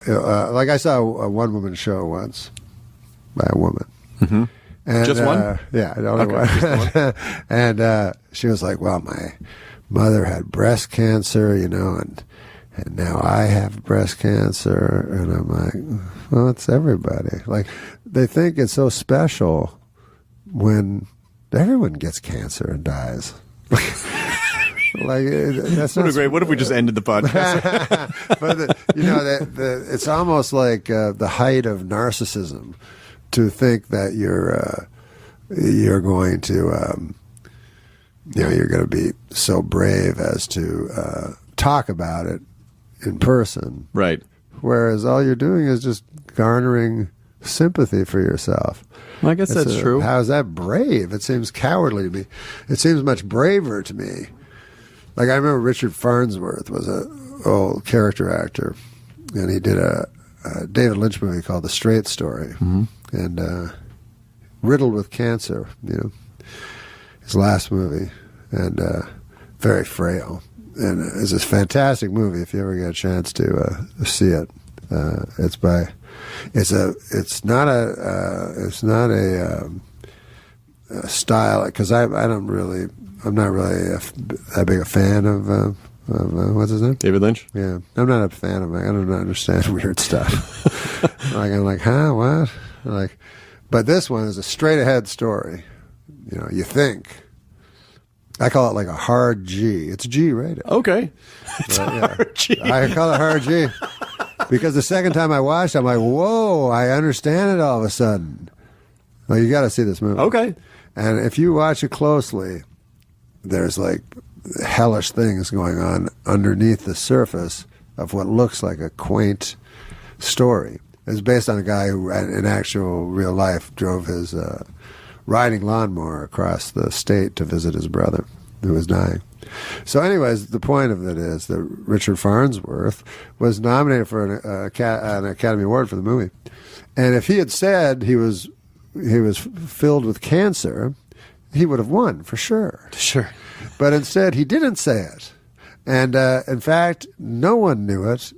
like I saw a one-woman show once by a woman. Mm-hmm. And, just one? Yeah, only one. And she was like, well, my mother had breast cancer, and now I have breast cancer. And I'm like, well, it's everybody. Like, they think it's so special when everyone gets cancer and dies. Like, that's not great. What if we just ended the podcast? But it's almost like the height of narcissism to think that you're going to you're going to be so brave as to talk about it in person, right? Whereas all you're doing is just garnering sympathy for yourself. Well, I guess that's true. How is that brave? It seems cowardly to me. It seems much braver to me. Like, I remember Richard Farnsworth was an old character actor, and he did a David Lynch movie called The Straight Story, and riddled with cancer, his last movie, and very frail. And it's a fantastic movie if you ever get a chance to see it. It's not a style, because I'm not really that big a fan of what's his name? David Lynch? Yeah. I'm not a fan of it. I don't understand weird stuff. I'm like, huh? What? But this one is a straight ahead story. You think. I call it like a hard G. It's G rated. Okay. It's hard G. I call it hard G. Because the second time I watched it, I'm like, whoa, I understand it all of a sudden. Well, you got to see this movie. Okay. And if you watch it closely, there's like hellish things going on underneath the surface of what looks like a quaint story. It's based on a guy who, in actual real life, drove his riding lawnmower across the state to visit his brother who was dying. So anyways, the point of it is that Richard Farnsworth was nominated for an Academy Award for the movie. And if he had said he was filled with cancer, he would have won for sure. Sure. But instead, he didn't say it. And in fact, no one knew it.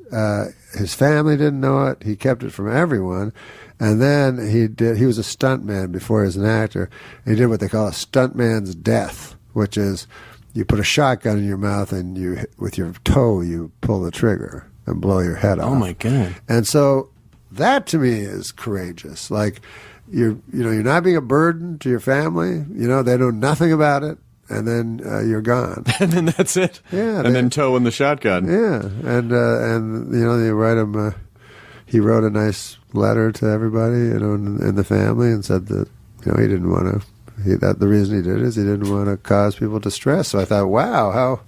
His family didn't know it. He kept it from everyone. And then he was a stuntman before he was an actor. He did what they call a stuntman's death, which is you put a shotgun in your mouth and with your toe you pull the trigger and blow your head off. Oh my God. And so that to me is courageous. Like you're not being a burden to your family. They know nothing about it. And then you're gone. And then that's it. Yeah. And then toe in the shotgun. Yeah. And they write him. He wrote a nice letter to everybody, in the family, and said that he didn't want to. The reason he did it is he didn't want to cause people distress. So I thought, wow, how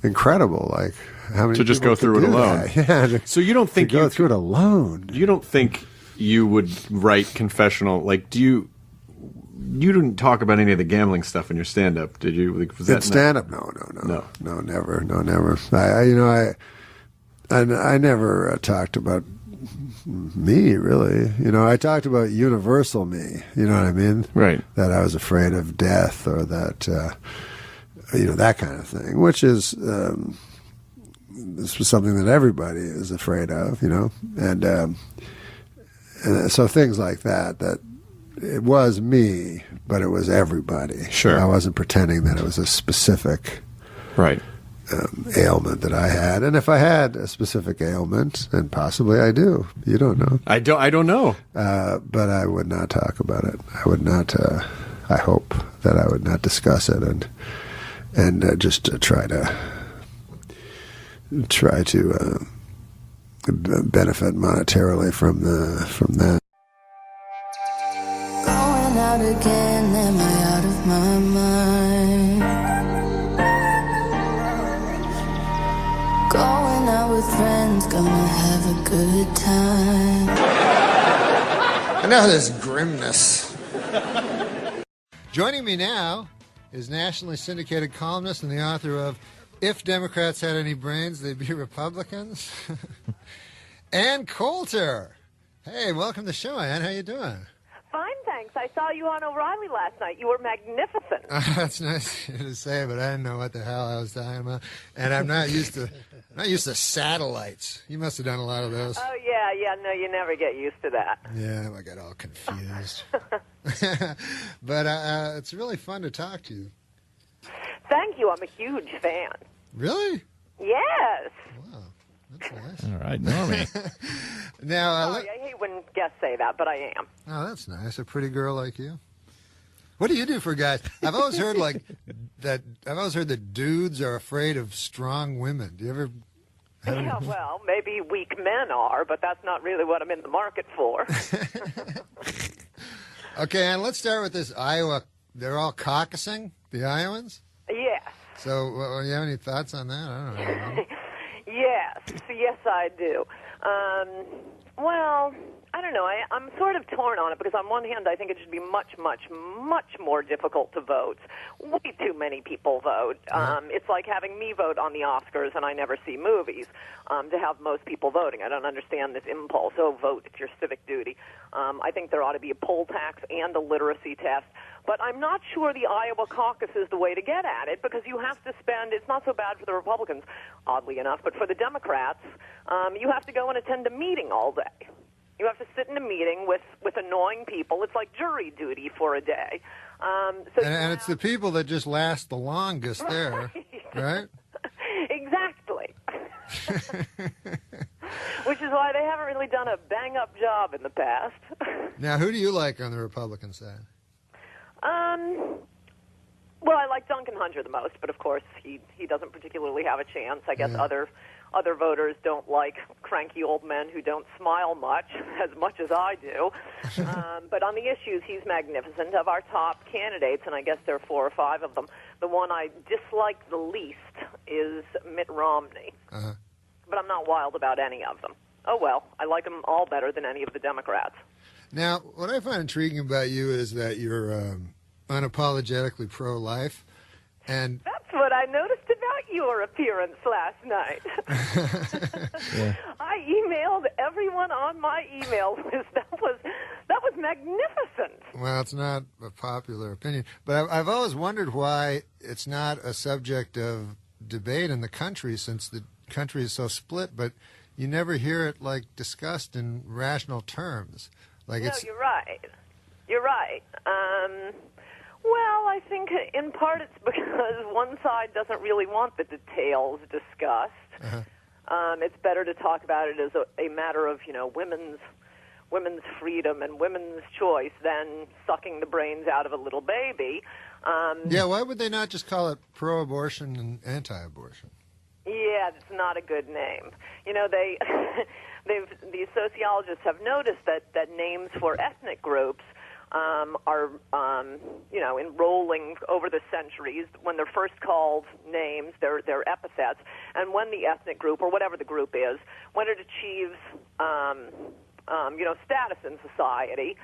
incredible! Like how many to just people go through it alone. Yeah. So you don't think go through it alone? You don't think you would write confessional? Like, do you? You didn't talk about any of the gambling stuff in your stand-up, did you? Was that stand-up? No, never. I never talked about me, really. I talked about universal me. You know what I mean? Right. That I was afraid of death, or that that kind of thing, which is this was something that everybody is afraid of. And so things like that. It was me, but it was everybody. Sure. I wasn't pretending that it was a specific ailment that I had. And if I had a specific ailment, and possibly I do, you don't know. I don't know. But I would not talk about it. I would not, I hope that I would not discuss it and just try to benefit monetarily from that. Out again, am I out of my mind? Going out with friends, gonna have a good time. Enough of this grimness. Joining me now is nationally syndicated columnist and the author of If Democrats Had Any Brains, They'd Be Republicans, Ann Coulter. Hey, welcome to the show, Ann. How you doing? Fine, thanks. I saw you on O'Reilly last night. You were magnificent. That's nice to say, but I didn't know what the hell I was talking about. And I'm not used to satellites. You must have done a lot of those. Oh, yeah. No, you never get used to that. Yeah, I got all confused. But it's really fun to talk to you. Thank you. I'm a huge fan. Really? Yes. Wow, that's nice. All right, Normie. Now, Sorry, I hate when guests say that, but I am. oh, that's nice. A pretty girl like you. What do you do for guys? I've always heard that dudes are afraid of strong women. Do you ever? Yeah, well, maybe weak men are, but that's not really what I'm in the market for. Okay, and let's start with this Iowa. They're all caucusing, the Iowans. Yes. So, do you have any thoughts on that? I don't know. Yes, I do. Well, I don't know. I'm sort of torn on it because on one hand, I think it should be much, much, much more difficult to vote. Way too many people vote. It's like having me vote on the Oscars and I never see movies. To have most people voting, I don't understand this impulse. Oh, vote! It's your civic duty. I think there ought to be a poll tax and a literacy test. But I'm not sure the Iowa caucus is the way to get at it because you have to spend, it's not so bad for the Republicans, oddly enough, but for the Democrats, you have to go and attend a meeting all day. You have to sit in a meeting with annoying people. It's like jury duty for a day. And it's the people that just last the longest there, right? Exactly. Which is why they haven't really done a bang-up job in the past. Now, who do you like on the Republican side? Well, I like Duncan Hunter the most, but of course he doesn't particularly have a chance. I guess other voters don't like cranky old men who don't smile much as I do. But on the issues, he's magnificent. Of our top candidates, and I guess there are 4 or 5 of them, the one I dislike the least is Mitt Romney. Uh-huh. But I'm not wild about any of them. Oh, well, I like them all better than any of the Democrats. Now, what I find intriguing about you is that you're unapologetically pro-life, and that's what I noticed about your appearance last night. Yeah. I emailed everyone on my email list. That was magnificent. well, it's not a popular opinion, but I've always wondered why it's not a subject of debate in the country since the country is so split, but you never hear it discussed in rational terms. No, you're right. You're right. Well, I think in part it's because one side doesn't really want the details discussed. Uh-huh. It's better to talk about it as a matter of, women's freedom and women's choice than sucking the brains out of a little baby. Yeah, why would they not just call it pro-abortion and anti-abortion? Yeah, it's not a good name. These sociologists have noticed that names for ethnic groups are enrolling over the centuries. When they're first called names, they're epithets, and when the ethnic group or whatever the group is, when it achieves status in society,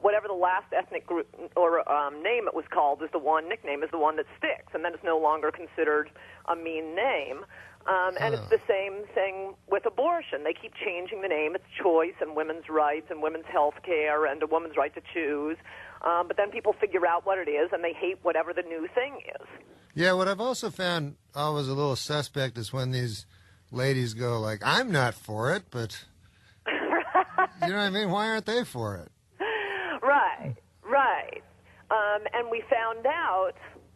whatever the last ethnic group or name it was called nickname is the one that sticks, and then it's no longer considered a mean name. And it's the same thing with abortion. They keep changing the name. It's choice and women's rights and women's health care and a woman's right to choose. But then people figure out what it is, and they hate whatever the new thing is. Yeah, what I've also found always a little suspect is when these ladies go I'm not for it, but you know what I mean? Why aren't they for it? Right. And we found out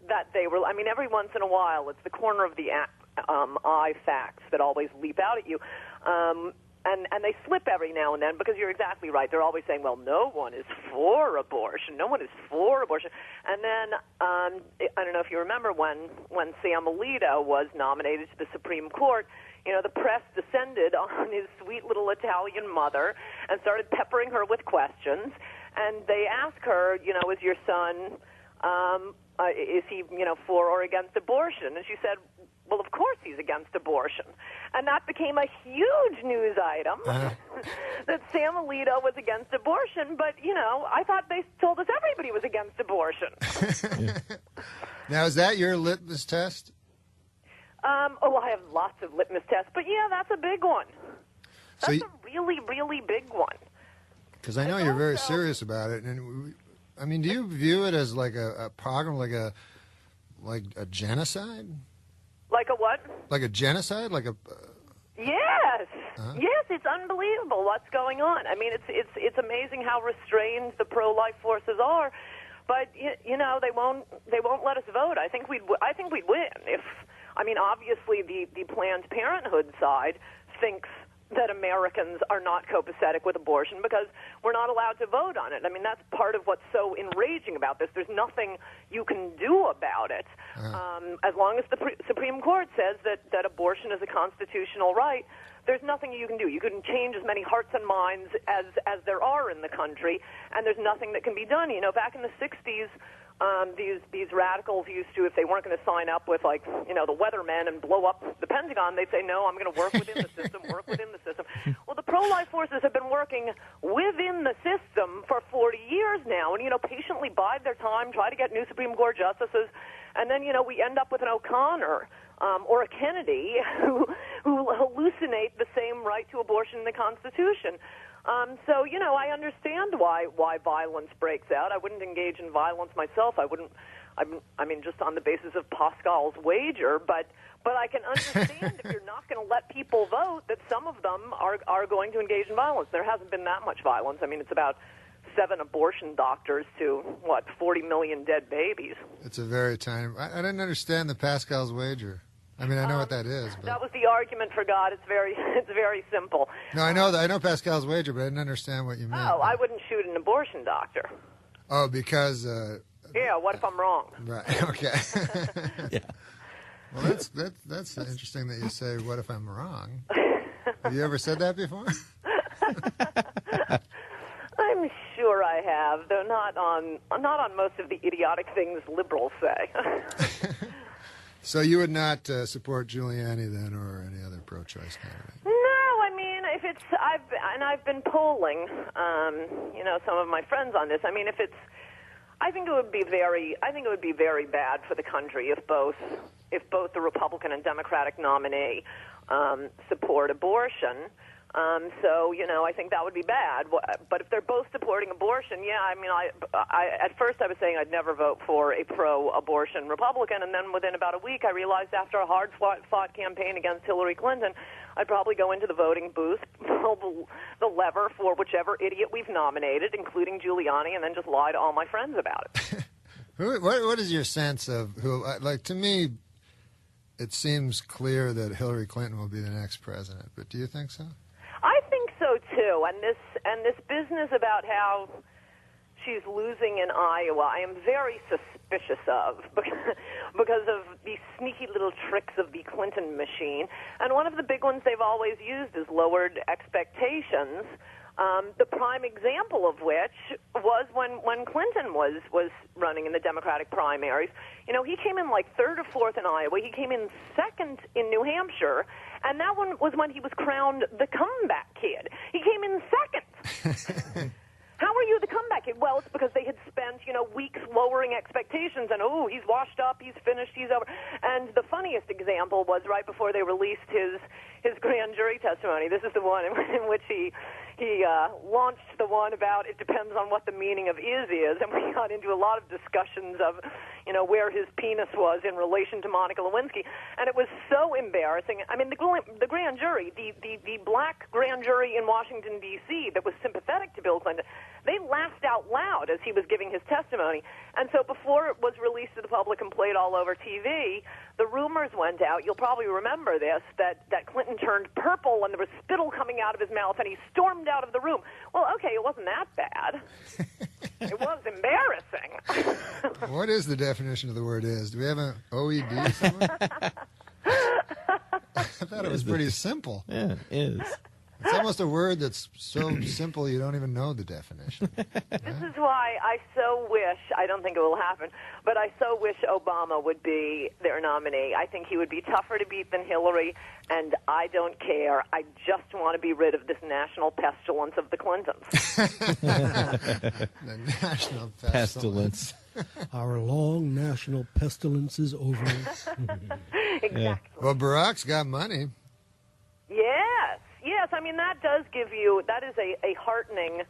that they were, every once in a while, it's the corner of the eye facts that always leap out at you. And they slip every now and then because you're exactly right. They're always saying, well, no one is for abortion. No one is for abortion. And then, I don't know if you remember when Sam Alito was nominated to the Supreme Court, the press descended on his sweet little Italian mother and started peppering her with questions. And they asked her, is your son, is he, for or against abortion? And she said, well, of course he's against abortion. And that became a huge news item that Sam Alito was against abortion. But, I thought they told us everybody was against abortion. Now, is that your litmus test? I have lots of litmus tests. But, yeah, that's a big one. That's a really, really big one. Because I know you're very serious about it. And I mean, do you view it as like a pogrom, like a genocide? Like a what? Like a genocide? Like a... Yes, yes, it's unbelievable what's going on. I mean, it's amazing how restrained the pro-life forces are, but you know they won't let us vote. I think we'd win if. I mean, obviously the Planned Parenthood side thinks that Americans are not copacetic with abortion because we're not allowed to vote on it. I mean, that's part of what's so enraging about this. There's nothing you can do about it. As long as the Supreme Court says that abortion is a constitutional right, there's nothing you can do. You can change as many hearts and minds as there are in the country, and there's nothing that can be done. You know, back in the 60s, these radicals used to, if they weren't going to sign up with, like, you know, the weathermen and blow up the Pentagon, they'd say, no, I'm going to work within the system, work within the system. Well, the pro-life forces have been working within the system for 40 years now, and, you know, patiently bide their time, try to get new Supreme Court justices, and then, you know, we end up with an O'Connor or a Kennedy who hallucinate the same right to abortion in the Constitution. So, you know, I understand why violence breaks out. I wouldn't engage in violence myself. I mean, just on the basis of Pascal's wager, but I can understand if you're not going to let people vote that some of them are going to engage in violence. There hasn't been that much violence. I mean, it's about 7 abortion doctors to, 40 million dead babies. It's a very tiny... I didn't understand the Pascal's wager. I mean, I know what that is. But... That was the argument for God. It's very simple. No, I know Pascal's wager, but I didn't understand what you meant. Oh, I wouldn't shoot an abortion doctor. Oh, because... yeah, what if I'm wrong? Right, okay. Yeah. Well, that's interesting that you say, what if I'm wrong? Have you ever said that before? I'm sure I have, though not on most of the idiotic things liberals say. So you would not support Giuliani then, or any other pro-choice candidate? No, I mean, if it's I've been polling, you know, some of my friends on this. I mean, I think it would be very bad for the country if both the Republican and Democratic nominee support abortion. So, you know, I think that would be bad. But if they're both supporting abortion, yeah, I mean, I at first I was saying I'd never vote for a pro-abortion Republican, and then within about a week I realized after a hard-fought campaign against Hillary Clinton, I'd probably go into the voting booth, pull the lever for whichever idiot we've nominated, including Giuliani, and then just lie to all my friends about it. What is your sense of who, like, to me, it seems clear that Hillary Clinton will be the next president, but do you think so? I think so too, and this business about how she's losing in Iowa, I am very suspicious of because of the sneaky little tricks of the Clinton machine. And one of the big ones they've always used is lowered expectations. The prime example of which was when Clinton was running in the Democratic primaries. You know, he came in like 3rd or 4th in Iowa. He came in 2nd in New Hampshire. And that one was when he was crowned the comeback kid. He came in 2nd. How are you the comeback kid? Well, it's because they had spent, you know, weeks lowering expectations and, oh, he's washed up, he's finished, he's over. And the funniest example was right before they released his grand jury testimony. This is the one in which he launched the one about it depends on what the meaning of is, and we got into a lot of discussions of, you know, where his penis was in relation to Monica Lewinsky, and it was so embarrassing. I mean, the grand jury, the black grand jury in Washington, D.C. that was sympathetic to Bill Clinton, they laughed out loud as he was giving his testimony. And so before it was released to the public and played all over TV, the rumors went out, you'll probably remember this, that Clinton turned purple and there was spittle coming out of his mouth and he stormed out of the room. Well, okay, it wasn't that bad. It was embarrassing. What is the definition of the word is? Do we have an OED somewhere? I thought it was pretty simple. Yeah, it is. It's almost a word that's so simple you don't even know the definition. This is why I so wish, I don't think it will happen, but I so wish Obama would be their nominee. I think he would be tougher to beat than Hillary, and I don't care. I just want to be rid of this national pestilence of the Clintons. The national pestilence. Our long national pestilence is over. Exactly. Yeah. Well, Barack's got money. Yes, I mean, that does give you, that is a heartening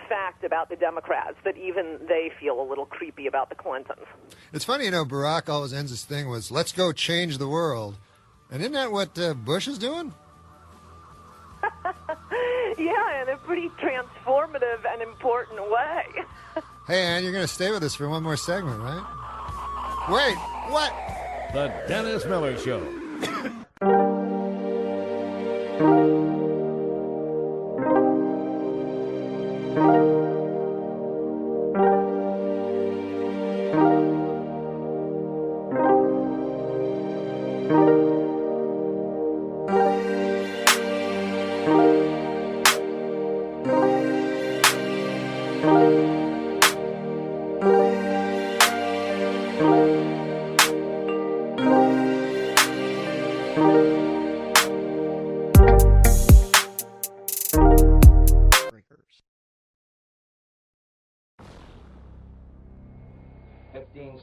fact about the Democrats that even they feel a little creepy about the Clintons. It's funny, you know, Barack always ends his thing with, let's go change the world. And isn't that what Bush is doing? Yeah, in a pretty transformative and important way. Hey, Ann, you're going to stay with us for one more segment, right? Wait, what? The Dennis Miller Show.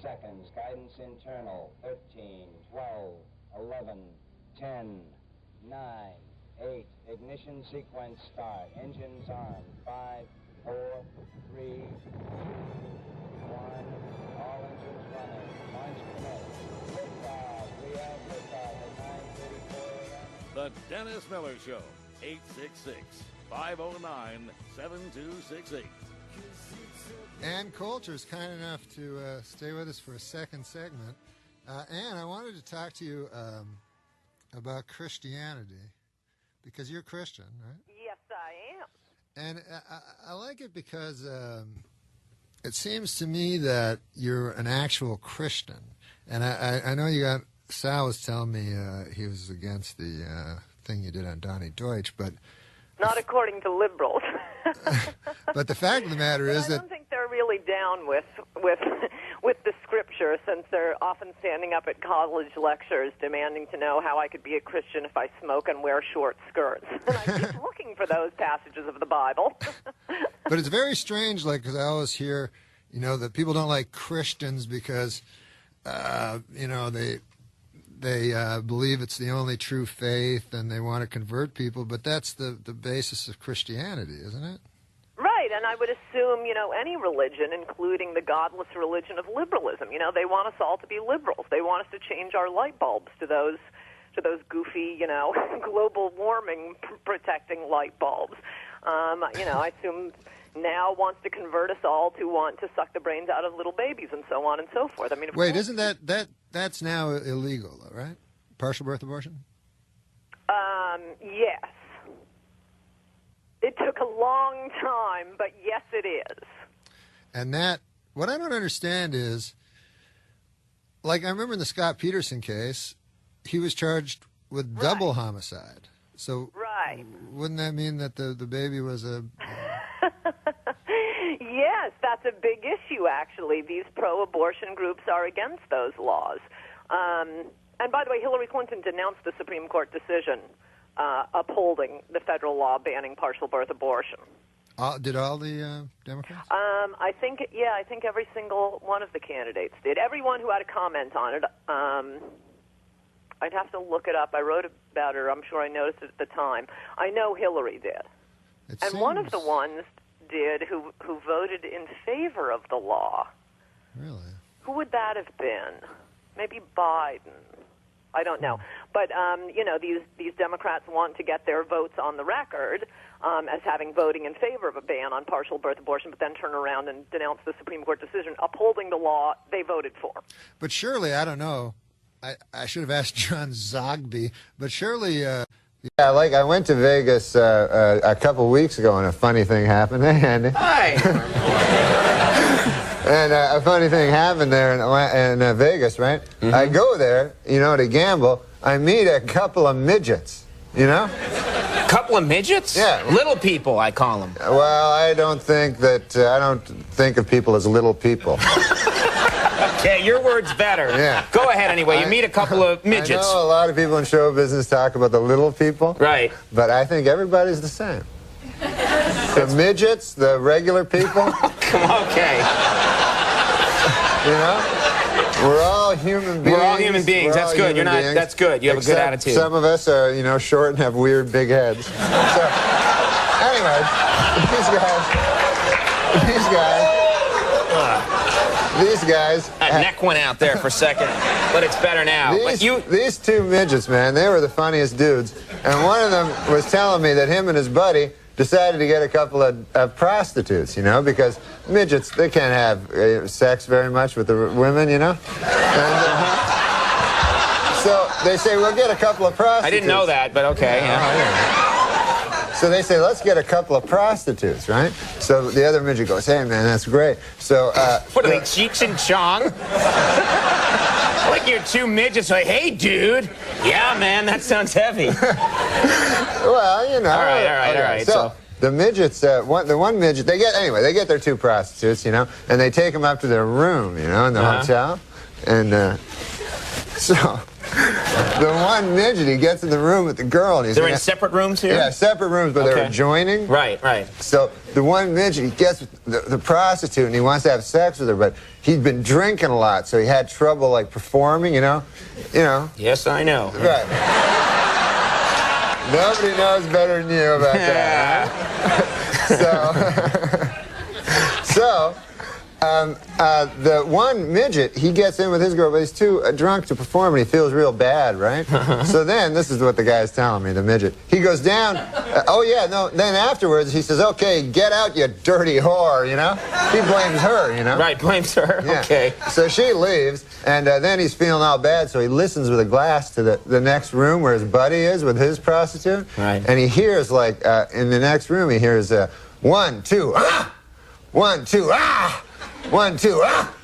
Seconds. Guidance internal. 13, 12, 11, 10, 9, 8. Ignition sequence start. Engines on. 5, 4, 3, 2, 1. All engines running. Launch commit. Liftoff. We have liftoff at 9:34 a.m. The Dennis Miller Show. 866-509-7268. Ann Coulter is kind enough to stay with us for a second segment. Ann, I wanted to talk to you about Christianity, because you're Christian, right? Yes, I am. And I like it because it seems to me that you're an actual Christian. And I know you got, Sal was telling me he was against the thing you did on Donnie Deutsch, but... Not according to liberals. But the fact of the matter is that... I don't think they're really down with the scripture, since they're often standing up at college lectures demanding to know how I could be a Christian if I smoke and wear short skirts. And I keep looking for those passages of the Bible. But it's very strange, like, because I always hear, you know, that people don't like Christians because, you know, they believe it's the only true faith and they want to convert people, but that's the basis of Christianity, isn't it? Right, and I would assume, you know, any religion, including the godless religion of liberalism, you know, they want us all to be liberals. They want us to change our light bulbs to those goofy, you know, global warming protecting light bulbs. You know, I assume now wants to convert us all to want to suck the brains out of little babies and so on and so forth. I mean, wait, isn't that's now illegal, though, right? Partial birth abortion? Yes. It took a long time, but yes, it is. And that, what I don't understand is, like, I remember in the Scott Peterson case, he was charged with double homicide. So, wouldn't that mean that the baby was a... Yes, that's a big issue, actually. These pro-abortion groups are against those laws. And by the way, Hillary Clinton denounced the Supreme Court decision upholding the federal law banning partial birth abortion. Did all the Democrats? I think every single one of the candidates did. Everyone who had a comment on it. I'd have to look it up. I wrote about her. I'm sure I noticed it at the time. I know Hillary did. One of the ones did who voted in favor of the law. Really? Who would that have been? Maybe Biden. I don't know. But, you know, these Democrats want to get their votes on the record as having voting in favor of a ban on partial birth abortion, but then turn around and denounce the Supreme Court decision upholding the law they voted for. But surely, I don't know, I should have asked John Zogby, but surely... Yeah, like I went to Vegas a couple weeks ago and a funny thing happened. Hey, Andy. Hi. And a funny thing happened there in Vegas, right? Mm-hmm. I go there, you know, to gamble. I meet a couple of midgets, you know? Couple of midgets? Yeah. Little people, I call them. Well, I don't think of people as little people. Okay, your word's better. Yeah. Go ahead anyway. You meet a couple of midgets. I know a lot of people in show business talk about the little people. Right. But I think everybody's the same. The midgets, the regular people. Okay. You know? We're all human beings. We're all human beings. That's good. You're not. That's good. You have a good attitude. Some of us are, you know, short and have weird big heads. So, Anyway, these guys. That neck went out there for a second, but it's better now. These two midgets, man, they were the funniest dudes. And one of them was telling me that him and his buddy decided to get a couple of prostitutes, you know, because midgets, they can't have sex very much with the women, you know. And, so they say, we'll get a couple of prostitutes. I didn't know that, but okay. Yeah. So they say, let's get a couple of prostitutes, right? So the other midget goes, hey, man, that's great. So, what are they, Cheech and Chong? Like your two midgets like, hey, dude. Yeah, man, that sounds heavy. Well, you know. All right. So the midgets, the one midget, they get their two prostitutes, you know, and they take them up to their room, you know, in the hotel. And so the one midget, he gets in the room with the girl. And they're in separate rooms here? Yeah, separate rooms, but they're adjoining. Right. So the one midget, he gets with the prostitute, and he wants to have sex with her, but he'd been drinking a lot, so he had trouble, like, performing, you know? Yes, I know. Right. Nobody knows better than you about that. So the one midget, he gets in with his girl, but he's too drunk to perform, and he feels real bad, right? So then, this is what the guy's telling me, the midget. He goes down, then afterwards, he says, okay, get out, you dirty whore, you know? He blames her, you know? Right, blames her, yeah. Okay. So she leaves, and then he's feeling all bad, so he listens with a glass to the next room where his buddy is with his prostitute. Right. And he hears, like, in the next room, he hears, 1, 2, ah! 1, 2, ah! 1, 2, ah!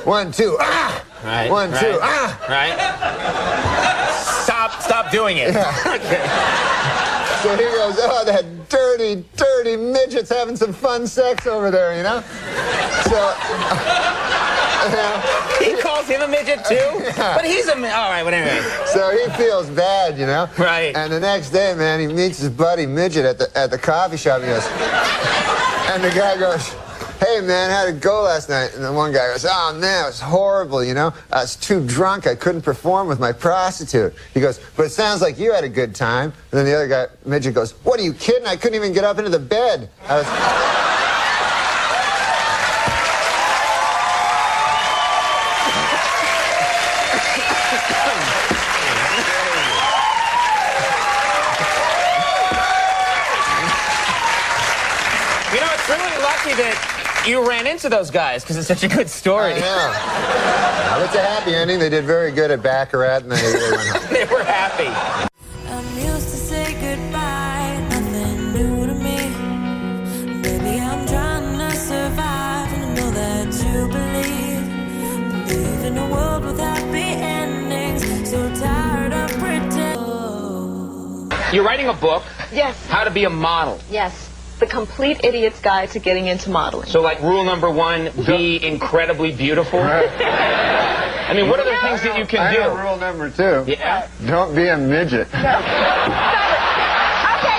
1, 2, ah! Right. 1, 2, ah! Right. Stop doing it. Yeah. Okay. So he goes, oh, that dirty, dirty midget's having some fun sex over there, you know? So... he calls him a midget, too? Yeah. But he's a... All right, whatever. So he feels bad, you know? Right. And the next day, man, he meets his buddy midget at the coffee shop. He goes... And the guy goes... Hey, man, how'd it go last night? And the one guy goes, oh, man, it was horrible, you know? I was too drunk. I couldn't perform with my prostitute. He goes, but it sounds like you had a good time. And then the other guy, midget, goes, what, are you kidding? I couldn't even get up into the bed. I was... You know, it's really lucky that you ran into those guys, because it's such a good story. I know. Well, it's a happy ending. They did very good at Baccarat, and they went home. They were happy. I'm used to say goodbye, nothing new to me. Baby, I'm trying to survive, and I know that you believe in a world with happy endings. So tired of pretending. You're writing a book? Yes. How to be a model. Yes. The Complete Idiot's Guide to Getting into Modeling. So, like, rule number 1, be incredibly beautiful? I mean, what are the things that you can do? I know rule number 2. Yeah? Don't be a midget. No. Stop it. Okay.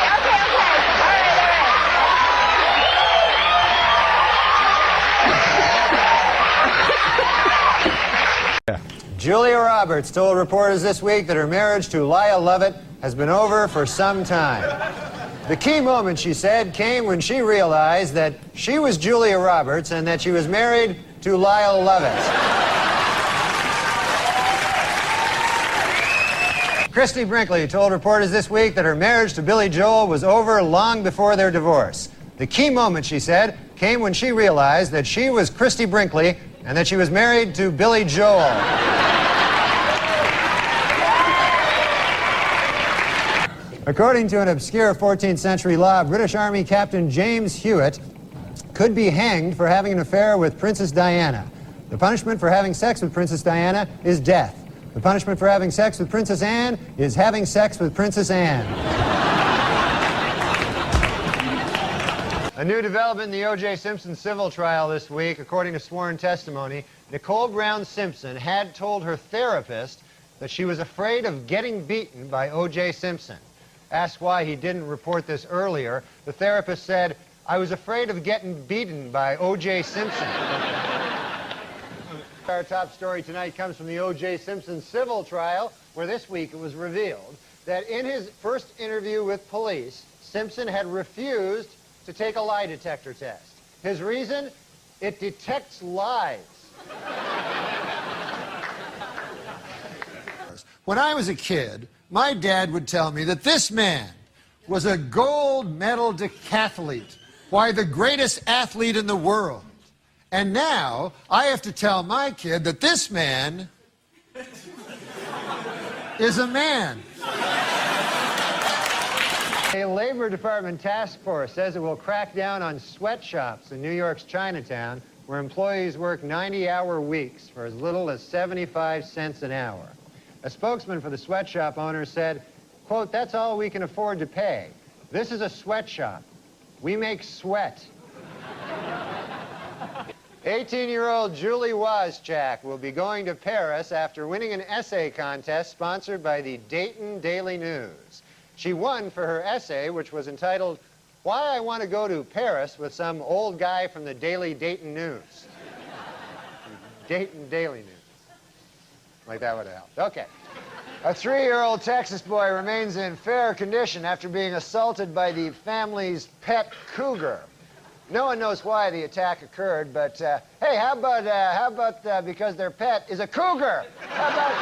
All right. Julia Roberts told reporters this week that her marriage to Lyle Lovett has been over for some time. The key moment, she said, came when she realized that she was Julia Roberts and that she was married to Lyle Lovett. Christy Brinkley told reporters this week that her marriage to Billy Joel was over long before their divorce. The key moment, she said, came when she realized that she was Christy Brinkley and that she was married to Billy Joel. According to an obscure 14th century law, British Army Captain James Hewitt could be hanged for having an affair with Princess Diana. The punishment for having sex with Princess Diana is death. The punishment for having sex with Princess Anne is having sex with Princess Anne. A new development in the O.J. Simpson civil trial this week. According to sworn testimony, Nicole Brown Simpson had told her therapist that she was afraid of getting beaten by O.J. Simpson. Asked why he didn't report this earlier, the therapist said, I was afraid of getting beaten by O.J. Simpson. Our top story tonight comes from the O.J. Simpson civil trial, where this week it was revealed that in his first interview with police, Simpson had refused to take a lie detector test. His reason? It detects lies. When I was a kid, my dad would tell me that this man was a gold medal decathlete. Why, the greatest athlete in the world. And now I have to tell my kid that this man is a man. A Labor Department task force says it will crack down on sweatshops in New York's Chinatown, where employees work 90-hour weeks for as little as 75 cents an hour. A spokesman for the sweatshop owners said, quote, "That's all we can afford to pay. This is a sweatshop. We make sweat." 18-year-old Julie Wozchak will be going to Paris after winning an essay contest sponsored by the Dayton Daily News. She won for her essay, which was entitled, "Why I Want to Go to Paris with Some Old Guy from the Daily Dayton News." Dayton Daily News. Like that would have helped. Okay. A 3-year-old Texas boy remains in fair condition after being assaulted by the family's pet cougar. No one knows why the attack occurred, but hey, how about because their pet is a cougar? How about...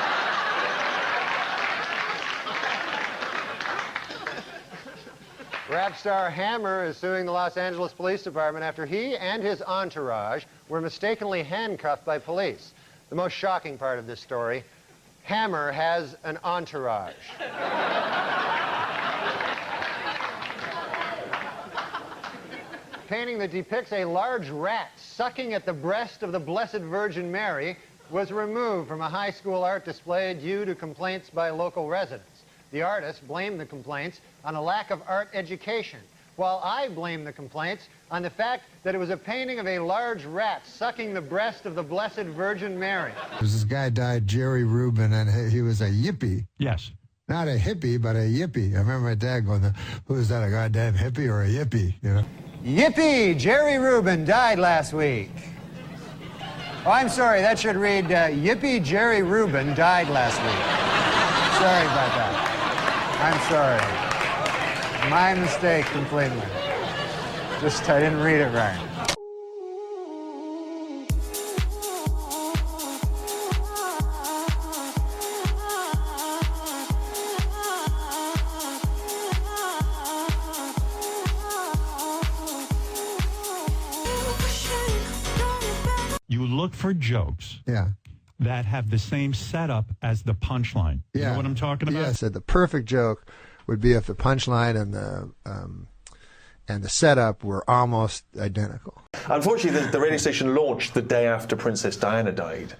Rap star Hammer is suing the Los Angeles Police Department after he and his entourage were mistakenly handcuffed by police. The most shocking part of this story, Hammer has an entourage. Painting that depicts a large rat sucking at the breast of the Blessed Virgin Mary was removed from a high school art display due to complaints by local residents. The artist blamed the complaints on a lack of art education, while I blame the complaints on the fact that it was a painting of a large rat sucking the breast of the Blessed Virgin Mary. This guy died, Jerry Rubin, and he was a yippie. Yes. Not a hippie, but a yippie. I remember my dad going, who is that, a goddamn hippie or a yippie, you know? Yippee! Jerry Rubin died last week. Oh, I'm sorry, that should read, Yippee Jerry Rubin died last week. Sorry about that. I'm sorry. My mistake completely. Just, I didn't read it right. You look for jokes that have the same setup as the punchline. You know what I'm talking about? Yeah, said the perfect joke would be if the punchline and the setup were almost identical. Unfortunately, the radio station launched the day after Princess Diana died,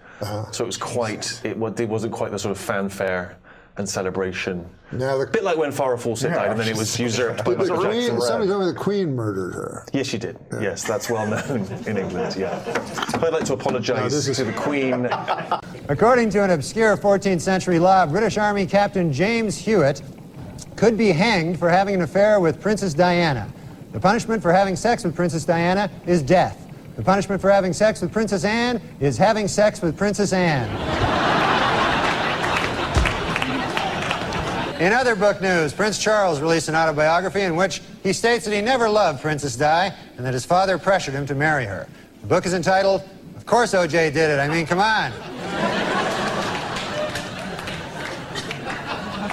so it was quite. It wasn't quite the sort of fanfare and celebration. A bit like when Farrah Fawcett died, and then it was usurped by Michael Jackson. Somebody told me the Queen murdered her. Yes, she did. Yeah. Yes, that's well known in England. Yeah, I'd like to apologise to the Queen. According to an obscure 14th century law, British Army Captain James Hewitt could be hanged for having an affair with Princess Diana. The punishment for having sex with Princess Diana is death. The punishment for having sex with Princess Anne is having sex with Princess Anne. In other book news, Prince Charles released an autobiography in which he states that he never loved Princess Di and that his father pressured him to marry her. The book is entitled, Of Course O.J. Did It. I mean, come on.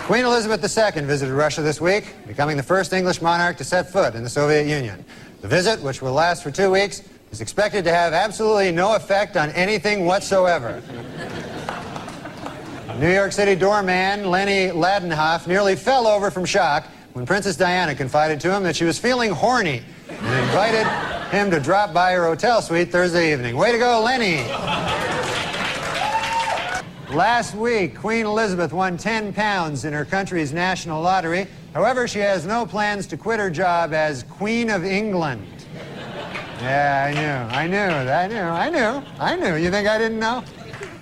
Queen Elizabeth II visited Russia this week, becoming the first English monarch to set foot in the Soviet Union. The visit, which will last for 2 weeks, is expected to have absolutely no effect on anything whatsoever. New York City doorman Lenny Ladenhoff nearly fell over from shock when Princess Diana confided to him that she was feeling horny and invited him to drop by her hotel suite Thursday evening. Way to go, Lenny! Last week, Queen Elizabeth won 10 pounds in her country's national lottery. However, she has no plans to quit her job as Queen of England. Yeah, I knew. You think I didn't know?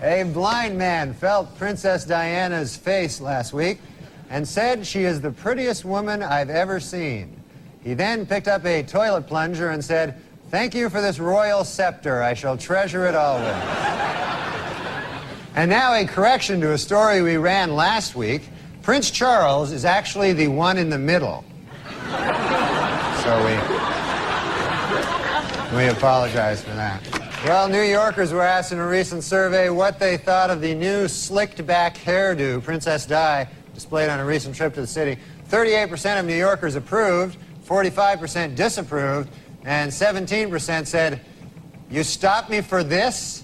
A blind man felt Princess Diana's face last week and said she is the prettiest woman I've ever seen. He then picked up a toilet plunger and said, "Thank you for this royal scepter. I shall treasure it always." And now a correction to a story we ran last week. Prince Charles is actually the one in the middle. so we apologize for that. Well, New Yorkers were asked in a recent survey what they thought of the new slicked-back hairdo Princess Di displayed on a recent trip to the city. 38% of New Yorkers approved, 45% disapproved, and 17% said, "You stopped me for this?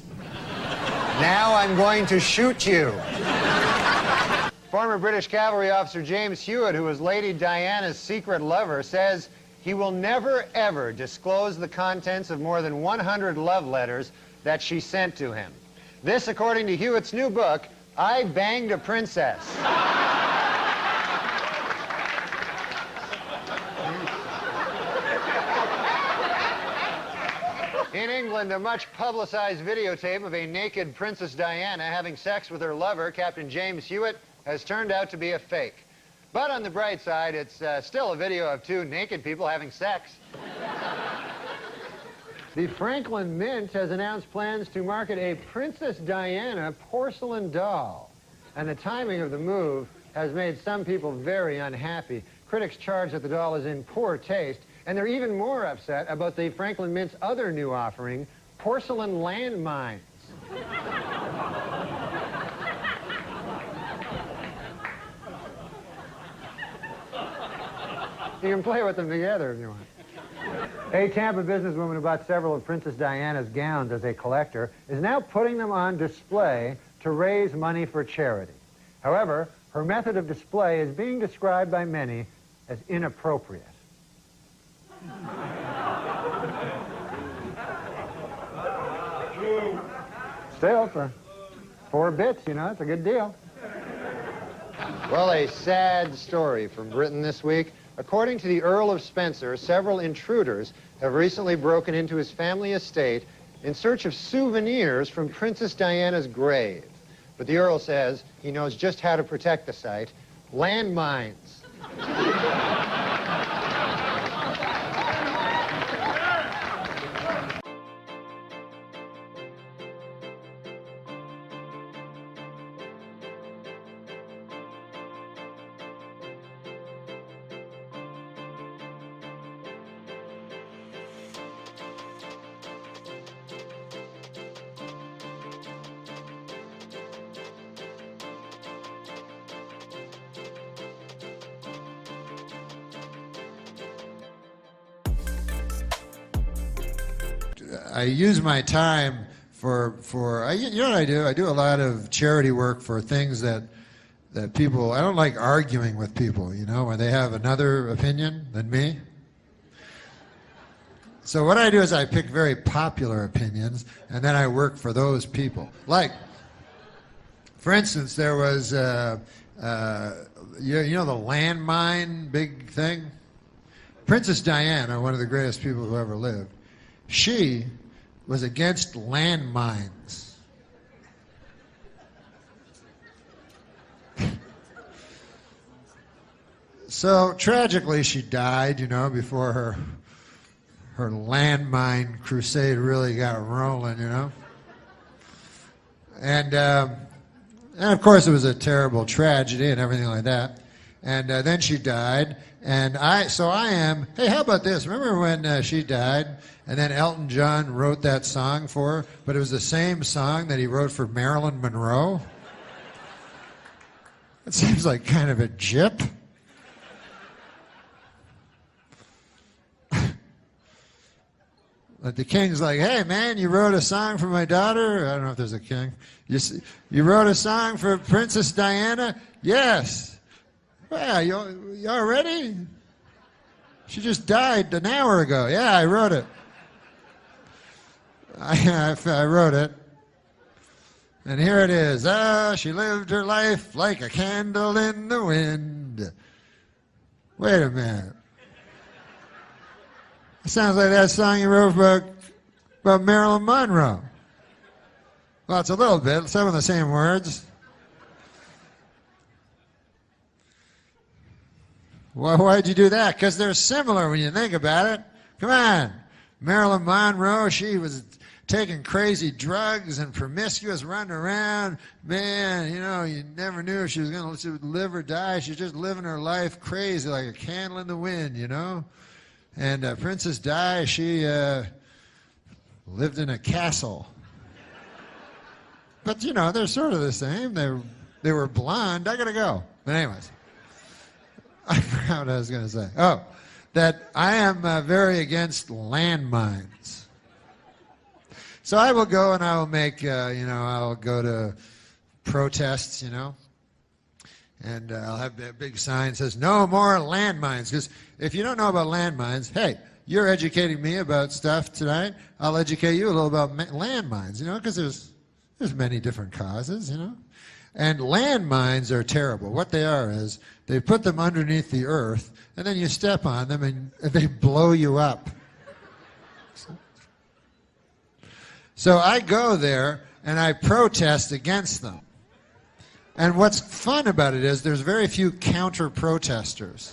Now I'm going to shoot you." Former British cavalry officer James Hewitt, who was Lady Diana's secret lover, says he will never, ever disclose the contents of more than 100 love letters that she sent to him. This, according to Hewitt's new book, I Banged a Princess. In England, a much-publicized videotape of a naked Princess Diana having sex with her lover, Captain James Hewitt, has turned out to be a fake. But on the bright side, it's still a video of two naked people having sex. The Franklin Mint has announced plans to market a Princess Diana porcelain doll. And the timing of the move has made some people very unhappy. Critics charge that the doll is in poor taste, and they're even more upset about the Franklin Mint's other new offering, porcelain landmines. You can play with them together if you want. A Tampa businesswoman who bought several of Princess Diana's gowns as a collector is now putting them on display to raise money for charity. However, her method of display is being described by many as inappropriate. Still, for 4 bits, you know, it's a good deal. Well, a sad story from Britain this week. According to the Earl of Spencer, several intruders have recently broken into his family estate in search of souvenirs from Princess Diana's grave. But the Earl says he knows just how to protect the site: landmines. I use my time for you know what I do? I do a lot of charity work for things that people, I don't like arguing with people, you know, when they have another opinion than me. So what I do is I pick very popular opinions, and then I work for those people. Like, for instance, there was, you know the landmine big thing? Princess Diana, one of the greatest people who ever lived, she was against landmines. So tragically, she died, you know, before her landmine crusade really got rolling, you know. And of course, it was a terrible tragedy and everything like that. And then she died, and hey, how about this? Remember when she died, and then Elton John wrote that song for her, but it was the same song that he wrote for Marilyn Monroe? It seems like kind of a jip. But the king's like, hey, man, you wrote a song for my daughter? I don't know if there's a king. You wrote a song for Princess Diana? Yes. Well, you all ready? She just died an hour ago. Yeah, I wrote it. I wrote it. And here it is. She lived her life like a candle in the wind. Wait a minute. It sounds like that song you wrote about Marilyn Monroe. Well, it's a little bit, some of the same words. Well, why'd you do that? Because they're similar when you think about it. Come on. Marilyn Monroe, she was taking crazy drugs and promiscuous, running around. Man, you know, you never knew if she was going to live or die. She's just living her life crazy like a candle in the wind, you know. And Princess Di, she lived in a castle. But, you know, they're sort of the same. They were blonde. I got to go. But anyways, I forgot what I was going to say. Oh, that I am very against landmines. So I will go and I will make, I'll go to protests, and I'll have a big sign that says, no more landmines. Because if you don't know about landmines, hey, you're educating me about stuff tonight. I'll educate you a little about landmines, because there's many different causes, And landmines are terrible. What they are is they put them underneath the earth, and then you step on them, and they blow you up. So I go there, and I protest against them. And what's fun about it is there's very few counter-protesters.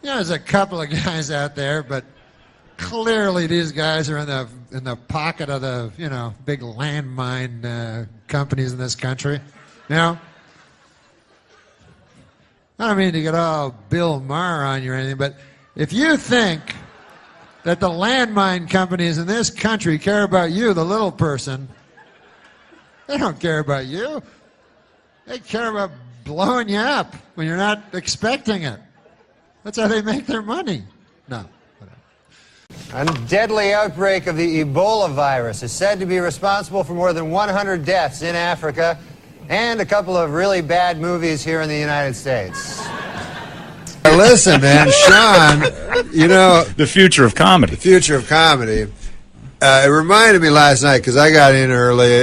There's a couple of guys out there, but clearly these guys are in the pocket of the, big landmine companies in this country. I don't mean to get all Bill Maher on you or anything, but if you think that the landmine companies in this country care about you, the little person, they don't care about you. They care about blowing you up when you're not expecting it. That's how they make their money. No. A deadly outbreak of the Ebola virus is said to be responsible for more than 100 deaths in Africa and a couple of really bad movies here in the United States. Listen, man, Sean, the future of comedy. The future of comedy. It reminded me last night because I got in early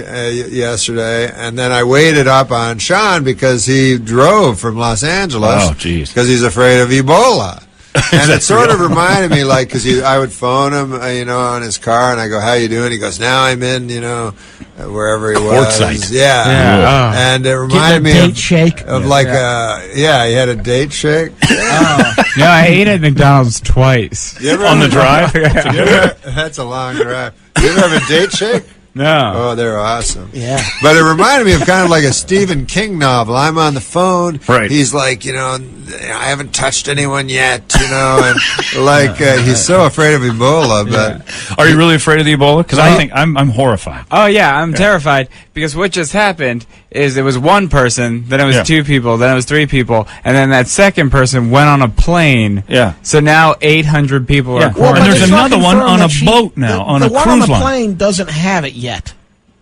yesterday, and then I waited up on Sean because he drove from Los Angeles. Oh, geez. Because he's afraid of Ebola. And it sort of reminded me, like, because I would phone him, on his car, and I go, "How you doing?" He goes, "Now I'm in, wherever he was." Quartzsite. Yeah. And it reminded me date shake. of he had a date shake. No, I ate at McDonald's twice. On the drive? That's a long drive. You ever have a date shake? No. Oh, they're awesome. Yeah. But it reminded me of kind of like a Stephen King novel. I'm on the phone. Right. He's like, I haven't touched anyone yet, and he's so afraid of Ebola. But Are you really afraid of the Ebola? Because I think I'm horrified. Oh, yeah, I'm terrified because what just happened is it was one person, then it was two people, then it was three people, and then that second person went on a plane. Yeah. So now 800 people are Well, quarantined. and there's another one on a boat now, on a The one cruise on the line. plane doesn't have it yet.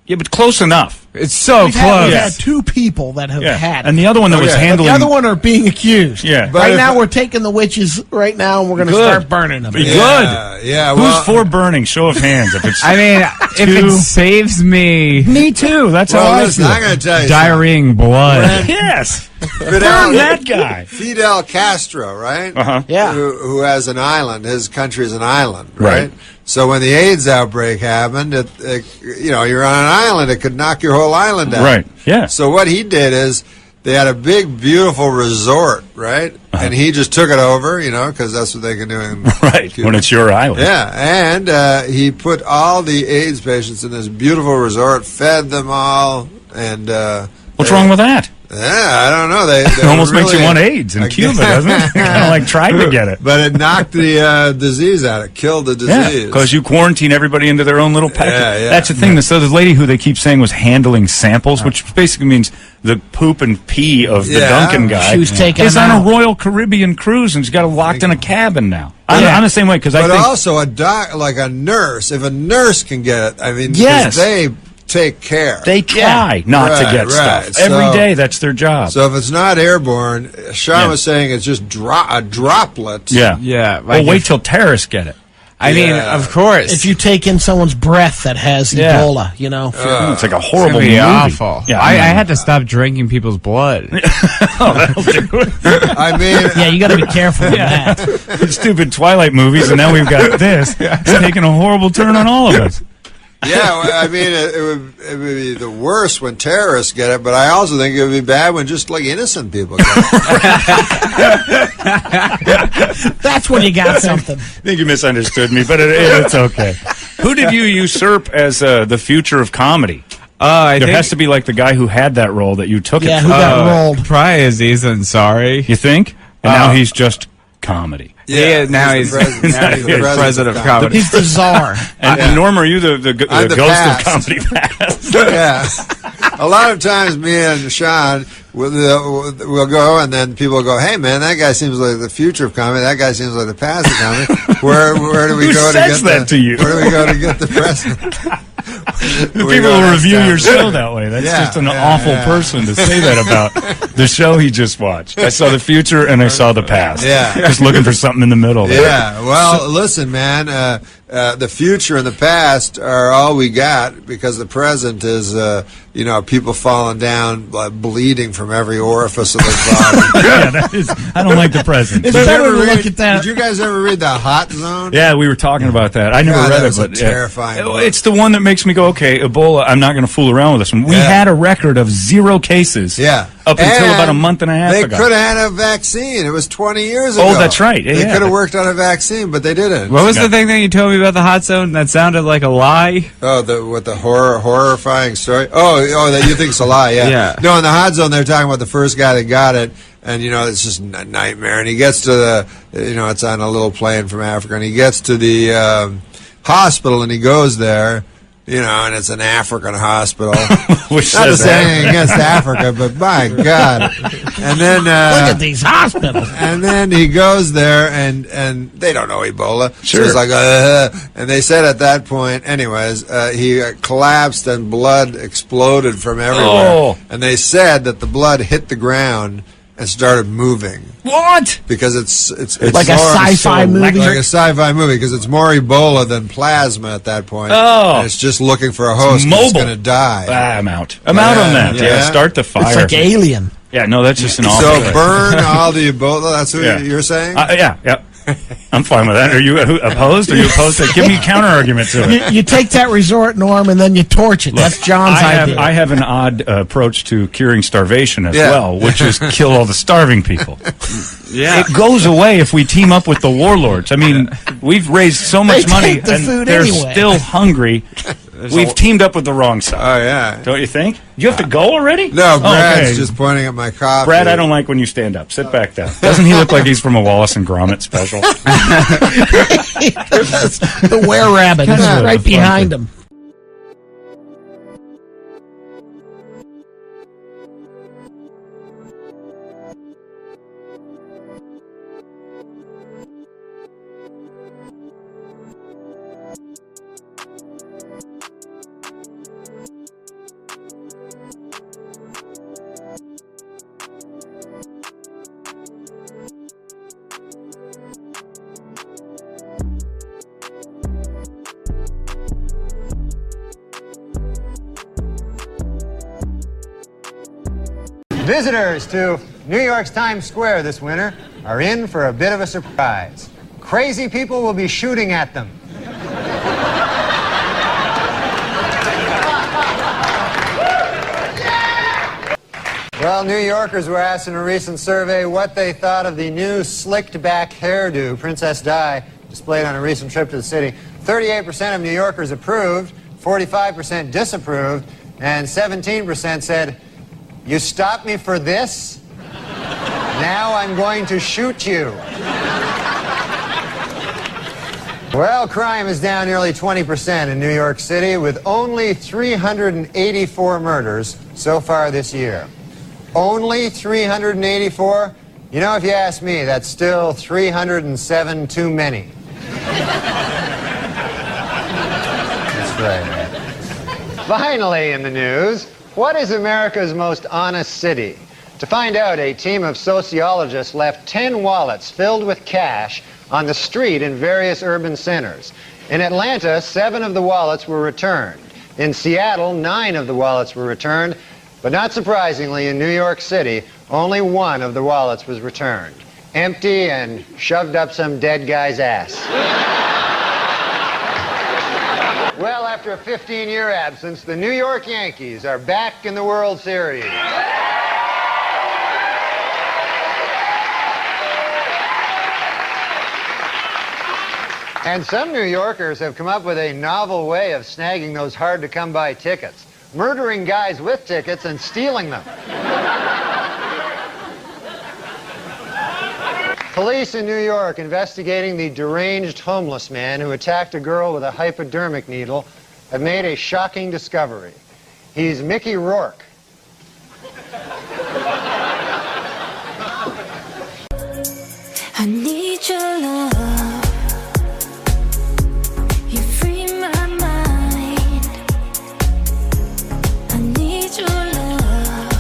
Yeah, but close enough. It's so We've close. had two people that have had it. And the other one that was But handling... the other one are being accused. Yeah. But Right now we're taking the witches right now, and we're going to start burning them. Good. Yeah. Who's Well, for burning? Show of hands. If it's I mean, if it saves me me too. That's how I listen, feel. I'm going to tell you. diarrheing blood. Yes. Fidel, Burn that guy. Fidel Castro, right? Uh-huh. Yeah. Who has an island. His country is an island, right? Right. So when the AIDS outbreak happened, you're on an island. It could knock your whole island out. Right. Yeah. So what he did is they had a big, beautiful resort, right? And he just took it over, because that's what they can do in Right. Cuba. When it's your island. Yeah, and he put all the AIDS patients in this beautiful resort, fed them all, and What's wrong with that? yeah, I don't know. They It almost makes you really- want AIDS in Cuba, doesn't it? Kind of like tried to get it. But it knocked the disease out. It killed the disease. Because you quarantine everybody into their own little package. Yeah. That's the thing. So the lady who they keep saying was handling samples, which basically means the poop and pee of the Yeah. Duncan guy She was taking is them on out. a Royal Caribbean cruise and she's got locked in a cabin now. I'm the same way because I But think also like a nurse. If a nurse can get it, I mean, 'cause Yes. they take care. they try not to Right, get right. stuff. Every So- day, that's their job. So if it's not airborne, Sean Yeah. was saying it's just a droplet. yeah. Yeah. Well, wait till terrorists get it. I mean, Yeah. of course. If you take in some's breath that has Yeah. Ebola, It's like a it's gonna horrible be movie. awful. Yeah, I had to stop drinking people's blood. I mean, yeah, you got to be careful with that. Stupid Twilight movies, and now we've got this. It's taking a horrible turn on all of us. yeah, well, I mean, it would be the worst when terrorists get it, but I also think it would be bad when just like innocent people get it. That's when you got something. I think you misunderstood me, but it's okay. Who did you usurp as the future of comedy? I There think, has to be like the guy who had that role that you took Yeah, it who from. got rolled? Probably Aziz Ansari. You think? And now he's just comedy. Yeah, now he's the president of comedy. He's the czar. And Norm, are you the ghost past. of comedy past? Yeah. A lot of times, me and Sean we'll go, and then people will go, "Hey, man, that guy seems like the future of comedy. That guy seems like the past of comedy. Where do we go to get that to you? Where do we go to get the president?" People will review your show that way. That's just an awful person to say that about the show he just watched. I saw the future and I saw the past. Yeah. Just looking for something in the middle there. Yeah. Well, listen, man. The future and the past are all we got, because the present is, people falling down, bleeding from every orifice of their body. Yeah, I don't like the present. It's better to look at that. Did you guys ever read The Hot Zone? Yeah, we were talking about that. I never read it, but terrifying. It's the one that makes me go, okay, Ebola, I'm not going to fool around with this one. We had a record of 0 cases up until about a month and a half they ago. They could have had a vaccine. It was 20 years ago. Oh, that's right. Yeah, they could have worked on a vaccine, but they didn't. What was the thing that you told me about the hot zone that sounded like a lie? Oh, the horrifying story? Oh, that you think it's a lie, yeah. No, in the hot zone, they're talking about the first guy that got it, and, it's just a nightmare. And he gets to the, it's on a little plane from Africa, and he gets to the hospital, and he goes there, and it's an African hospital. Which not to say anything against Africa, but by God. And then look at these hospitals. And then he goes there, and they don't know Ebola. Sure. So it's like, and they said at that point, anyways, he collapsed and blood exploded from everywhere. Oh. And they said that the blood hit the ground and started moving. What? Because it's like a sci-fi movie. Like a sci-fi movie, because it's more Ebola than plasma at that point. Oh. And it's just looking for a host that's going to die. I'm out. I'm out on that. Yeah, start the fire. It's like Alien. Yeah, no, that's just an awful So burn all the Ebola, that's what you're saying? Yeah. I'm fine with that. Are you opposed? Are you opposed to give me a counter argument to it? You take that resort, Norm, and then you torch it. That's John's idea. I have an odd approach to curing starvation as well, which is kill all the starving people. Yeah. It goes away if we team up with the warlords. I mean, we've raised so much money, and they're still hungry. We've teamed up with the wrong side. Oh, yeah. Don't you think? You have to go already? No, Brad's just pointing at my coffee. Brad, I don't like when you stand up. Sit back down. Doesn't he look like he's from a Wallace and Gromit special? The were-rabbit is right behind him. Visitors to New York's Times Square this winter are in for a bit of a surprise. Crazy people will be shooting at them. Well, New Yorkers were asked in a recent survey what they thought of the new slicked-back hairdo Princess Di displayed on a recent trip to the city. 38% of New Yorkers approved, 45% disapproved, and 17% said, "You stopped me for this? Now I'm going to shoot you." Well, crime is down nearly 20% in New York City, with only 384 murders so far this year. Only 384? You know, if you ask me, that's still 307 too many. That's right. Finally in the news, what is America's most honest city? To find out, a team of sociologists left 10 wallets filled with cash on the street in various urban centers. In Atlanta, 7 of the wallets were returned. In Seattle, 9 of the wallets were returned. But not surprisingly, in New York City, only 1 of the wallets was returned. Empty and shoved up some dead guy's ass. Well, after a 15-year absence, the New York Yankees are back in the World Series. And some New Yorkers have come up with a novel way of snagging those hard-to-come-by tickets. Murdering guys with tickets and stealing them. Police in New York investigating the deranged homeless man who attacked a girl with a hypodermic needle have made a shocking discovery. He's Mickey Rourke. I need your love. You free my mind. I need your love.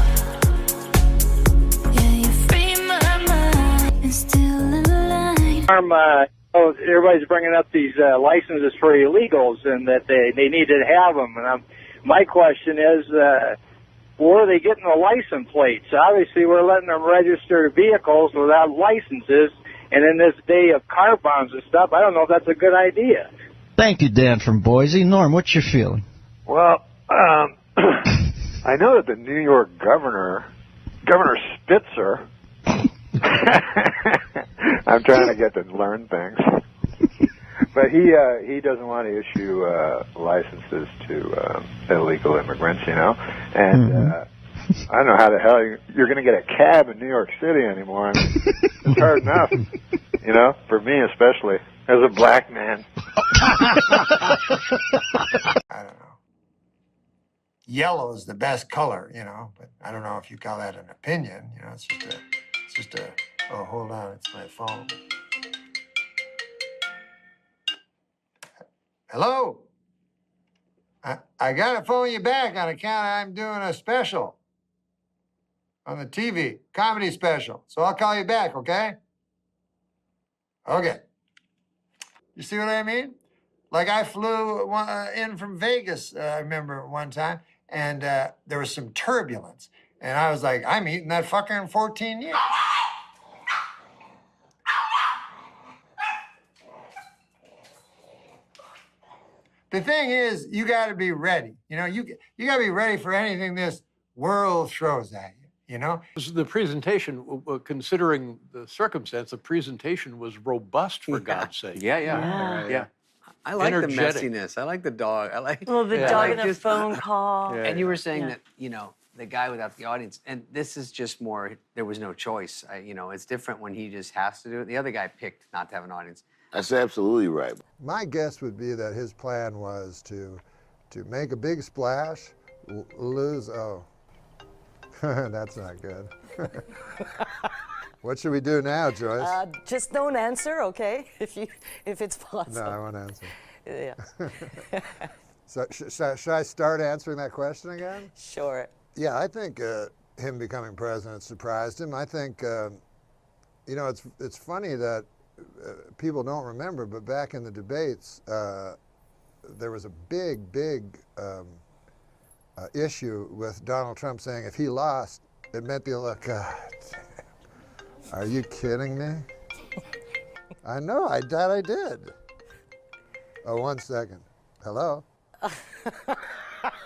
Yeah, you free my mind. And still in line. Everybody's bringing up these licenses for illegals and that they need to have them. And my question is, where are they getting the license plates? Obviously, we're letting them register vehicles without licenses. And in this day of car bombs and stuff, I don't know if that's a good idea. Thank you, Dan from Boise. Norm, what's your feeling? Well, I know that the New York Governor Spitzer, I'm trying to get to learn things, but he doesn't want to issue licenses to illegal immigrants, you know, and I don't know how the hell you're going to get a cab in New York City anymore. I mean, it's hard enough, you know, for me especially, as a black man. I don't know. Yellow is the best color, you know, but I don't know if you call that an opinion. You know, it's just a. Oh, hold on, it's my phone. Hello. I gotta phone you back on account I'm doing a special on the TV, comedy special. So I'll call you back, okay? Okay. You see what I mean? Like I flew in from Vegas, I remember one time, and there was some turbulence. And I was like, I'm eating that fucker in 14 years. The thing is, you got to be ready. You know, you got to be ready for anything this world throws at you. You know, the presentation, considering the circumstance, the presentation was robust for God's sake. Yeah. I like Energetic. the messiness. I like the dog. I like Well, the dog and a phone call. And you were saying that, you know, the guy without the audience, and this is just more. There was no choice. You know, it's different when he just has to do it. The other guy picked not to have an audience. That's absolutely right. My guess would be that his plan was to make a big splash, lose. Oh, that's not good. What should we do now, Joyce? Just don't answer, okay? If it's possible. No, I won't answer. Yeah. So should I start answering that question again? Sure. Yeah, I think him becoming president surprised him. I think, you know, it's funny that people don't remember, but back in the debates, there was a big issue with Donald Trump saying if he lost, it meant the election. God, are you kidding me? I know, I did. Oh, 1 second. Hello?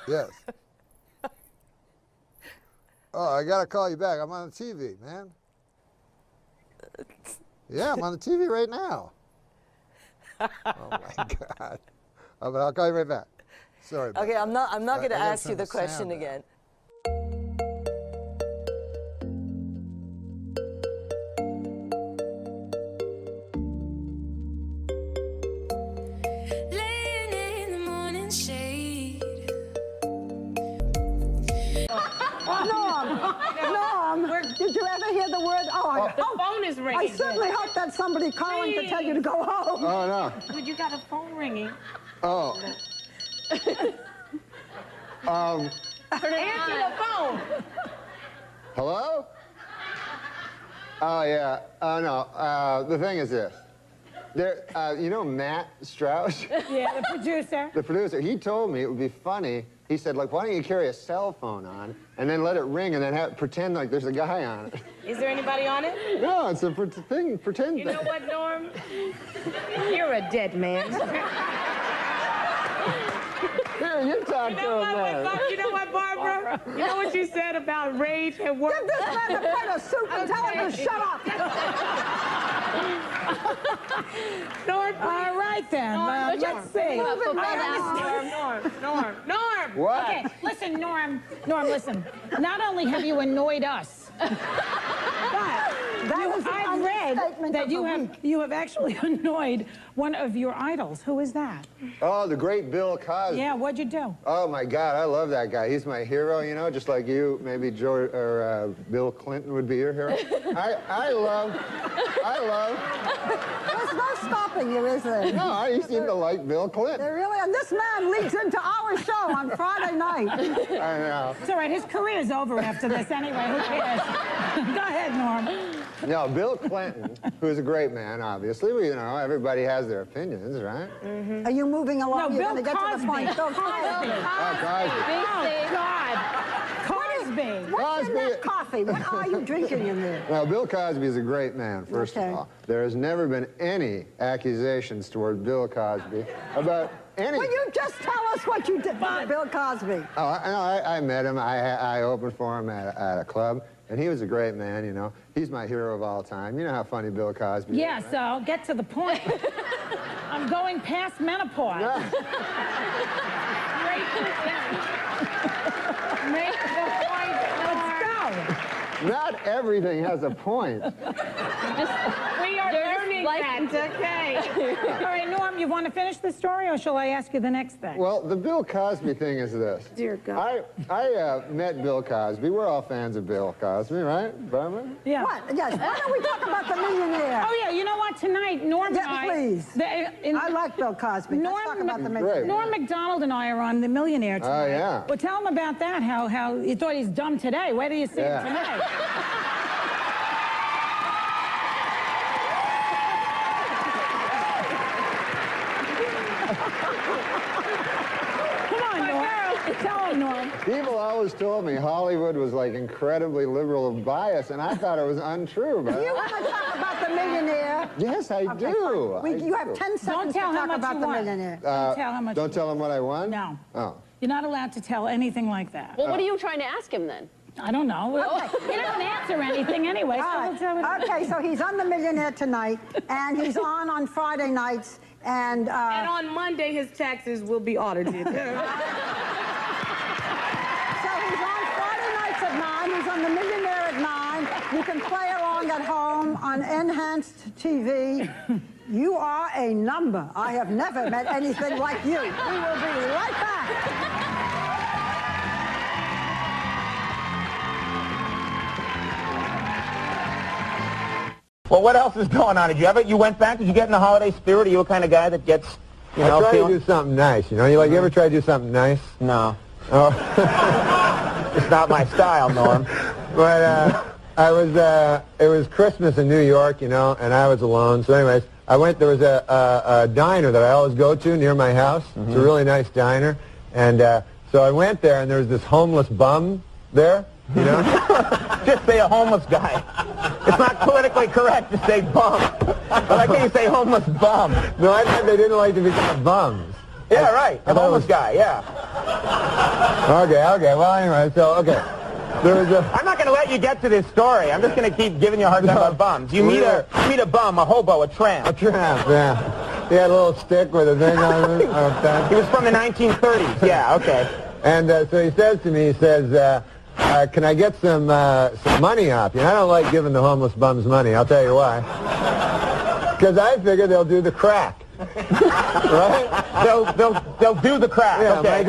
Yes. Oh, I gotta call you back. I'm on the TV, man. Yeah, I'm on the TV right now. Oh my God. But I'll call you right back. Sorry. Okay, I'm not going to ask you the question again. Did you ever hear the word? The phone is ringing. I certainly hope that's somebody calling to tell you to go home. Oh, no. Dude, you got a phone ringing. Oh. Answer the phone. Hello? Oh, yeah. Oh, no. The thing is this. There, you know Matt Strauss? Yeah, the producer. The producer. He told me it would be funny. He said, like, why don't you carry a cell phone on and then let it ring and then pretend like there's a guy on it? Is there anybody on it? No, it's a thing. Pretend. You know what, Norm? You're a dead man. Here, you talk to him then. You know what, Barbara? You know what you said about rage at work? Give this man a plate of soup and tell him to shut up. Norm, all right then. Let's see. Norm. What? Okay, listen, Norm, listen. Not only have you annoyed us, but I've read said that you have actually annoyed one of your idols. Who is that? Oh, the great Bill Cosby. Yeah, what'd you do? Oh my God, I love that guy. He's my hero, you know, just like you. Maybe George or Bill Clinton would be your hero. I love. There's no stopping you, is there? No, you seem to like Bill Clinton. Really, and this man leads into our show on Friday night. I know. It's all right. His career's over after this anyway. Who cares? Go ahead, Norm. No, Bill Clinton, who's a great man, obviously. Well, you know, everybody has their opinions, right? Are you moving along? No, Bill Cosby. Bill Cosby. Oh, Cosby. Oh, God. Cosby. What's in that coffee? What are you drinking in there? Well, Bill Cosby is a great man, first of all. There has never been any accusations toward Bill Cosby about any... Will you just tell us what you did for Bill Cosby? Oh, I met him. I opened for him at a club, and he was a great man, you know. He's my hero of all time. You know how funny Bill Cosby is, Yeah, right? so get to the point. I'm going past menopause. Make the point. Let's go. Not everything has a point. We are learning that, okay. All right, Norm, you want to finish the story, or shall I ask you the next thing? Well, the Bill Cosby thing is this. Dear God. I met Bill Cosby. We're all fans of Bill Cosby, right, Barbara? Yeah. What? Yes. Why don't we talk about the millionaire? Oh, yeah. You know what? Tonight, Norm and I... Please. I like Bill Cosby. Let's talk about the millionaire. Norm MacDonald and I are on The Millionaire tonight. Oh, yeah. Well, tell him about that, how you thought he's dumb today. Where do you see him tonight? Tell him, Norm. People always told me Hollywood was like incredibly liberal and biased, and I thought it was untrue. But You want to talk about the millionaire? Yes, I do. You have 10 seconds to talk about the millionaire. Don't tell how much. Don't tell him what I won? No. Oh. You're not allowed to tell anything like that. Well, what are you trying to ask him then? I don't know. Okay. He doesn't answer anything anyway. Okay, so he's on The Millionaire tonight, and he's on Friday nights, and on Monday his taxes will be audited. So he's on Friday nights at 9. He's on The Millionaire at 9. You can play along at home on enhanced TV. You are a number. I have never met anything like you. We will be right back. Well, what else is going on? Did you went back? Did you get in the holiday spirit? Are you a kind of guy that gets, I try to do something nice, you know? You ever try to do something nice? No. Oh. It's not my style, Norm. But it was Christmas in New York, you know, and I was alone. So anyways, there was a diner that I always go to near my house. Mm-hmm. It's a really nice diner. And so I went there, and there was this homeless bum there, you know? Just say a homeless guy. It's not politically correct to say bum. But why can't you say homeless bum? No, I thought they didn't like to be called bums. Yeah, right. A homeless guy, yeah. Okay. Well, anyway, there was a... I'm not going to let you get to this story. I'm just going to keep giving you a hard time about bums. You meet a bum, a hobo, a tramp. A tramp, yeah. He had a little stick with a thing on it. He was from the 1930s. Yeah, okay. And so he says to me, can I get some money off you? And I don't like giving the homeless bums money. I'll tell you why. Because I figure they'll do the crack. Right? They'll do the crack. Yeah, okay.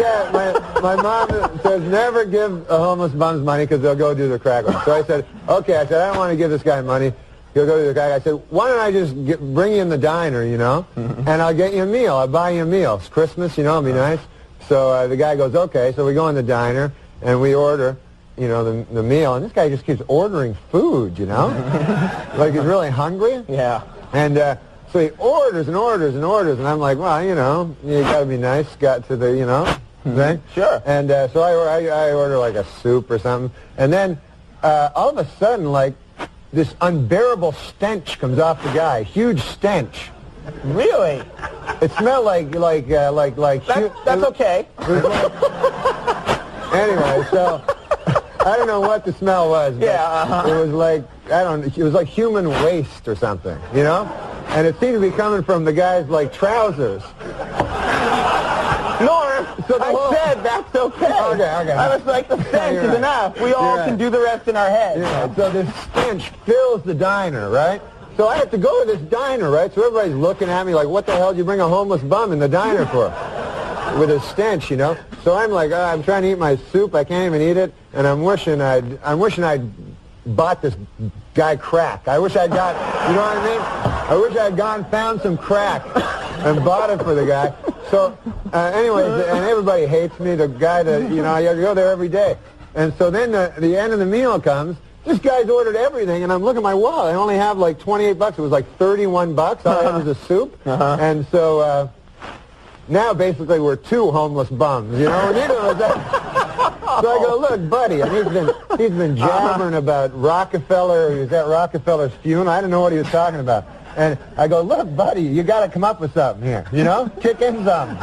my mom says never give a homeless bums money because they'll go do the crack. So I said, okay. I don't want to give this guy money. He'll go do the crack. I said, why don't I just bring you in the diner, you know, and I'll get you a meal. I'll buy you a meal. It's Christmas, you know, it'll be nice. So the guy goes, okay. So we go in the diner and we order, you know, the meal. And this guy just keeps ordering food, you know, like he's really hungry. Yeah. And so he orders and orders and orders, and I'm like, well, you know, you got to be nice, got to the, you know, thing. Sure. And so I order like a soup or something, and then all of a sudden, like, this unbearable stench comes off the guy, huge stench. Really? It smelled like. That's okay. Anyway, so I don't know what the smell was. But yeah. It was like, it was like human waste or something, you know? And it seemed to be coming from the guy's, like, trousers. Norm, I said that's okay. Okay. I was like, the stench is enough. We all can do the rest in our heads. Yeah. So this stench fills the diner, right? So I have to go to this diner, right? So everybody's looking at me like, what the hell did you bring a homeless bum in the diner for? With a stench, you know? So I'm like, I'm trying to eat my soup. I can't even eat it. And I'm wishing I'd bought this guy crack. I wish I'd got, you know what I mean? I wish I'd gone and found some crack and bought it for the guy. So anyways, and everybody hates me. The guy that, you know, I go there every day. And so then the end of the meal comes. This guy's ordered everything, and I'm looking at my wallet. I only have like 28 bucks. It was like 31 bucks. All I had was a soup. And so now basically we're two homeless bums, you know? And neither of us. So I go, look, buddy, and he's been jabbering about Rockefeller. He was at Rockefeller's funeral. I didn't know what he was talking about. And I go, look, buddy, you got to come up with something here, you know? Kick in something.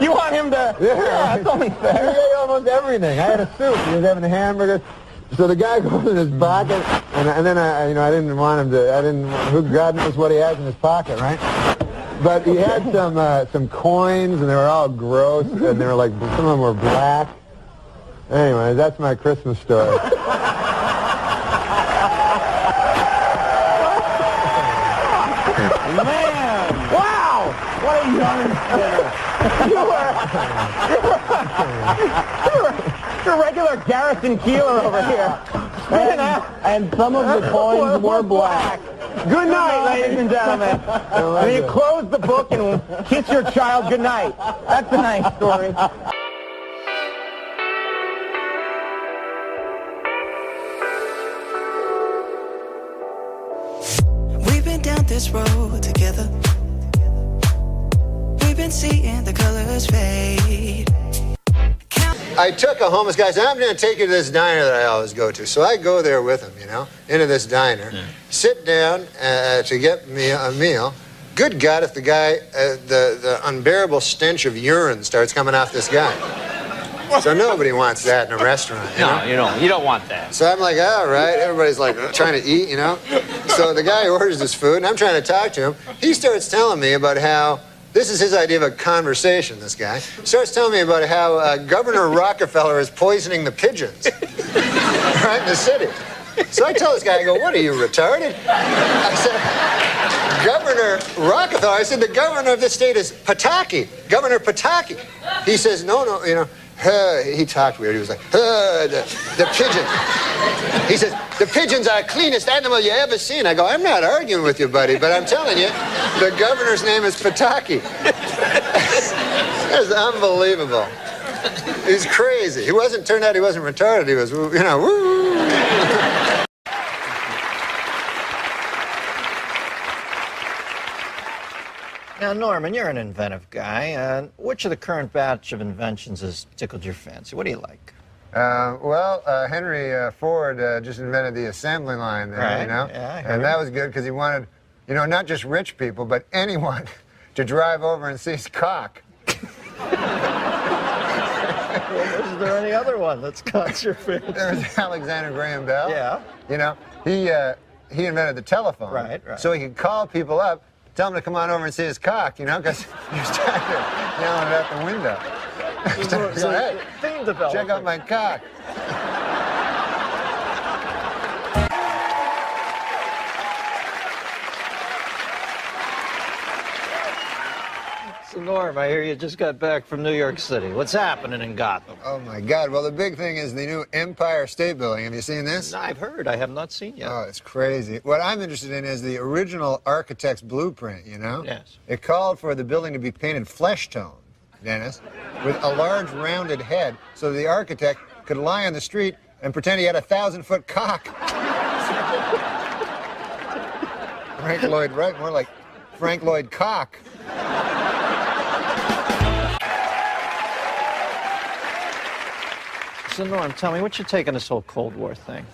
You want him to? Yeah, that's only fair. He ate almost everything. I had a soup. He was having a hamburger. So the guy goes in his pocket, and then I didn't want him to. Who God knows what he has in his pocket, right? But he had some coins, and they were all gross, and they were like, some of them were black. Anyway, that's my Christmas story. Man! Wow! What a yarn spinner! You're a regular Garrison Keeler over here. And some of the coins were black. Good night, ladies and gentlemen. And you close the book and kiss your child good night. That's a nice story. We've been down this road together. We've been seeing the colors fade. I took a homeless guy, said, I'm going to take you to this diner that I always go to. So I go there with him, you know, into this diner, sit down to get me a meal. Good God, if the guy, the unbearable stench of urine starts coming off this guy. So nobody wants that in a restaurant, you know? You don't want that. So I'm like, all right. Everybody's like trying to eat, you know? So the guy orders his food, and I'm trying to talk to him. He starts telling me about how, this is his idea of a conversation, this guy. Starts telling me about how Governor Rockefeller is poisoning the pigeons right in the city. So I tell this guy, I go, what are you, retarded? I said, Governor Rockefeller, I said, the governor of this state is Pataki, Governor Pataki. He says, no, you know, he talked weird. He was like, the pigeon. He says, the pigeons are the cleanest animal you ever seen. I go, I'm not arguing with you, buddy, but I'm telling you, the governor's name is Pataki. That's unbelievable. He's crazy. Turned out he wasn't retarded. He was, you know, woo. Now, Norman, you're an inventive guy. Which of the current batch of inventions has tickled your fancy? What do you like? Henry Ford just invented the assembly line there, Right. you know? Yeah, and that was good because he wanted, you know, not just rich people, but anyone to drive over and see his cock. Well, is there any other one that's caught your fancy? There was Alexander Graham Bell. Yeah. You know, he invented the telephone. Right. So he could call people up, tell them to come on over and see his cock, you know, because he was tired of yelling it out the window. So, hey, theme development. check out my cock. So, Norm, I hear you just got back from New York City. What's happening in Gotham? Oh, my God. Well, the big thing is the new Empire State Building. Have you seen this? I've heard. I have not seen yet. Oh, it's crazy. What I'm interested in is the original architect's blueprint, you know? Yes. It called for the building to be painted flesh tone, Dennis, with a large rounded head so the architect could lie on the street and pretend he had a 1,000-foot cock. Frank Lloyd Wright, more like Frank Lloyd Cock. So, Norm, tell me, what's your take on this whole Cold War thing?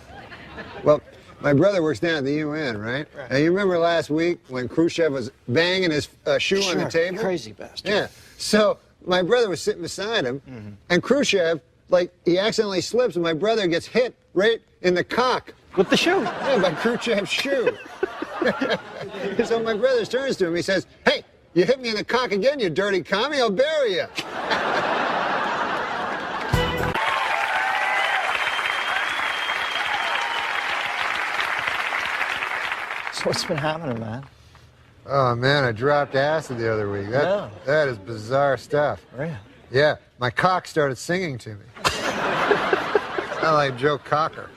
Well, my brother works down at the UN, right? And you remember last week when Khrushchev was banging his shoe on the table? Crazy bastard. Yeah. So my brother was sitting beside him, and Khrushchev, like, he accidentally slips, and my brother gets hit right in the cock. With the shoe? Yeah, by Khrushchev's shoe. So my brother turns to him, he says, hey, you hit me in the cock again, you dirty commie, I'll bury you. So what's been happening, man? Oh, man, I dropped acid the other week. That is bizarre stuff. Really? Yeah, my cock started singing to me. Sound like Joe Cocker.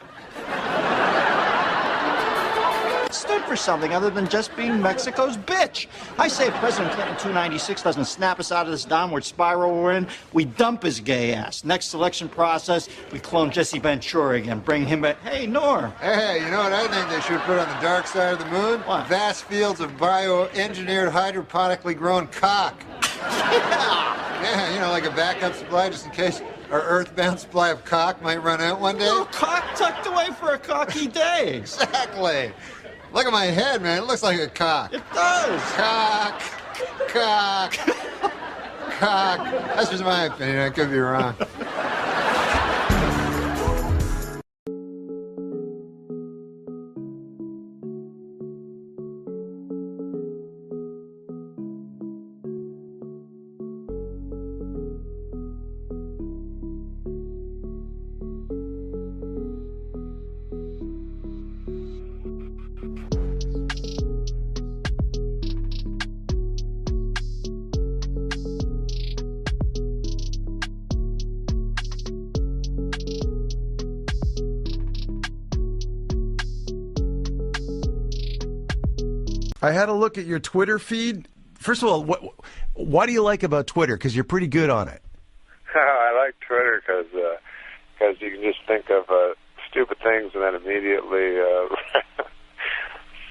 Stood for something other than just being Mexico's bitch. I say if President Clinton 296 doesn't snap us out of this downward spiral we're in, we dump his gay ass. Next election process, we clone Jesse Ventura again, bring him back. Hey, Norm. Hey, you know what I think they should put on the dark side of the moon? What? Vast fields of bioengineered hydroponically grown cock. Yeah, you know, like a backup supply just in case our earthbound supply of cock might run out one day. Little cock tucked away for a cocky day. Exactly. Look at my head, man. It looks like a cock. It does. Cock. Cock. Cock. That's just my opinion. I could be wrong. I had a look at your Twitter feed. First of all, what do you like about Twitter? Because you're pretty good on it. I like Twitter because you can just think of stupid things and then immediately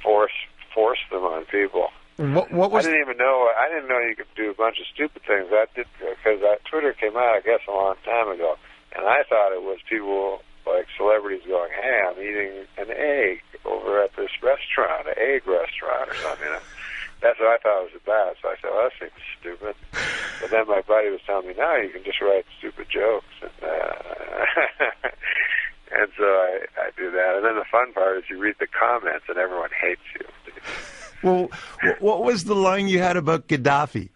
force them on people. What was? I didn't know you could do a bunch of stupid things. I did because Twitter came out, I guess, a long time ago, and I thought it was people like celebrities going, "Hey, I'm eating an egg over at this restaurant, an egg restaurant or something." That's what I thought it was about. So I said, "Well, that seems stupid." But then my buddy was telling me, "No, you can just write stupid jokes," and and so I do that. And then the fun part is you read the comments and everyone hates you. Well, what was the line you had about Gaddafi?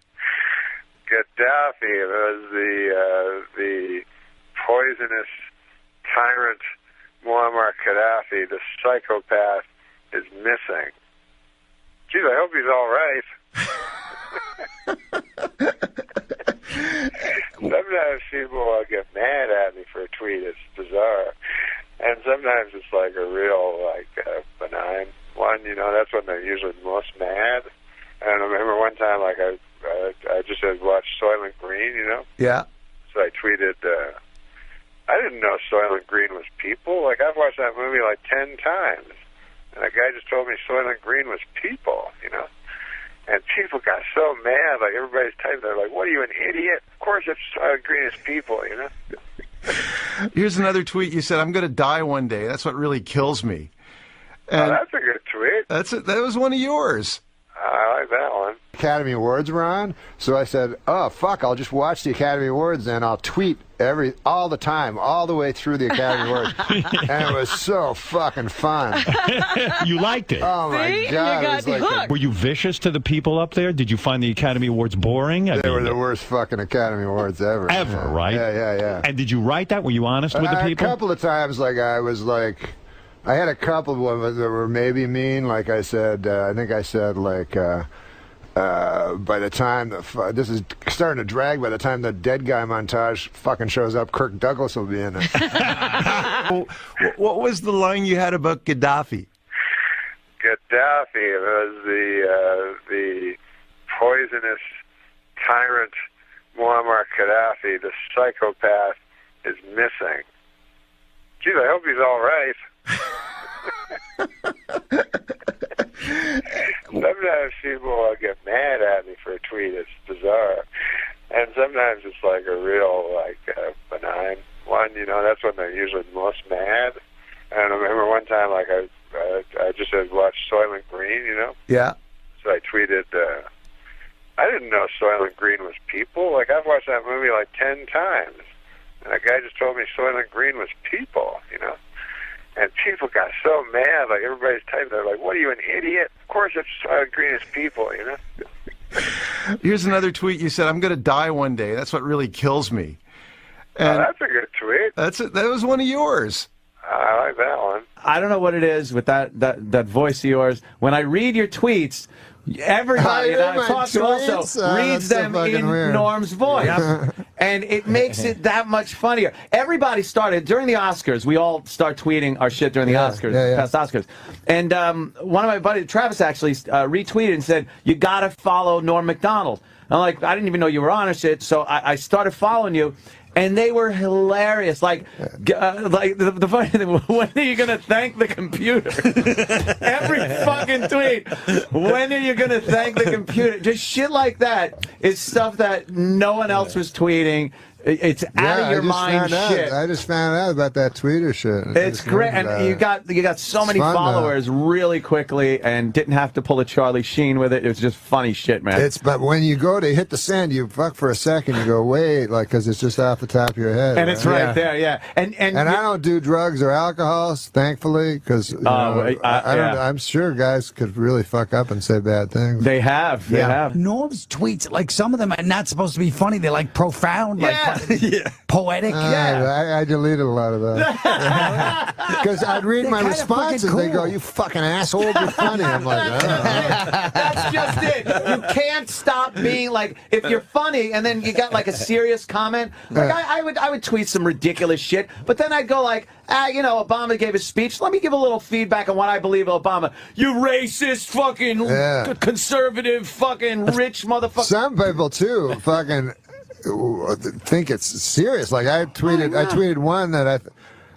Gaddafi was the poisonous tyrant Muammar Gaddafi, the psychopath, is missing. Geez, I hope he's all right. Sometimes people get mad at me for a tweet. It's bizarre. And sometimes it's like a real, benign one. You know, that's when they're usually most mad. And I remember one time, I just had watched Soylent Green, you know? Yeah. So I tweeted, I didn't know Soylent Green was people. Like, I've watched that movie 10 times. And a guy just told me Soylent Green was people, you know? And people got so mad, everybody's typing, they're like, "What are you, an idiot? Of course it's Soylent Green is people," you know? Here's another tweet. You said, "I'm going to die one day. That's what really kills me." And that's a good tweet. That was one of yours. I like that one. Academy Awards were on, so I said, "Oh fuck! I'll just watch the Academy Awards and I'll tweet all the time, all the way through the Academy Awards." And it was so fucking fun. You liked it. Oh my god! You got the hook. Were you vicious to the people up there? Did you find the Academy Awards boring? They were the worst fucking Academy Awards ever. Ever, yeah. right? Yeah. And did you write that? Were you honest with the people? A couple of times, I had a couple of ones that were maybe mean. Like I said, I think I said by the time this is starting to drag. By the time the dead guy montage fucking shows up, Kirk Douglas will be in it. What was the line you had about Gaddafi? Gaddafi was the poisonous tyrant Muammar Gaddafi, the psychopath, is missing. Geez, I hope he's all right. Sometimes people get mad at me for a tweet. It's bizarre. And sometimes it's a real, benign one. You know, that's when they're usually most mad. And I remember one time, I just had watched Soylent Green, you know? Yeah. So I tweeted, I didn't know Soylent Green was people. I've watched that movie 10 times. And a guy just told me Soylent Green was people, you know? And people got so mad, everybody's typing, they're like, "What are you, an idiot? Of course it's Soylent Green is people," you know? Here's another tweet. You said, "I'm going to die one day. That's what really kills me." And that's a good tweet. That was one of yours. I like that one. I don't know what it is with that voice of yours. When I read your tweets, everybody that I've talked to also reads them in Norm's voice. Yep. And it makes it that much funnier. Everybody started, during the Oscars, we all start tweeting our shit during the Oscars, past Oscars. And one of my buddies, Travis, actually retweeted and said, you got to follow Norm MacDonald. I'm like, I didn't even know you were on or shit, so I started following you. And they were hilarious. Like the funny thing, when are you going to thank the computer? Every fucking tweet. When are you going to thank the computer? Just shit like that is stuff that no one else was tweeting. It's out of your mind shit. I just found out about that Twitter shit. It's great, and you got so many followers really quickly, and didn't have to pull a Charlie Sheen with it. It was just funny shit, man. But when you go to hit the send, you fuck for a second. You go wait, like because it's just off the top of your head, and it's right there, yeah. And I don't do drugs or alcohol, thankfully, because I'm sure guys could really fuck up and say bad things. They have, they have. Norm's tweets, like some of them are not supposed to be funny. They're like profound, like poetic. I deleted a lot of those because I'd read my responses. Cool. They go, "You fucking asshole, you're funny." I'm like, oh. That's just it. You can't stop being like, if you're funny and then you got like a serious comment. Like I would tweet some ridiculous shit, but then I'd go like, you know, Obama gave a speech. Let me give a little feedback on what I believe of Obama. You racist, fucking conservative, fucking rich motherfucker. Some people too, fucking. Think it's serious. Like I tweeted one that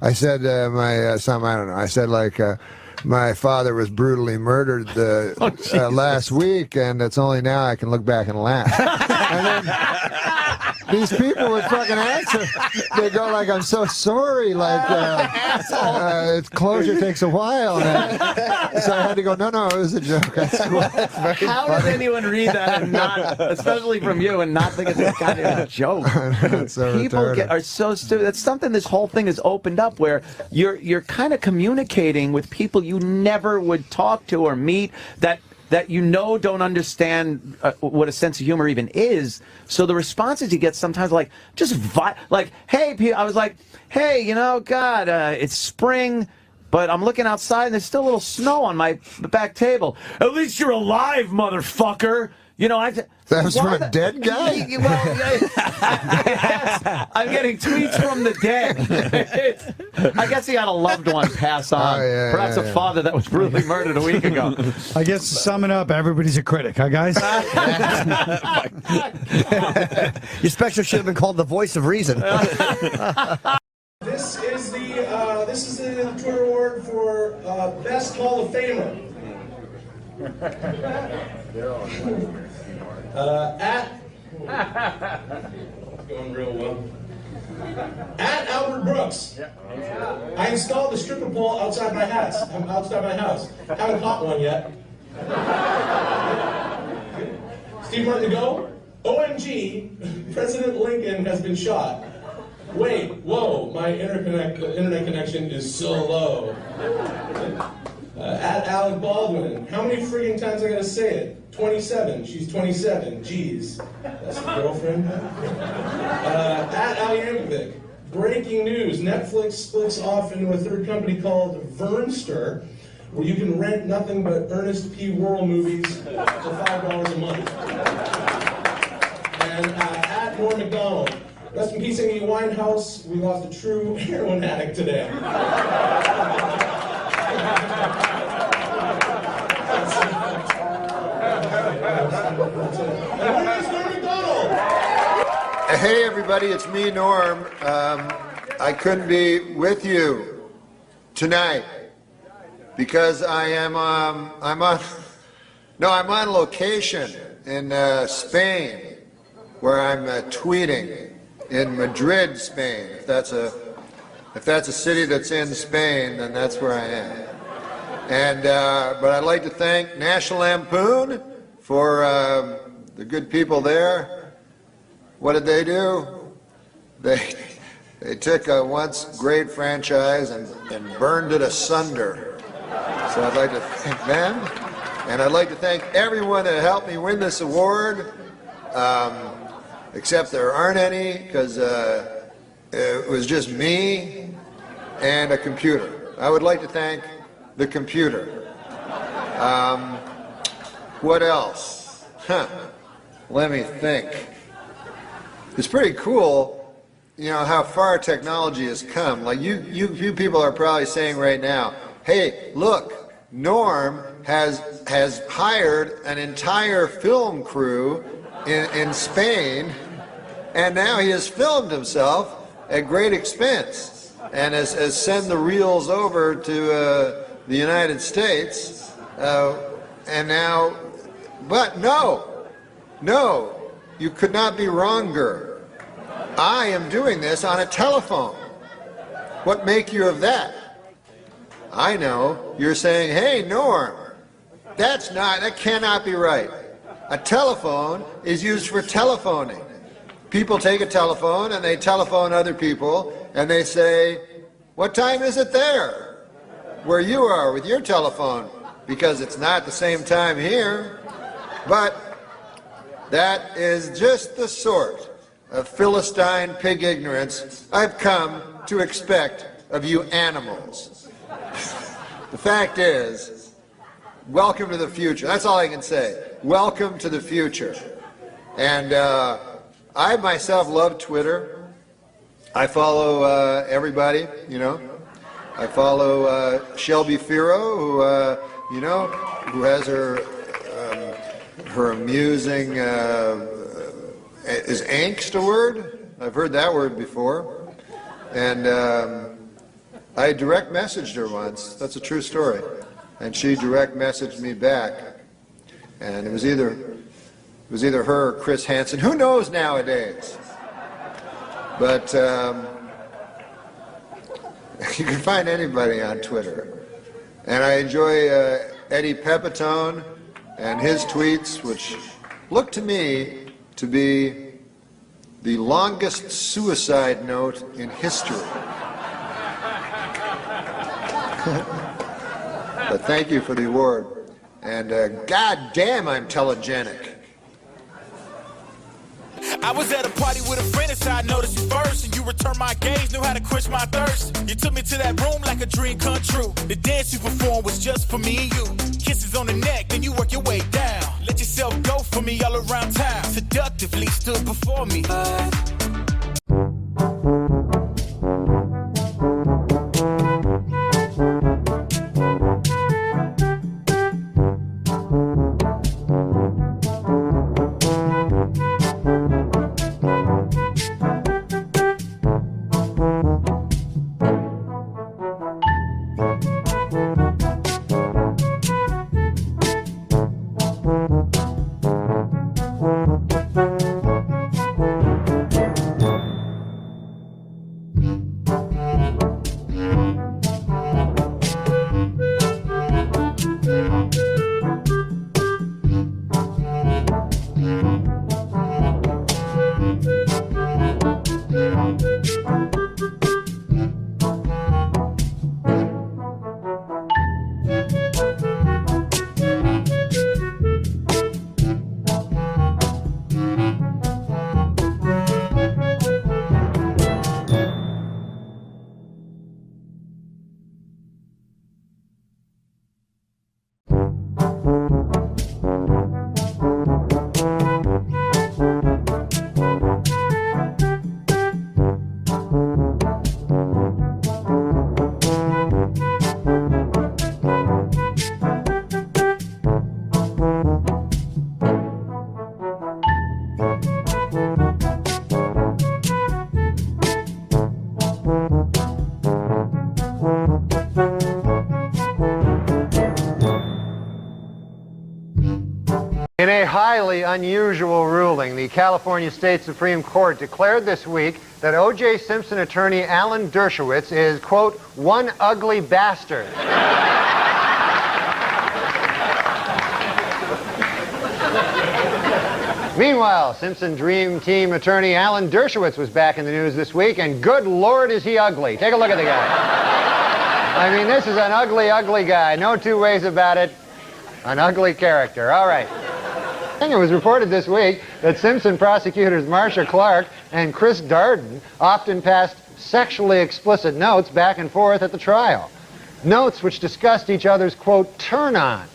I said my some I don't know. I said like my father was brutally murdered last week, and it's only now I can look back and laugh. And then these people would fucking answer. They go like, "I'm so sorry." Like closure takes a while. So I had to go. No, it was a joke. How does anyone read that and not, especially from you, and not think it's a goddamn joke? So people are so stupid. That's something this whole thing has opened up, where you're kind of communicating with people you never would talk to or meet, that you know don't understand what a sense of humor even is. So the responses you get sometimes like just like, hey, I was like, hey, you know, God, it's spring, but I'm looking outside and there's still a little snow on my back table. At least you're alive, motherfucker. You know, that was from a dead guy? I'm getting tweets from the dead. I guess he had a loved one pass on. Perhaps a father that was brutally murdered a week ago. I guess to sum it up, everybody's a critic, huh, guys? Your special should have been called the voice of reason. This is the Twitter award for Best Hall of Famer. Going real well. At Albert Brooks. I installed a stripper pole outside my house. Haven't caught one yet. Steve Martin to go. OMG, President Lincoln has been shot. Wait, whoa, my internet connection is so low. At Alec Baldwin, how many freaking times I gotta say it? 27, she's 27, jeez. That's his girlfriend. At Al Yankovic, breaking news, Netflix splits off into a third company called Vernster, where you can rent nothing but Ernest P. Worrell movies for $5 a month. And at Norm MacDonald, rest in peace, Amy Winehouse, we lost a true heroin addict today. Hey everybody, it's me, Norm. I couldn't be with you tonight because I'm on location in Spain, where I'm tweeting in Madrid, Spain. If that's a city that's in Spain, then that's where I am. And but I'd like to thank National Lampoon for the good people there. What did they do? They took a once great franchise and burned it asunder. So I'd like to thank them, and I'd like to thank everyone that helped me win this award, except there aren't any, because it was just me and a computer. I would like to thank the computer. What else? Let me think. It's pretty cool, you know, how far technology has come. Like you people are probably saying right now, hey, look, Norm has hired an entire film crew in Spain, and now he has filmed himself at great expense and has sent the reels over to the United States, and now, but no, you could not be wronger. I am doing this on a telephone. What make you of that? I know, you're saying, hey, Norm, that cannot be right. A telephone is used for telephoning. People take a telephone and they telephone other people and they say, what time is it there? Where you are with your telephone, because it's not the same time here. But that is just the sort of Philistine pig ignorance I've come to expect of you animals. The fact is, welcome to the future. That's all I can say. Welcome to the future. And I myself love Twitter. I follow everybody, you know. I follow Shelby Firo, who, you know, who has her amusing, is angst a word? I've heard that word before. And I direct messaged her once. That's a true story. And she direct messaged me back. And it was either her or Chris Hansen. Who knows nowadays? But you can find anybody on Twitter. And I enjoy Eddie Pepitone and his tweets, which look to me to be the longest suicide note in history. But thank you for the award. And God damn, I'm telegenic. I was at a party with a friend, and so I noticed you first. And you returned my gaze, knew how to quench my thirst. You took me to that room like a dream come true. The dance you performed was just for me and you. Kisses on the neck, then you work your way down. Let yourself go for me all around town. Seductively stood before me. In a highly unusual ruling, the California State Supreme Court declared this week that O.J. Simpson attorney Alan Dershowitz is, quote, one ugly bastard. Meanwhile, Simpson Dream Team attorney Alan Dershowitz was back in the news this week, and good Lord is he ugly. Take a look at the guy. I mean, this is an ugly, ugly guy. No two ways about it. An ugly character. All right. It was reported this week that Simpson prosecutors Marcia Clark and Chris Darden often passed sexually explicit notes back and forth at the trial. notes which discussed each other's, quote, turn-ons.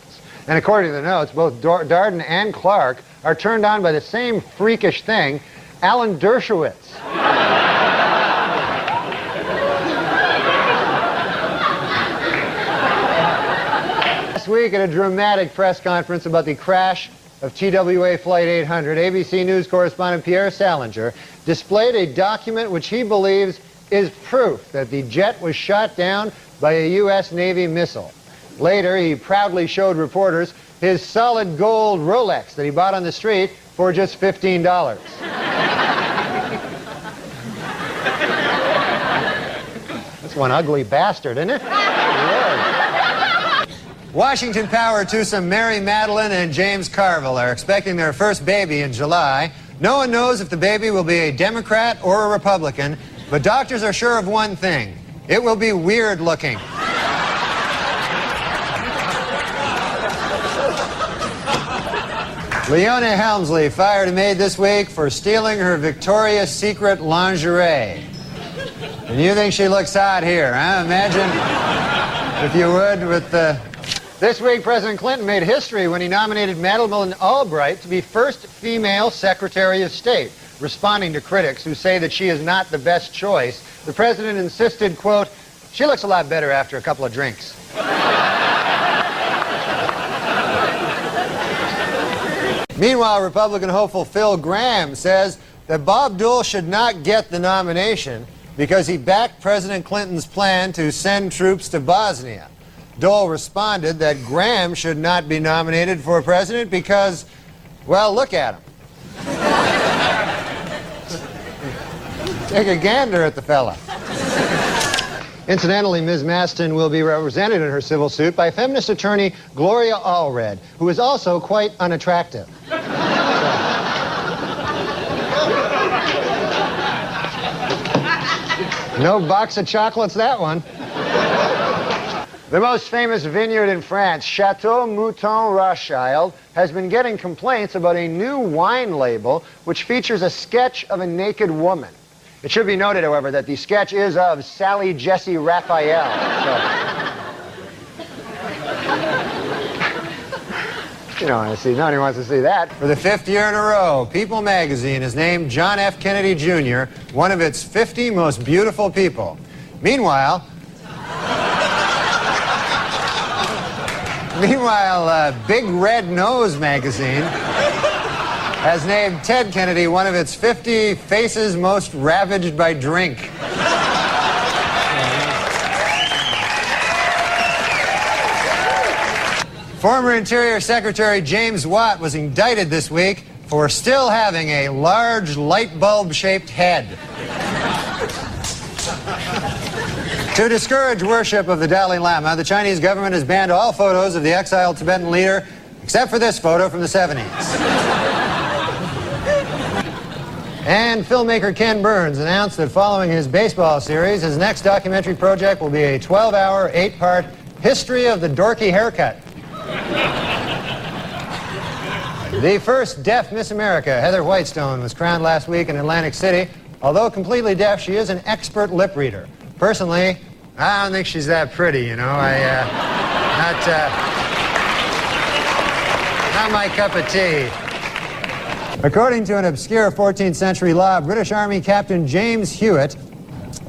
And according to the notes, both Darden and Clark are turned on by the same freakish thing, Alan Dershowitz. Last week at a dramatic press conference about the crash of TWA Flight 800, ABC News correspondent Pierre Salinger displayed a document which he believes is proof that the jet was shot down by a U.S. Navy missile. Later, he proudly showed reporters his solid gold Rolex that he bought on the street for just $15. That's one ugly bastard, isn't it? Washington Power to some Mary Madeline and James Carville are expecting their first baby in July. No one knows if the baby will be a Democrat or a Republican, but doctors are sure of one thing. It will be weird looking. Leona Helmsley fired a maid this week for stealing her Victoria's Secret lingerie. And you think she looks hot here, huh? Imagine, if you would, with the... This week, President Clinton made history when he nominated Madeleine Albright to be first female Secretary of State. Responding to critics who say that she is not the best choice, the president insisted, quote, she looks a lot better after a couple of drinks. Meanwhile, Republican hopeful Phil Gramm says that Bob Dole should not get the nomination because he backed President Clinton's plan to send troops to Bosnia. Dole responded that Graham should not be nominated for president because, well, look at him. Take a gander at the fella. Incidentally, Ms. Maston will be represented in her civil suit by feminist attorney Gloria Allred, who is also quite unattractive. No box of chocolates, that one. The most famous vineyard in France, Chateau Mouton Rothschild, has been getting complaints about a new wine label which features a sketch of a naked woman. It should be noted, however, that the sketch is of Sally Jesse Raphael. So. You don't want to see, nobody wants to see that. For the 5th year in a row, People magazine has named John F. Kennedy Jr. one of its 50 most beautiful people. Meanwhile, Big Red Nose magazine has named Ted Kennedy one of its 50 faces most ravaged by drink. Former Interior Secretary James Watt was indicted this week for still having a large light bulb-shaped head. To discourage worship of the Dalai Lama, the Chinese government has banned all photos of the exiled Tibetan leader, except for this photo from the 70s. And filmmaker Ken Burns announced that following his baseball series, his next documentary project will be a 12-hour, 8-part history of the dorky haircut. The first deaf Miss America, Heather Whitestone, was crowned last week in Atlantic City. Although completely deaf, she is an expert lip reader. Personally, I don't think she's that pretty, you know. Not my cup of tea. According to an obscure 14th century law, British Army Captain James Hewitt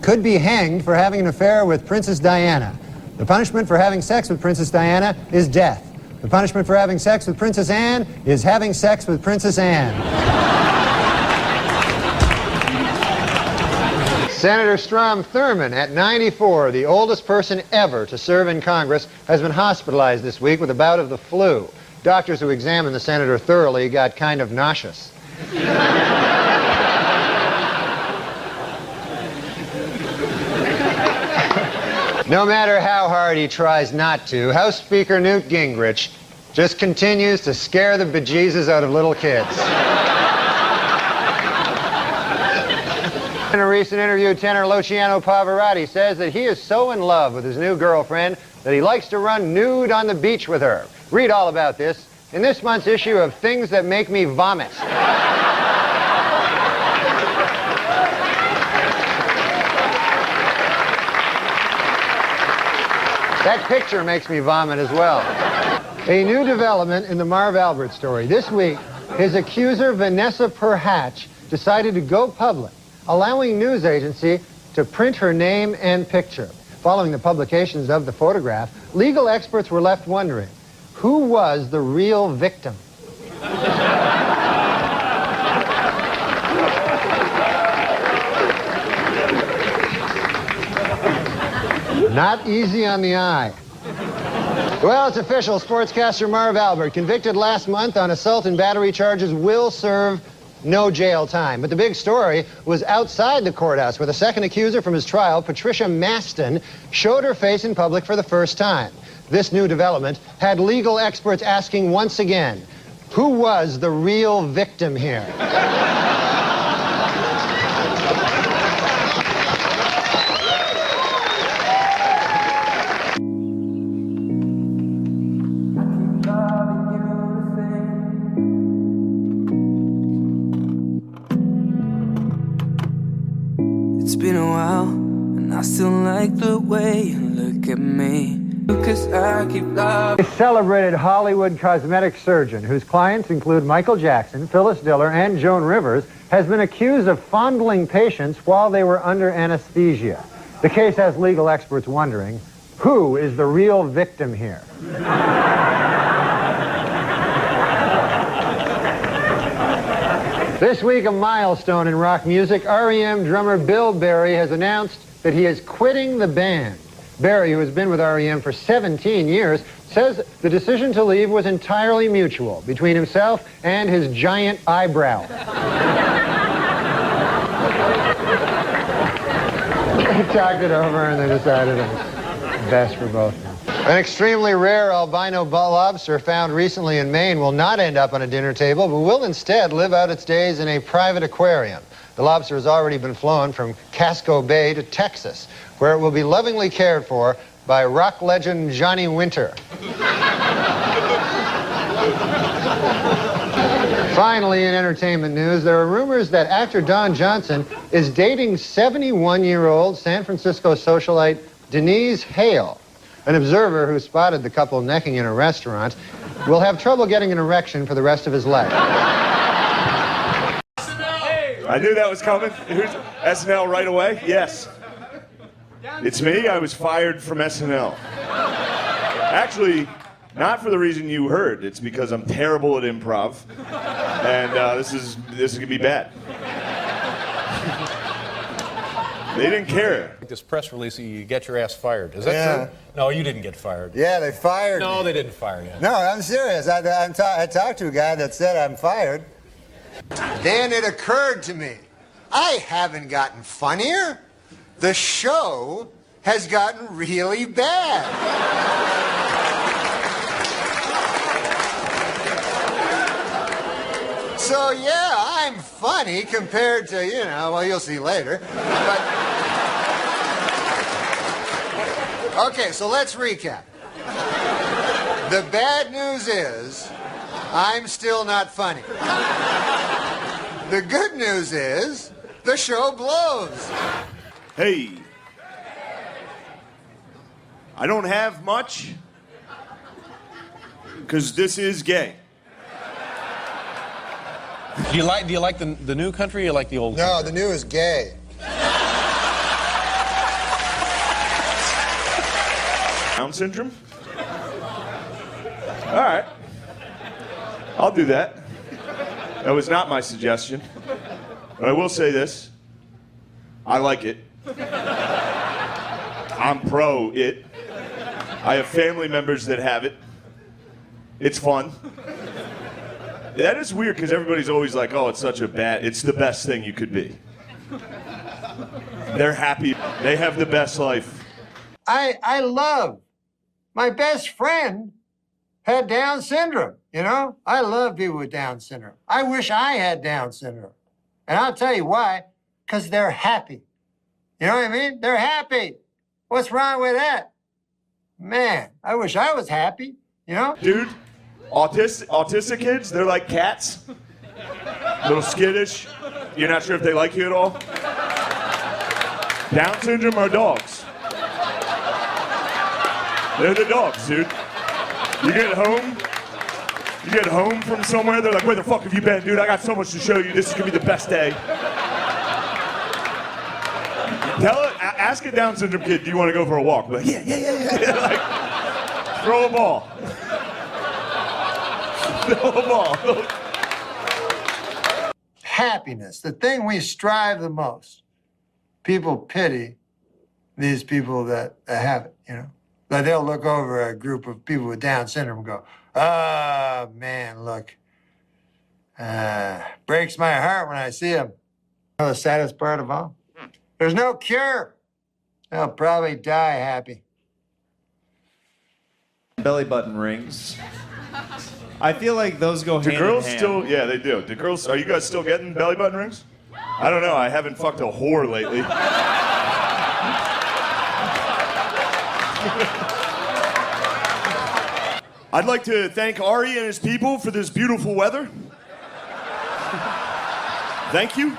could be hanged for having an affair with Princess Diana. The punishment for having sex with Princess Diana is death. The punishment for having sex with Princess Anne is having sex with Princess Anne. Senator Strom Thurmond, at 94, the oldest person ever to serve in Congress, has been hospitalized this week with a bout of the flu. Doctors who examined the senator thoroughly got kind of nauseous. No matter how hard he tries not to, House Speaker Newt Gingrich just continues to scare the bejesus out of little kids. In a recent interview, tenor Luciano Pavarotti says that he is so in love with his new girlfriend that he likes to run nude on the beach with her. Read all about this in this month's issue of Things That Make Me Vomit. That picture makes me vomit as well. A new development in the Marv Albert story. This week, his accuser, Vanessa Perhatch, decided to go public, allowing news agency to print her name and picture. Following the publications of the photograph, legal experts were left wondering, who was the real victim? Not easy on the eye. Well, it's official. Sportscaster Marv Albert, convicted last month on assault and battery charges, will serve no jail time. But the big story was outside the courthouse, where the second accuser from his trial, Patricia Maston, showed her face in public for the first time. This new development had legal experts asking once again, who was the real victim here? It's been a while, and I still like the way you look at me. Because I keep loving. A celebrated Hollywood cosmetic surgeon, whose clients include Michael Jackson, Phyllis Diller, and Joan Rivers, has been accused of fondling patients while they were under anesthesia. The case has legal experts wondering, who is the real victim here? This week, a milestone in rock music. REM drummer Bill Berry has announced that he is quitting the band. Berry, who has been with REM for 17 years, says the decision to leave was entirely mutual between himself and his giant eyebrow. They talked it over and they decided it was best for both of them. An extremely rare albino lobster found recently in Maine will not end up on a dinner table, but will instead live out its days in a private aquarium. The lobster has already been flown from Casco Bay to Texas, where it will be lovingly cared for by rock legend Johnny Winter. Finally, in entertainment news, there are rumors that actor Don Johnson is dating 71-year-old San Francisco socialite Denise Hale. An observer who spotted the couple necking in a restaurant will have trouble getting an erection for the rest of his life. I knew that was coming. Here's SNL right away. Yes. It's me. I was fired from SNL. Actually, not for the reason you heard. It's because I'm terrible at improv, and this is gonna be bad. They didn't care. This press release, you get your ass fired. Is that true? No, you didn't get fired. Yeah, they fired No, me. they didn't fire you. No, I'm serious. I talked to a guy that said I'm fired. Then it occurred to me, I haven't gotten funnier. The show has gotten really bad. So yeah, I'm funny compared to, well, you'll see later. But okay, so let's recap. The bad news is I'm still not funny. The good news is the show blows. Hey, I don't have much because this is gay. Do you like the new country or you like the old No, country? the new is gay. Down syndrome? All right. I'll do that. That was not my suggestion. But I will say this. I like it. I'm pro it. I have family members that have it. It's fun. That is weird because everybody's always like, oh, it's the best thing you could be. They're happy. They have the best life. I love. My best friend had Down syndrome, I love people with Down syndrome. I wish I had Down syndrome. And I'll tell you why. Because they're happy. You know what I mean? They're happy. What's wrong with that? Man, I wish I was happy, Dude, autistic kids, they're like cats. A little skittish. You're not sure if they like you at all. Down syndrome are dogs. They're the dogs, dude. You get home from somewhere, they're like, where the fuck have you been, dude? I got so much to show you. This is gonna be the best day. Ask a Down syndrome kid, do you want to go for a walk? Like, yeah. Like, throw a ball. Throw a ball. Happiness, the thing we strive the most. People pity these people that have it, you know. Like they'll look over a group of people with Down syndrome and go, oh, man, look. Breaks my heart when I see them. You know the saddest part of all? There's no cure. They'll probably die happy. Belly button rings. I feel like those go hand in hand. Do girls still? Yeah, they do. Do girls? Are you guys still getting belly button rings? I don't know. I haven't fucked a whore lately. I'd like to thank Ari and his people for this beautiful weather. Thank you.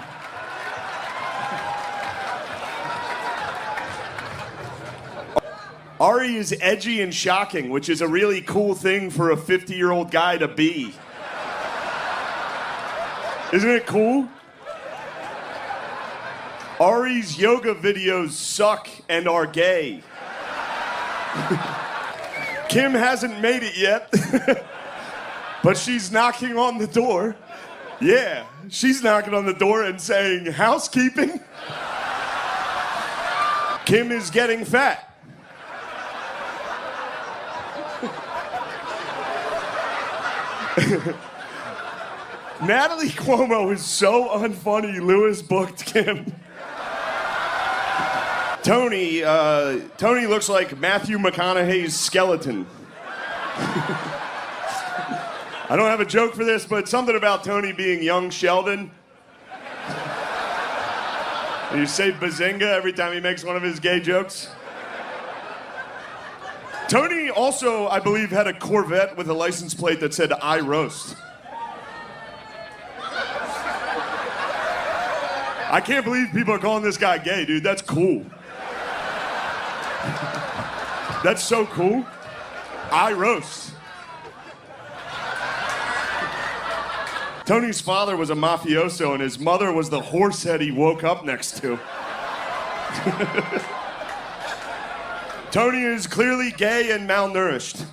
Ari is edgy and shocking, which is a really cool thing for a 50-year-old guy to be. Isn't it cool? Ari's yoga videos suck and are gay. Kim hasn't made it yet, but she's knocking on the door. Yeah, she's knocking on the door and saying, housekeeping? Kim is getting fat. Natalie Cuomo is so unfunny, Lewis booked Kim. Tony looks like Matthew McConaughey's skeleton. I don't have a joke for this, but something about Tony being young Sheldon. You say bazinga every time he makes one of his gay jokes. Tony also, I believe, had a Corvette with a license plate that said, I roast. I can't believe people are calling this guy gay, dude. That's cool. That's so cool. I roast. Tony's father was a mafioso, and his mother was the horse head he woke up next to. Tony is clearly gay and malnourished.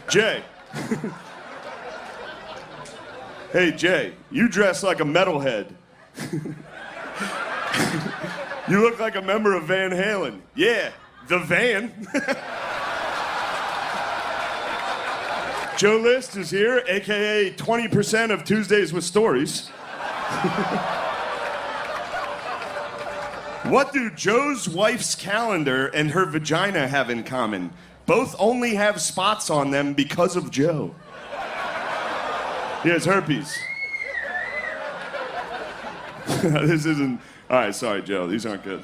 Jay. Hey, Jay, you dress like a metalhead. You look like a member of Van Halen. Yeah, the Van. Joe List is here, AKA 20% of Tuesdays with Stories. What do Joe's wife's calendar and her vagina have in common? Both only have spots on them because of Joe. He has herpes. This isn't... All right, sorry, Joe. These aren't good.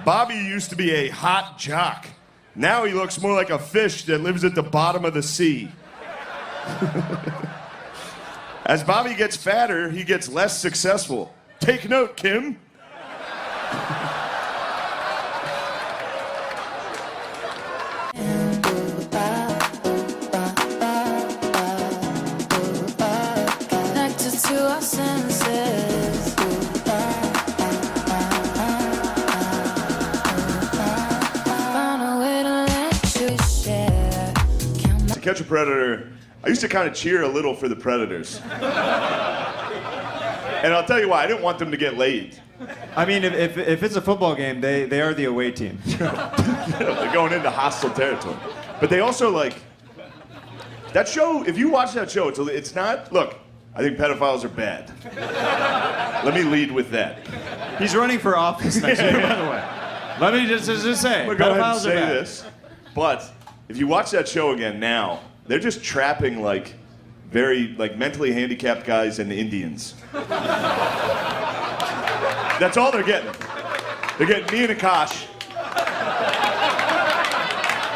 Bobby used to be a hot jock. Now he looks more like a fish that lives at the bottom of the sea. As Bobby gets fatter, he gets less successful. Take note, Kim. Connected to our senses. Found a way to let you share. To catch a predator, I used to kind of cheer a little for the Predators. And I'll tell you why, I didn't want them to get laid. I mean, if it's a football game, they are the away team. They're going into hostile territory. But they also, like, that show, if you watch that show, it's not, look, I think pedophiles are bad. Let me lead with that. He's running for office next year, by the way. Let me just say, I'm gonna go ahead and pedophiles say are bad. this, but if you watch that show again now, they're just trapping, like, very, like, mentally handicapped guys and Indians. That's all they're getting. They're getting me and Akash.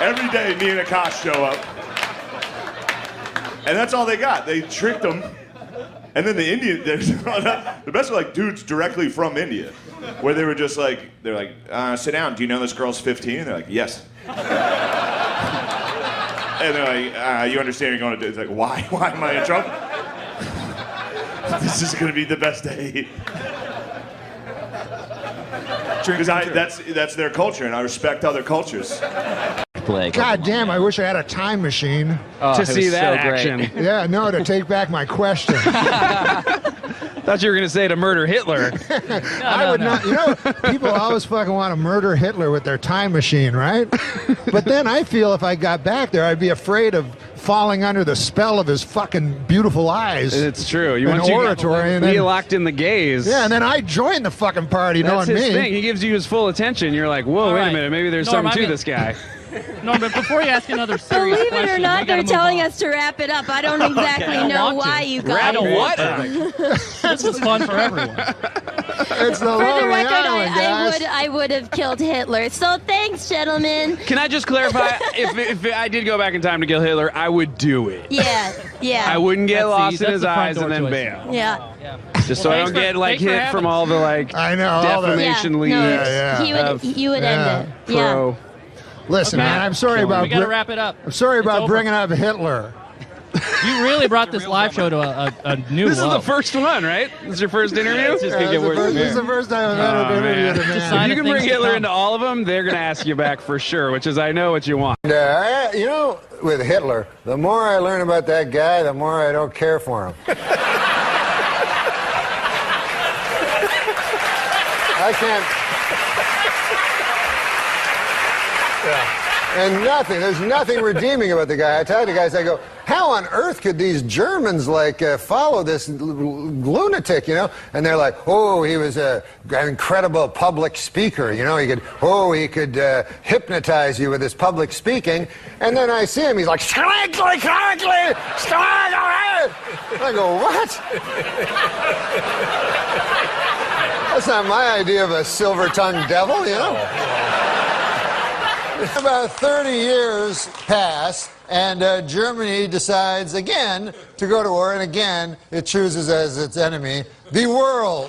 Every day, me and Akash show up. And that's all they got. They tricked them. And then the Indian, the best are like dudes directly from India, where they were just like, they're like, sit down. Do you know this girl's 15? And they're like, yes. And they're like, you understand you're going to do it. It's like, why? Why am I in trouble? This is going to be the best day. Because that's their culture, and I respect other cultures. God damn, I wish I had a time machine to see that action. Yeah, no, to take back my question. Thought you were going to say to murder Hitler. I would not. You know, people always fucking want to murder Hitler with their time machine, right? But then I feel if I got back there, I'd be afraid of falling under the spell of his fucking beautiful eyes. It's true. You want oratory, and then then locked in the gaze. Yeah, and then I join the fucking party, That's knowing his me. thing. He gives you his full attention. You're like, whoa, wait a minute, maybe there's Norm, something to I'm this guy. No, but before you ask another serious Believe it question, or we not, gotta they're move telling on. us to wrap it up. I don't exactly know why you got it. This was fun for everyone. It's the For the Lonely record, Island, guys. I would have killed Hitler. So thanks, gentlemen. Can I just clarify? if I did go back in time to kill Hitler, I would do it. Yeah. I wouldn't get lost in that's his the front eyes door and then choice. bail. Yeah. Just so I don't get like thanks for hit from having all the like I know, all the- defamation Yeah, leads. no, you would end it. Pro. Listen, Okay. man, I'm sorry about We got to wrap it up. I'm sorry It's about over. bringing up Hitler. You really brought this live show to a new This is low. the first one, right? This is your first interview? It's just gonna get worse from This is here. the first time I've ever interviewed a man. If you can bring things to Hitler come. into all of them, they're going to ask you back for sure, which is I know what you want. You know, with Hitler, the more I learn about that guy, the more I don't care for him. I can't. Yeah. And there's nothing redeeming about the guy. I tell the guys, I go, how on earth could these Germans follow this lunatic, you know? And they're like, oh, he was an incredible public speaker, you know? He could hypnotize you with his public speaking. And then I see him, he's like, skrankly. I go, what? That's not my idea of a silver-tongued devil, you know? About 30 years pass, and Germany decides again to go to war, and again it chooses as its enemy the world.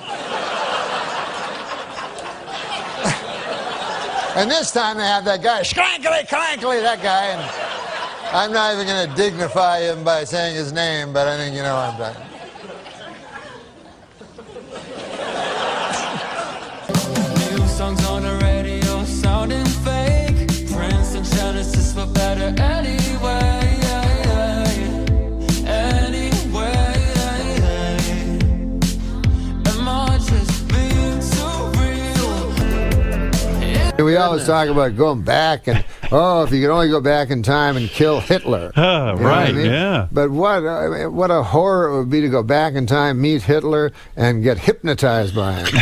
And this time they have that guy, Schrankly, that guy, and I'm not even going to dignify him by saying his name, but I think you know what I'm talking about. New songs on the radio sounding fake. Prince and Genesis for better anyway. Am I just being too real? We always talk about going back and, if you could only go back in time and kill Hitler. You know what I mean? Yeah. But what a horror it would be to go back in time, meet Hitler, and get hypnotized by him.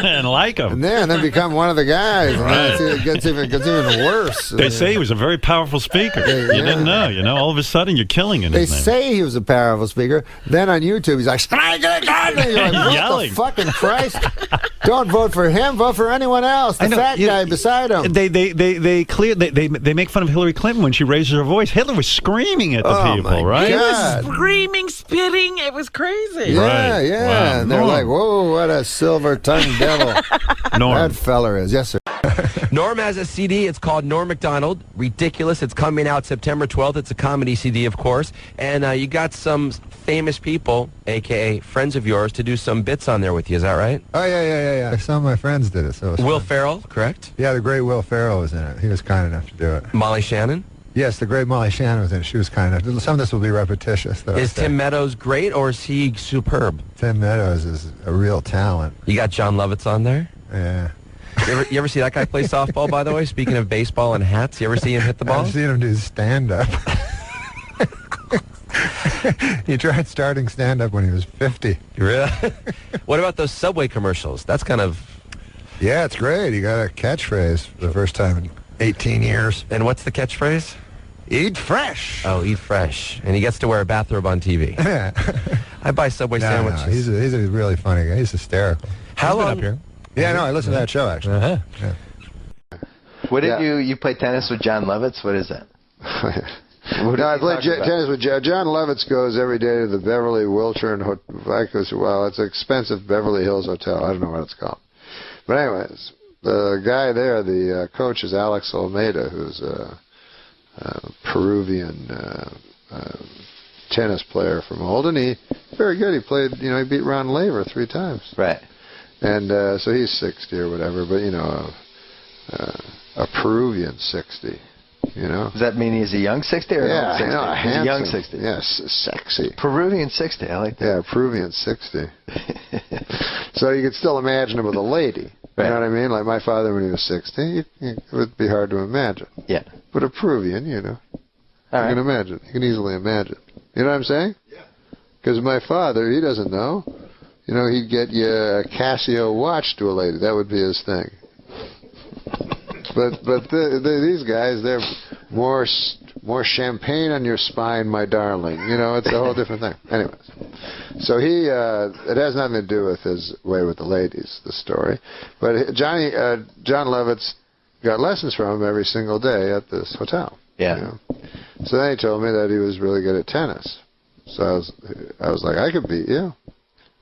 And like him. And then become one of the guys. And then it gets even worse. They say he was a very powerful speaker. You didn't know. You know, all of a sudden you're killing in They his name. say he was a powerful speaker. Then on YouTube, he's like, you're like, what Yelling. the fucking Christ? Don't vote for him. Vote for anyone else. The fat guy beside him. They make fun of Hillary Clinton when she raises her voice. Hitler was screaming at the people, right? He was screaming, spitting. It was crazy. Yeah, Right. yeah. Wow. And they're like, whoa, what a silver-tongued devil. Norm. That feller is. Yes, sir. Norm has a CD. It's called Norm MacDonald. Ridiculous. It's coming out September 12th. It's a comedy CD, of course. And you got some famous people, a.k.a. friends of yours, to do some bits on there with you. Is that right? Oh, yeah. Some of my friends did it. So it was Will fun. Ferrell, correct? Yeah, the great Will Ferrell was in it. He was kind enough to do it. Molly Shannon? Yes, the great Molly Shannon was in it. She was kind enough. Some of this will be repetitious. Is Tim Meadows great, or is he superb? Tim Meadows is a real talent. You got John Lovitz on there? Yeah. You ever see that guy play softball, by the way? Speaking of baseball and hats, you ever see him hit the ball? I've seen him do stand-up. He tried starting stand-up when he was 50. Really? What about those Subway commercials? That's kind of... Yeah, it's great. He got a catchphrase for the first time in 18 years. And what's the catchphrase? Eat fresh. Oh, eat fresh. And he gets to wear a bathrobe on TV. Yeah. I buy Subway sandwiches. No, he's a really funny guy. He's hysterical. How long? Up here? Yeah, no, I listened to that show, actually. Uh-huh. Yeah. What did you play tennis with John Lovitz? What is that? No, I played tennis with John Lovitz. Goes every day to the Beverly Wilshire well, it's an expensive Beverly Hills hotel. I don't know what it's called. But anyways, the guy there, the coach is Alex Almeida, who's a Peruvian tennis player from old, and he very good. He played, he beat Ron Laver 3 times. Right. And so he's 60 or whatever, but a Peruvian 60. Does that mean he's a young 60 or yeah, an old 60? He's a young 60. Yes, sexy. Peruvian 60, I like that. Yeah, Peruvian 60. So you could still imagine him with a lady. Right. You know what I mean? Like my father when he was 60, it would be hard to imagine. Yeah. But a Peruvian, you can imagine. You can easily imagine. You know what I'm saying? Yeah. Because my father, he doesn't know. He'd get you a Casio watch to a lady. That would be his thing. But these guys, they're more champagne on your spine, my darling. It's a whole different thing. Anyways, so it has nothing to do with his way with the ladies, the story. But John Lovitz got lessons from him every single day at this hotel. Yeah. So then he told me that he was really good at tennis. So I was like, I could beat you.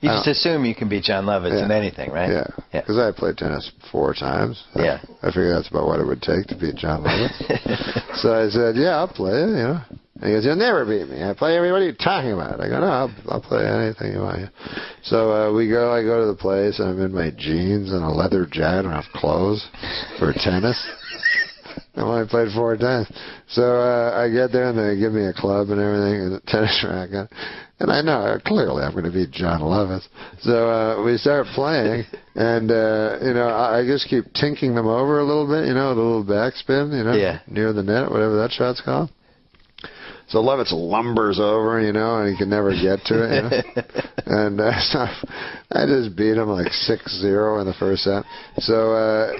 You just assume you can beat John Lovitz in anything, right? Yeah. Because I played tennis 4 times. Yeah. I figured that's about what it would take to beat John Lovitz. So I said, yeah, I'll play it, And he goes, you'll never beat me. I play everybody. What are you talking about? I go, no, I'll play anything you want. So I go to the place, and I'm in my jeans and a leather jacket. I don't have clothes for tennis. I only played 4 times. So I get there, and they give me a club and everything, and a tennis racket. And I know, clearly, I'm going to beat John Lovitz. So we start playing, and, I just keep tinking them over a little bit, the little backspin, near the net, whatever that shot's called. So Lovitz lumbers over, and he can never get to it, And so I just beat him like 6-0 in the first set. So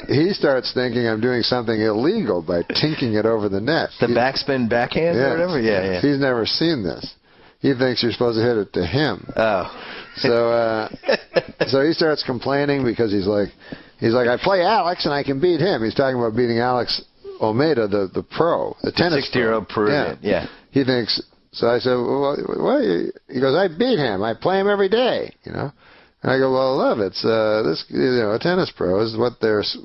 he starts thinking I'm doing something illegal by tinking it over the net. The backspin backhand or whatever? Yeah. He's never seen this. He thinks you're supposed to hit it to him. Oh. So so he starts complaining because he's like, I play Alex and I can beat him. He's talking about beating Alex Almeida, the pro, the tennis 60-year-old Peruvian. Yeah. He thinks. So I said, well, what? He goes, I beat him. I play him every day. And I go, well, Lovitz, this, a tennis pro is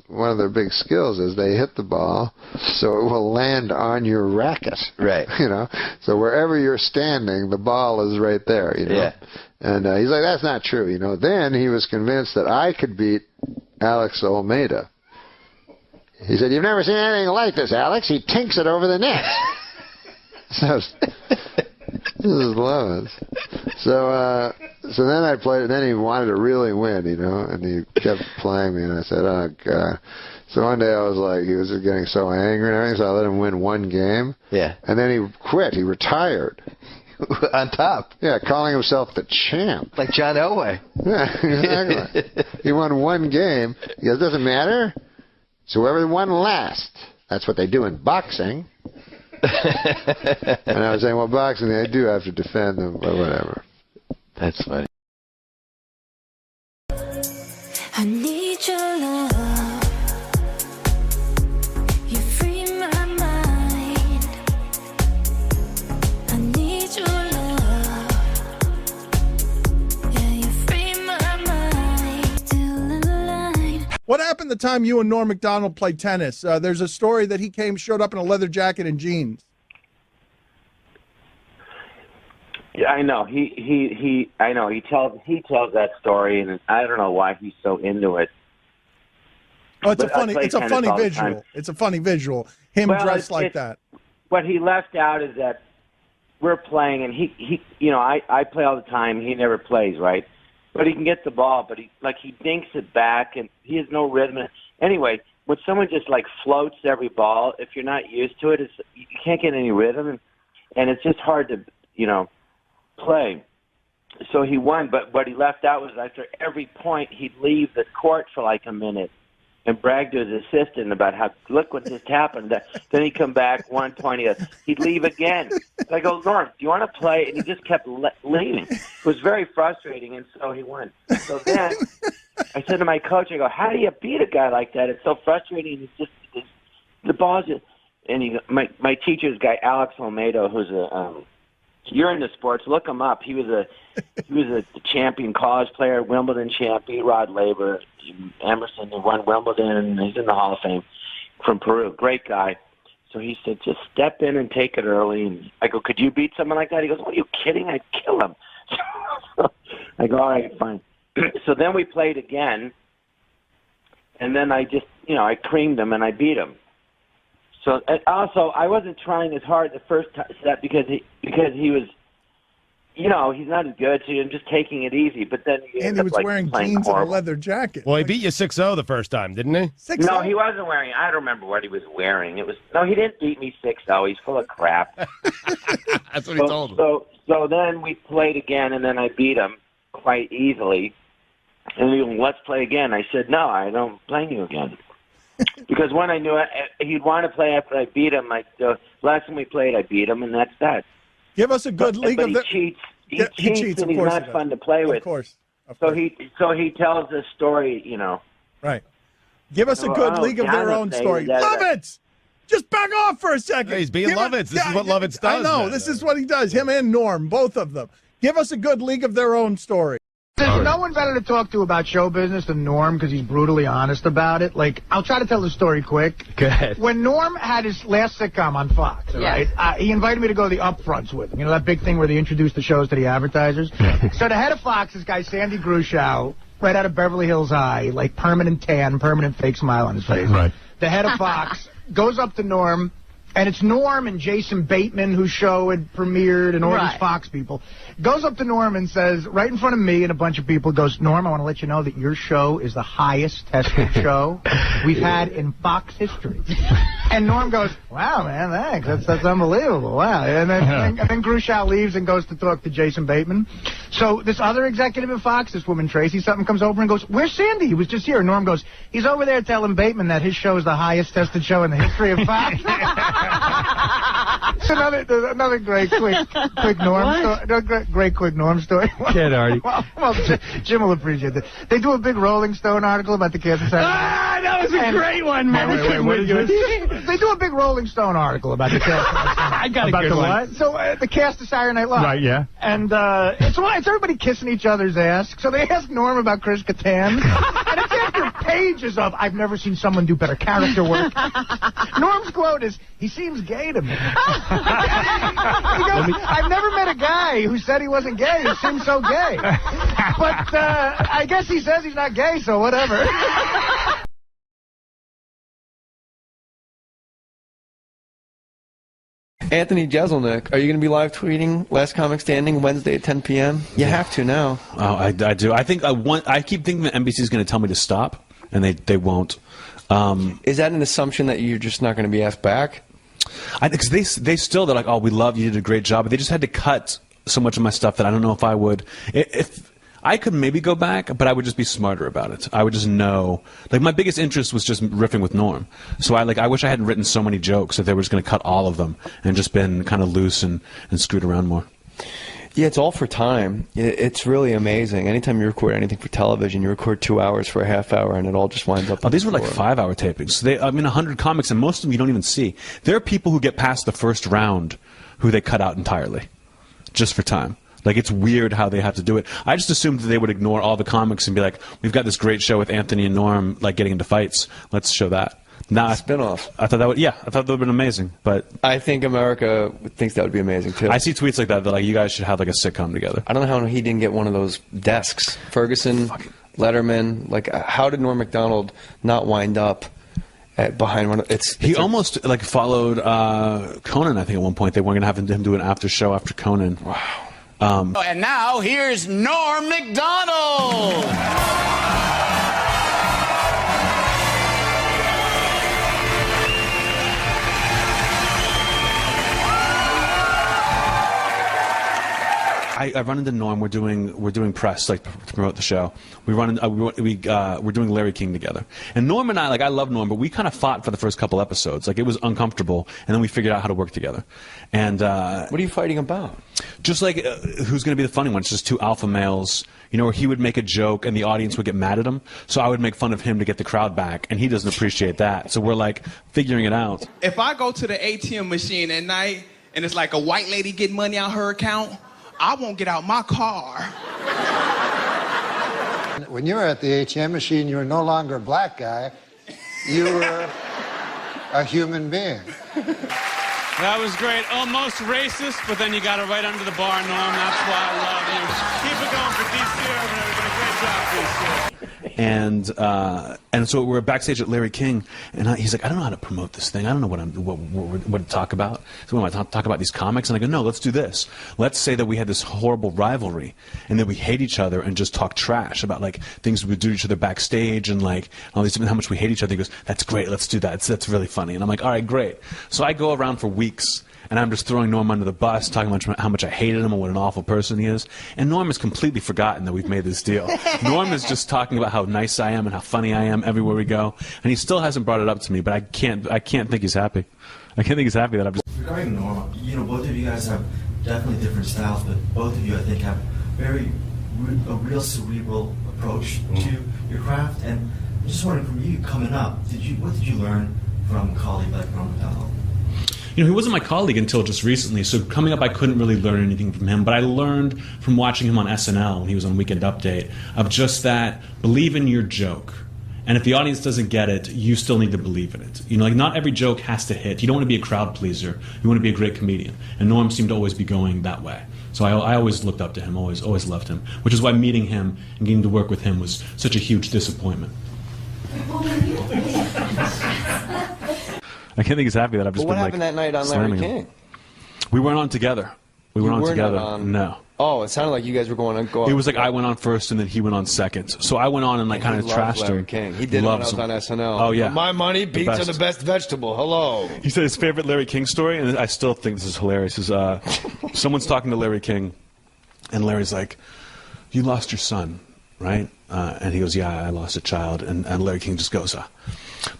one of their big skills is they hit the ball so it will land on your racket. Right. So wherever you're standing, the ball is right there. Yeah. And he's like, that's not true. Then he was convinced that I could beat Alex Almeida. He said, you've never seen anything like this, Alex. He tinks it over the net. So this is Lovitz. So then I played, and then he wanted to really win, and he kept playing me, and I said, oh, God. So one day I was like, he was just getting so angry and everything, so I let him win 1 game. Yeah. And then he quit. He retired. On top. Yeah, calling himself the champ. Like John Elway. Yeah, exactly. He won 1 game. He goes, doesn't matter. It's whoever won last. That's what they do in boxing. And I was saying, well, boxing, they do have to defend them, but whatever. That's funny. I need your love. You free my mind. I need your love. Yeah, you free my mind. Still in line. What happened the time you and Norm MacDonald played tennis? There's a story that he showed up in a leather jacket and jeans. Yeah, I know. I know. He tells that story, and I don't know why he's so into it. Oh, it's a funny visual. It's a funny visual. Him dressed like that. What he left out is that we're playing, and he I play all the time. He never plays, right? But he can get the ball, but he dinks it back, and he has no rhythm. Anyway, when someone just floats every ball, if you're not used to it, you can't get any rhythm, and it's just hard to play. So he won, but what he left out was after every point, he'd leave the court for a minute and brag to his assistant about how, look what just happened. Then he'd come back 1 point, he'd leave again. So I go, Norm, do you want to play? And he just kept leaving. It was very frustrating, and so he won. So then I said to my coach, I go, how do you beat a guy like that? It's so frustrating. The ball's just, and my teacher's guy, Alex Almeida, who's a You're into sports. Look him up. He was a champion college player, Wimbledon champion, Rod Laver, Emerson, who won Wimbledon. He's in the Hall of Fame from Peru. Great guy. So he said, just step in and take it early. And I go, could you beat someone like that? He goes, what, are you kidding? I'd kill him. I go, all right, fine. So then we played again, and then I just, I creamed him and I beat him. So also, I wasn't trying as hard the first set because he was, he's not as good, so I'm just taking it easy. But then and he was wearing jeans and a leather jacket. Well, he beat you 6-0 the first time, didn't he? 6-0? No, he wasn't wearing. I don't remember what he was wearing. He didn't beat me 6-0. He's full of crap. That's what he told him. So then we played again, and then I beat him quite easily. And he goes, let's play again. I said, no, I don't play you again. Because when I knew he'd want to play after I beat him, last time we played, I beat him, and that's that. Give us a good league of the... He cheats, and he's not fun to play with. Of course. So he tells this story, Right. Give us a good League of Their Own story. Lovitz! Just back off for a second. Hey, he's being Lovitz. This is what Lovitz does. I know. This is what he does. Him and Norm, both of them. Give us a good League of Their Own story. There's no one better to talk to about show business than Norm because he's brutally honest about it. I'll try to tell the story quick. Go ahead. When Norm had his last sitcom on Fox, right, he invited me to go to the upfronts with him. You know, that big thing where they introduce the shows to the advertisers? So the head of Fox, this guy, Sandy Grushow, right out of Beverly Hills High, permanent tan, permanent fake smile on his face. Right. The head of Fox goes up to Norm, and it's Norm and Jason Bateman, whose show had premiered, and all these Fox people. Goes up to Norm and says, right in front of me and a bunch of people, goes, Norm, I want to let you know that your show is the highest tested show we've had in Fox history. And Norm goes, wow, man, thanks. That's unbelievable. Wow. And then Grushow leaves and goes to talk to Jason Bateman. So this other executive at Fox, this woman Tracy, something comes over and goes, where's Sandy? He was just here. And Norm goes, he's over there telling Bateman that his show is the highest tested show in the history of Fox. Another great quick Norm story. Great quick Norm story. Kid, Artie. Well, Jim will appreciate that. They do a big Rolling Stone article about the Kansas City. That was a great one, man. Wait, what is this? They do a big Rolling Stone article about the cast. I got about a good the one. what? So the cast of Saturday Night Live. Right, yeah. And it's everybody kissing each other's ass. So they ask Norm about Chris Kattan. And it's after pages of, I've never seen someone do better character work. Norm's quote is, he seems gay to me. He goes, I've never met a guy who said he wasn't gay. He seems so gay. But I guess he says he's not gay, so whatever. Anthony Jeselnik, are you going to be live tweeting Last Comic Standing Wednesday at 10 p.m.? You have to now. Oh, I do. I think I keep thinking that NBC is going to tell me to stop, and they won't. Is that an assumption that you're just not going to be asked back? I think they're like, oh, we love you, did a great job, but they just had to cut so much of my stuff that I don't know if I would. If I could maybe go back, but I would just be smarter about it. I would just know. My biggest interest was just riffing with Norm. So I wish I hadn't written so many jokes that they were just going to cut all of them and just been kind of loose and screwed around more. Yeah, it's all for time. It's really amazing. Anytime you record anything for television, you record 2 hours for a half hour, and it all just winds up. Oh, these were 5-hour tapings. 100 comics, and most of them you don't even see. There are people who get past the first round who they cut out entirely, just for time. It's weird how they have to do it. I just assumed that they would ignore all the comics and be like, we've got this great show with Anthony and Norm, getting into fights. Let's show that. Spinoff. I thought that would have been amazing. But I think America thinks that would be amazing too. I see tweets like that you guys should have a sitcom together. I don't know how he didn't get one of those desks. Ferguson, Letterman. How did Norm MacDonald not wind up behind one of He almost followed Conan, I think, at one point. They weren't going to have him do an after show after Conan. Wow. And now here's Norm MacDonald. I run into Norm. We're doing press to promote the show. We're doing Larry King together. And Norm and I love Norm, but we kind of fought for the first couple episodes. It was uncomfortable, and then we figured out how to work together. And what are you fighting about? Just who's going to be the funny one? It's just two alpha males. Where he would make a joke and the audience would get mad at him. So I would make fun of him to get the crowd back, and he doesn't appreciate that. So we're figuring it out. If I go to the ATM machine at night and it's like a white lady getting money out her account, I won't get out my car. When you were at the ATM machine, you were no longer a black guy. You were a human being. That was great. Almost racist, but then you got it right under the bar, Norm. That's why I love you. Keep it going for DC Urban, everybody. Great job, DC. And so we're backstage at Larry King, and he's like, I don't know how to promote this thing. I don't know what to talk about. So when I talk about these comics, and I go, no, let's do this. Let's say that we had this horrible rivalry, and that we hate each other, and just talk trash about like things we would do to each other backstage, and like all these, how much we hate each other. He goes, that's great. Let's do that. That's really funny. And I'm like, all right, great. So I go around for weeks. And I'm just throwing Norm under the bus, talking about how much I hated him and what an awful person he is. And Norm has completely forgotten that we've made this deal. Norm is just talking about how nice I am and how funny I am everywhere we go. And he still hasn't brought it up to me, but I can't think he's happy. I can't think he's happy that I'm just... Regarding Norm, you know, both of you guys have definitely different styles, but both of you, I think, have a real cerebral approach to your craft. And I'm just wondering, from you coming up, what did you learn from a colleague like Norm MacDonald? You know, he wasn't my colleague until just recently, so coming up I couldn't really learn anything from him, but I learned from watching him on SNL when he was on Weekend Update of just that, believe in your joke. And if the audience doesn't get it, you still need to believe in it. You know, like not every joke has to hit. You don't want to be a crowd pleaser. You want to be a great comedian. And Norm seemed to always be going that way. So I always looked up to him, always loved him, which is why meeting him and getting to work with him was such a huge disappointment. I can't think he's happy that I've just been like. What happened that night on Larry King? We weren't on together. We weren't on together. No. Oh, it sounded like you guys were going on. It was like I went on first and then he went on second. So I went on and like kind of trashed Larry him. King. He did it when I was on SNL. Oh yeah. For my money, beets are the best vegetable. Hello. He said his favorite Larry King story, and I still think this is hilarious. Is someone's talking to Larry King, and Larry's like, "You lost your son, right?" And he goes, "Yeah, I lost a child." And Larry King just goes,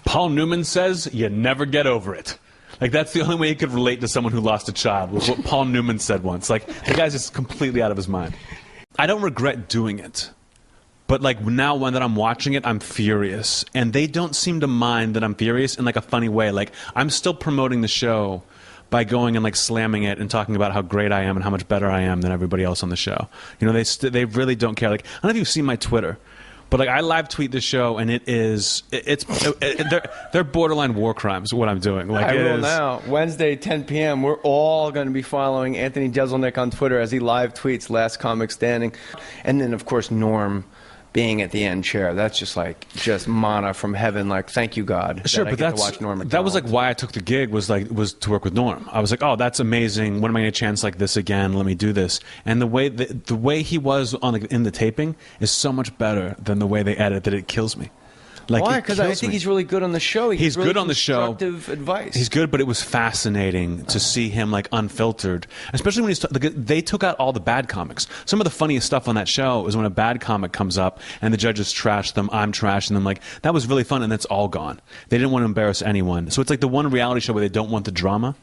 "Paul Newman says you never get over it." Like, that's the only way he could relate to someone who lost a child, was what Paul Newman said once. Like, the guy's just completely out of his mind. I don't regret doing it. But, like, now when that I'm watching it, I'm furious. And they don't seem to mind that I'm furious in, like, a funny way. Like, I'm still promoting the show by going and, like, slamming it and talking about how great I am and how much better I am than everybody else on the show. You know, they really don't care. Like, I don't know if you've seen my Twitter. But like I live tweet this show, and they're borderline war crimes. What I'm doing, like I will now. Wednesday, 10 p.m. We're all going to be following Anthony Jeselnik on Twitter as he live tweets Last Comic Standing, and then of course Norm being at the end chair. That's just manna from heaven. Like, thank you God. Sure, that but I get to watch Norm MacDonald. That was like why I took the gig, was to work with Norm. I was like, oh, that's amazing. When am I going to chance like this again? Let me do this. And the way he was in the taping is so much better than the way they edit that it kills me. Like, why? Because I think he's really good on the show. He's really good on the show. Constructive advice. He's good, but it was fascinating to see him like unfiltered, especially when they took out all the bad comics. Some of the funniest stuff on that show is when a bad comic comes up and the judges trash them. I'm trashing them. Like, that was really fun, and that's all gone. They didn't want to embarrass anyone. So it's like the one reality show where they don't want the drama.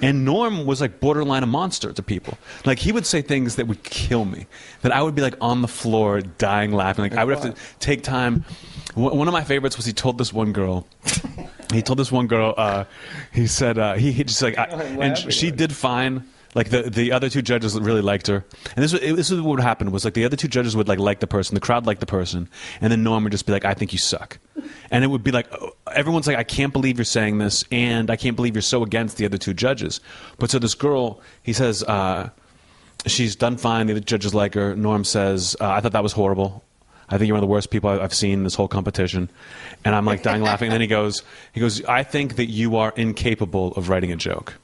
And Norm was like borderline a monster to people. Like, he would say things that would kill me, that I would be like on the floor dying laughing. Like, I would have to take time. One of my favorites was he told this one girl, he said, he just like, and she did fine. Like, the other two judges really liked her. And this is what would happen, was like the other two judges would like the person, the crowd liked the person, and then Norm would just be like, I think you suck. And it would be like, everyone's like, I can't believe you're saying this, and I can't believe you're so against the other two judges. But so this girl, he says, she's done fine, the other judges like her. Norm says, I thought that was horrible. I think you're one of the worst people I've seen in this whole competition. And I'm like dying laughing. And then he goes, I think that you are incapable of writing a joke.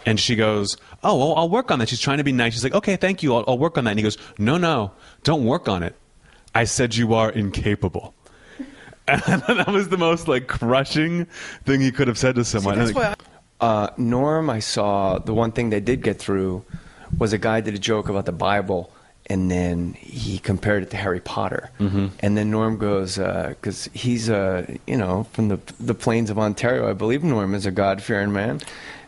And she goes, oh, well, I'll work on that. She's trying to be nice. She's like, okay, thank you. I'll work on that. And he goes, no, don't work on it. I said you are incapable. And that was the most like crushing thing he could have said to someone. See, that's why Norm, I saw the one thing they did get through was a guy did a joke about the Bible, and then he compared it to Harry Potter. Mm-hmm. And then Norm goes, because he's from the plains of Ontario, I believe Norm is a God-fearing man.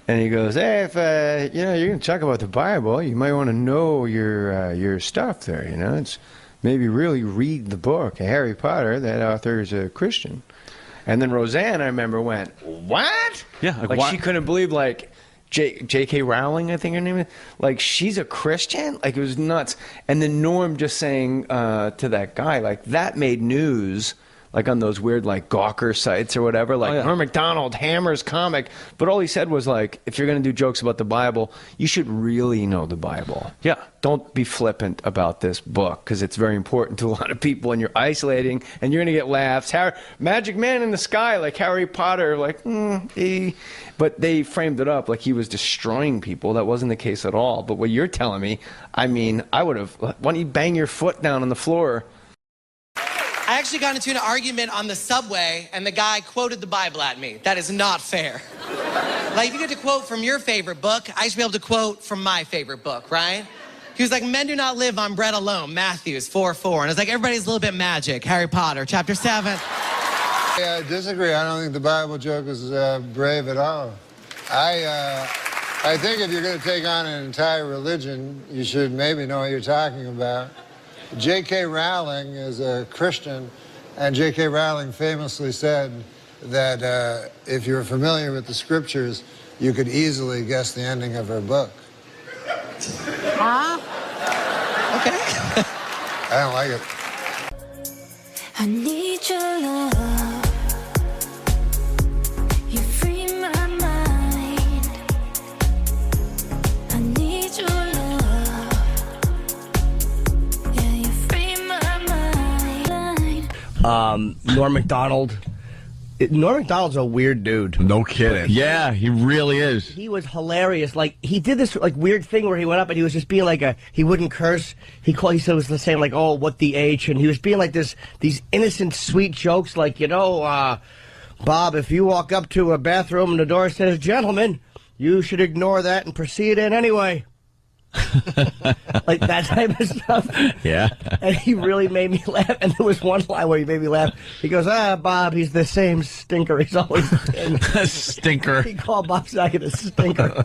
And he goes, hey, if you're going to talk about the Bible, you might want to know your stuff there. It's maybe really read the book. Harry Potter, that author is a Christian. And then Roseanne, I remember, went, what? Yeah, like she couldn't believe, like, J.K. Rowling, I think her name is. Like, she's a Christian? Like, it was nuts. And then Norm just saying to that guy, like, that made news, like on those weird, like, Gawker sites or whatever. Like, Norm MacDonald hammers comic. But all he said was, like, if you're going to do jokes about the Bible, you should really know the Bible. Yeah. Don't be flippant about this book, because it's very important to a lot of people, and you're isolating, and you're going to get laughs. Magic Man in the Sky, like Harry Potter, like, But they framed it up like he was destroying people. That wasn't the case at all. But what you're telling me, I mean, I would have, why don't you bang your foot down on the floor? I actually got into an argument on the subway, and the guy quoted the Bible at me. That is not fair. Like, if you get to quote from your favorite book, I should be able to quote from my favorite book, right? He was like, men do not live on bread alone, Matthew 4:4. And I was like, everybody's a little bit magic, Harry Potter, chapter 7. I disagree. I don't think the Bible joke is brave at all. I think if you're going to take on an entire religion, you should maybe know what you're talking about. J.K. Rowling is a Christian, and J.K. Rowling famously said that if you're familiar with the scriptures, you could easily guess the ending of her book. Huh? Okay. I don't like it. I need your love. You free my mind. I need your love. Yeah, you free my mind. Norm MacDonald. Norm MacDonald's a weird dude. No kidding. Yeah, he really is. He was hilarious. Like, he did this like weird thing where he went up and he was just being like he wouldn't curse. He said it was the same, like, oh, what the H, and he was being like these innocent, sweet jokes, like, you know, Bob, if you walk up to a bathroom and the door says, gentlemen, you should ignore that and proceed in anyway. Like that type of stuff. Yeah. And he really made me laugh. And there was one line where he made me laugh. He goes, Bob, he's the same stinker he's always been. Stinker. He called Bob Saget a stinker.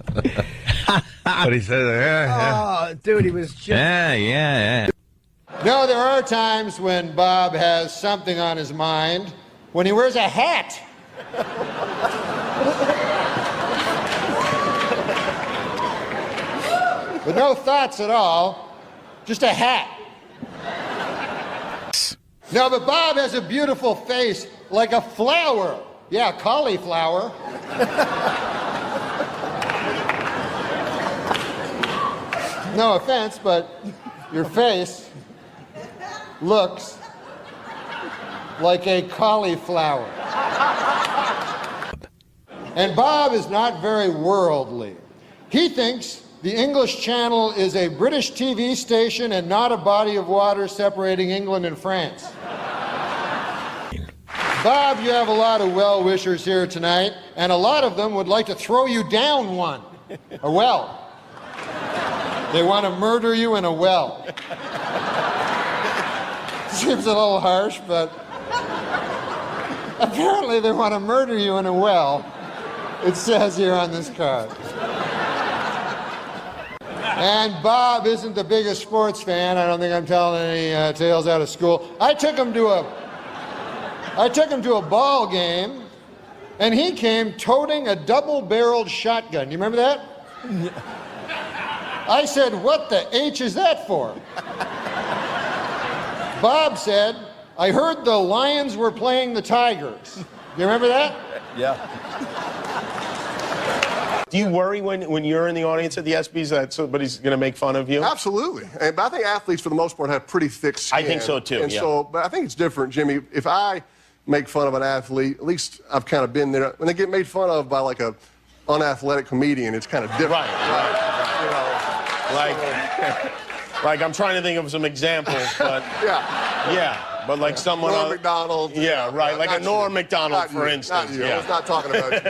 But he said, yeah. Oh, dude, he was just... Yeah. No, there are times when Bob has something on his mind, when he wears a hat. With no thoughts at all, just a hat. No, but Bob has a beautiful face, like a flower. Yeah, cauliflower. No offense, but your face looks like a cauliflower. And Bob is not very worldly. He thinks the English Channel is a British TV station and not a body of water separating England and France. Bob, you have a lot of well-wishers here tonight, and a lot of them would like to throw you down one, a well. They want to murder you in a well. Seems a little harsh, but apparently they want to murder you in a well. It says here on this card. And Bob isn't the biggest sports fan. I don't think I'm telling any tales out of school. I took him to a ball game, and he came toting a double-barreled shotgun. You remember that? I said, what the H is that for? Bob said, I heard the Lions were playing the Tigers. You remember that? Yeah. Do you worry when you're in the audience at the ESPYs that somebody's going to make fun of you? Absolutely. But I think athletes, for the most part, have pretty thick skin. I think so, too, And yeah. so, but I think it's different, Jimmy. If I make fun of an athlete, at least I've kind of been there. When they get made fun of by, like, a unathletic comedian, it's kind of different. Right. You know, like I'm trying to think of some examples, but... Yeah. But like someone... Norm MacDonald. Yeah, right. Like a Norm MacDonald, for instance. Not you. Yeah. I was not talking about you.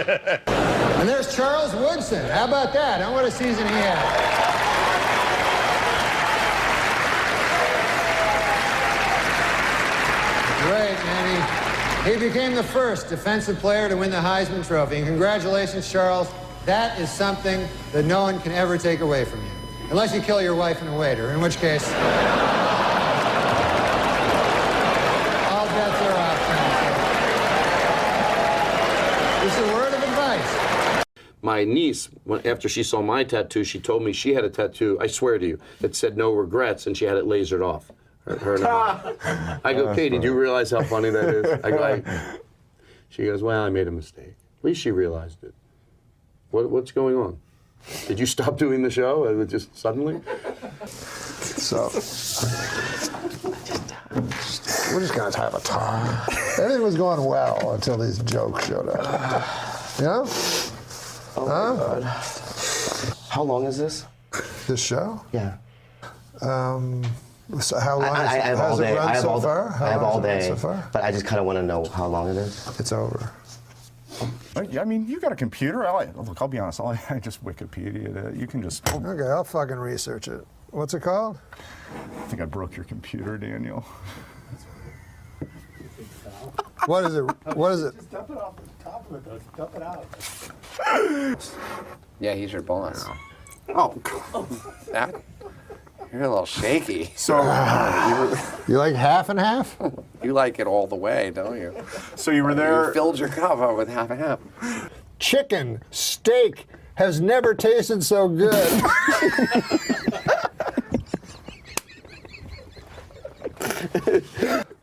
And there's Charles Woodson. How about that? How what a season he had. Great, man. He became the first defensive player to win the Heisman Trophy. And congratulations, Charles. That is something that no one can ever take away from you. Unless you kill your wife and a waiter, in which case... all bets are off. It's a word of advice. my niece, after she saw my tattoo, she told me she had a tattoo, I swear to you, that said no regrets, and she had it lasered off. Her and I go, Katie, do you realize how funny that is? She goes, well, I made a mistake. At least she realized it. What's going on? Did you stop doing the show just suddenly? So, we're just going to have a time. Everything was going well until these jokes showed up. Yeah? Oh my God. How long is this? This show? Yeah. So how long has it run so far? I have all day, so far? but I just kind of want to know how long it is. It's over. I mean, you got a computer. Look, I'll be honest. I just Wikipedia'd it. You can just. Okay, I'll fucking research it. What's it called? I think I broke your computer, Daniel. What is it? What is it? Just dump it off the top of it, though. Dump it out. Yeah, he's your boss. Oh, You're a little shaky. So, you like half and half? You like it all the way, don't you? So you were there. You filled your cup up with half and half. Chicken, steak has never tasted so good.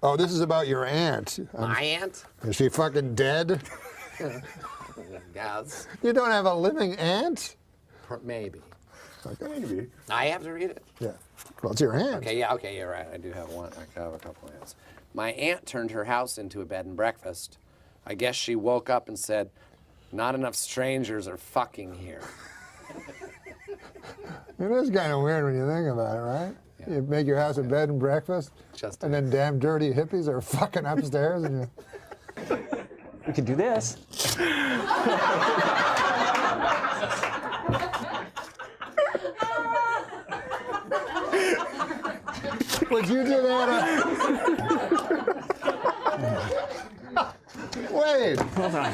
Oh, this is about your aunt. My aunt? Is she fucking dead? Yes. You don't have a living aunt? Maybe. Okay. Maybe. I have to read it. Yeah. Well, it's your aunt. Okay, yeah, okay, you're right. I do have one. I have a couple of aunts. My aunt turned her house into a bed and breakfast. I guess she woke up and said, not enough strangers are fucking here. It is kind of weird when you think about it, right? Yeah. You make your house a bed and breakfast, and then damn dirty hippies are fucking upstairs, and you... We could do this. Would you do that? Wait. Hold on.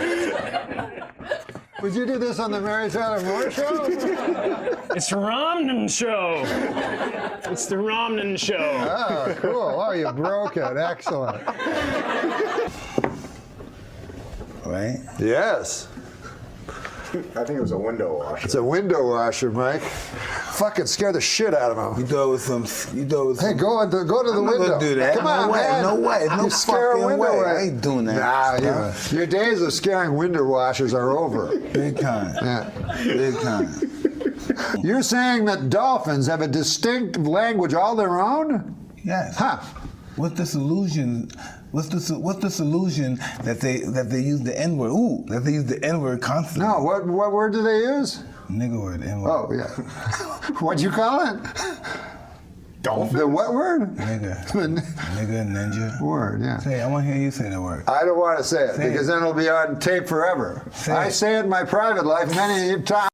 Would you do this on the Mary Tyler Moore Show? It's the Romnan Show. It's the Romnan Show. Oh, cool. Oh, you broke it. Excellent. Right? Yes. I think it was a window washer. It's a window washer, Mike. Fucking scare the shit out of him. You thought it was some. You thought it was. Hey, go to the I'm window. Not gonna do that. Come on, no way. man. No way. No you scare a fucking window way. I ain't doing that. Nah, your days of scaring window washers are over. Big time. Yeah. Big time. You're saying that dolphins have a distinct language all their own? Yes. Huh. What's the solution? What's the solution that they use the N-word? Ooh, that they use the N-word constantly. No, what word do they use? Nigga word, N-word. Oh, yeah. What'd you call it? Dolphin. The what word? Nigga. Nigga, ninja. Word, yeah. Say it. I want to hear you say the word. I don't want to say it Say because then it'll be on tape forever. I say it in my private life many times.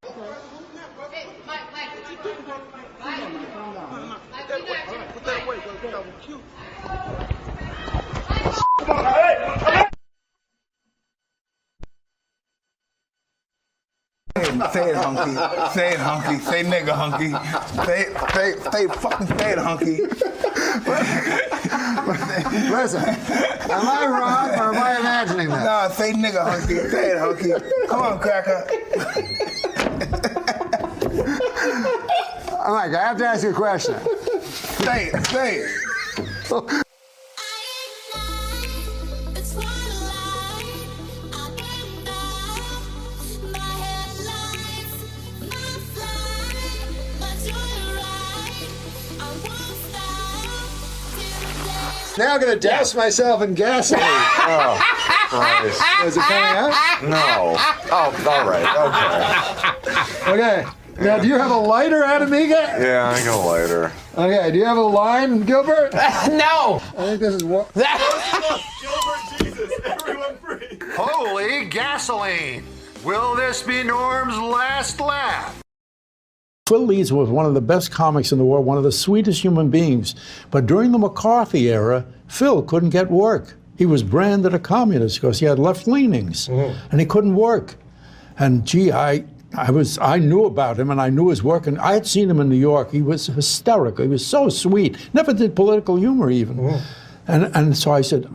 Say it, hunky. Say it, hunky. Say nigga, hunky. Say fucking say it, hunky. Listen, am I wrong or am I imagining that? No, say nigga, hunky. Say it, hunky. Come on, cracker. Mike, I have to ask you a question. Say it. Say it. Now I'm going to douse myself in gasoline. Oh, Christ. Is it coming out? No. Oh, all right. Okay. Okay. Now, do you have a lighter, Adamiga? Yeah, I got a lighter. Okay. Do you have a line, Gilbert? No. I think this is what. Gilbert, Jesus, everyone free. Holy gasoline! Will this be Norm's last laugh? Phil Leeds was one of the best comics in the world, one of the sweetest human beings. But during the McCarthy era, Phil couldn't get work. He was branded a communist because he had left leanings, and he couldn't work. And gee, I knew about him, and I knew his work, and I had seen him in New York. He was hysterical. He was so sweet. Never did political humor even. And so I said,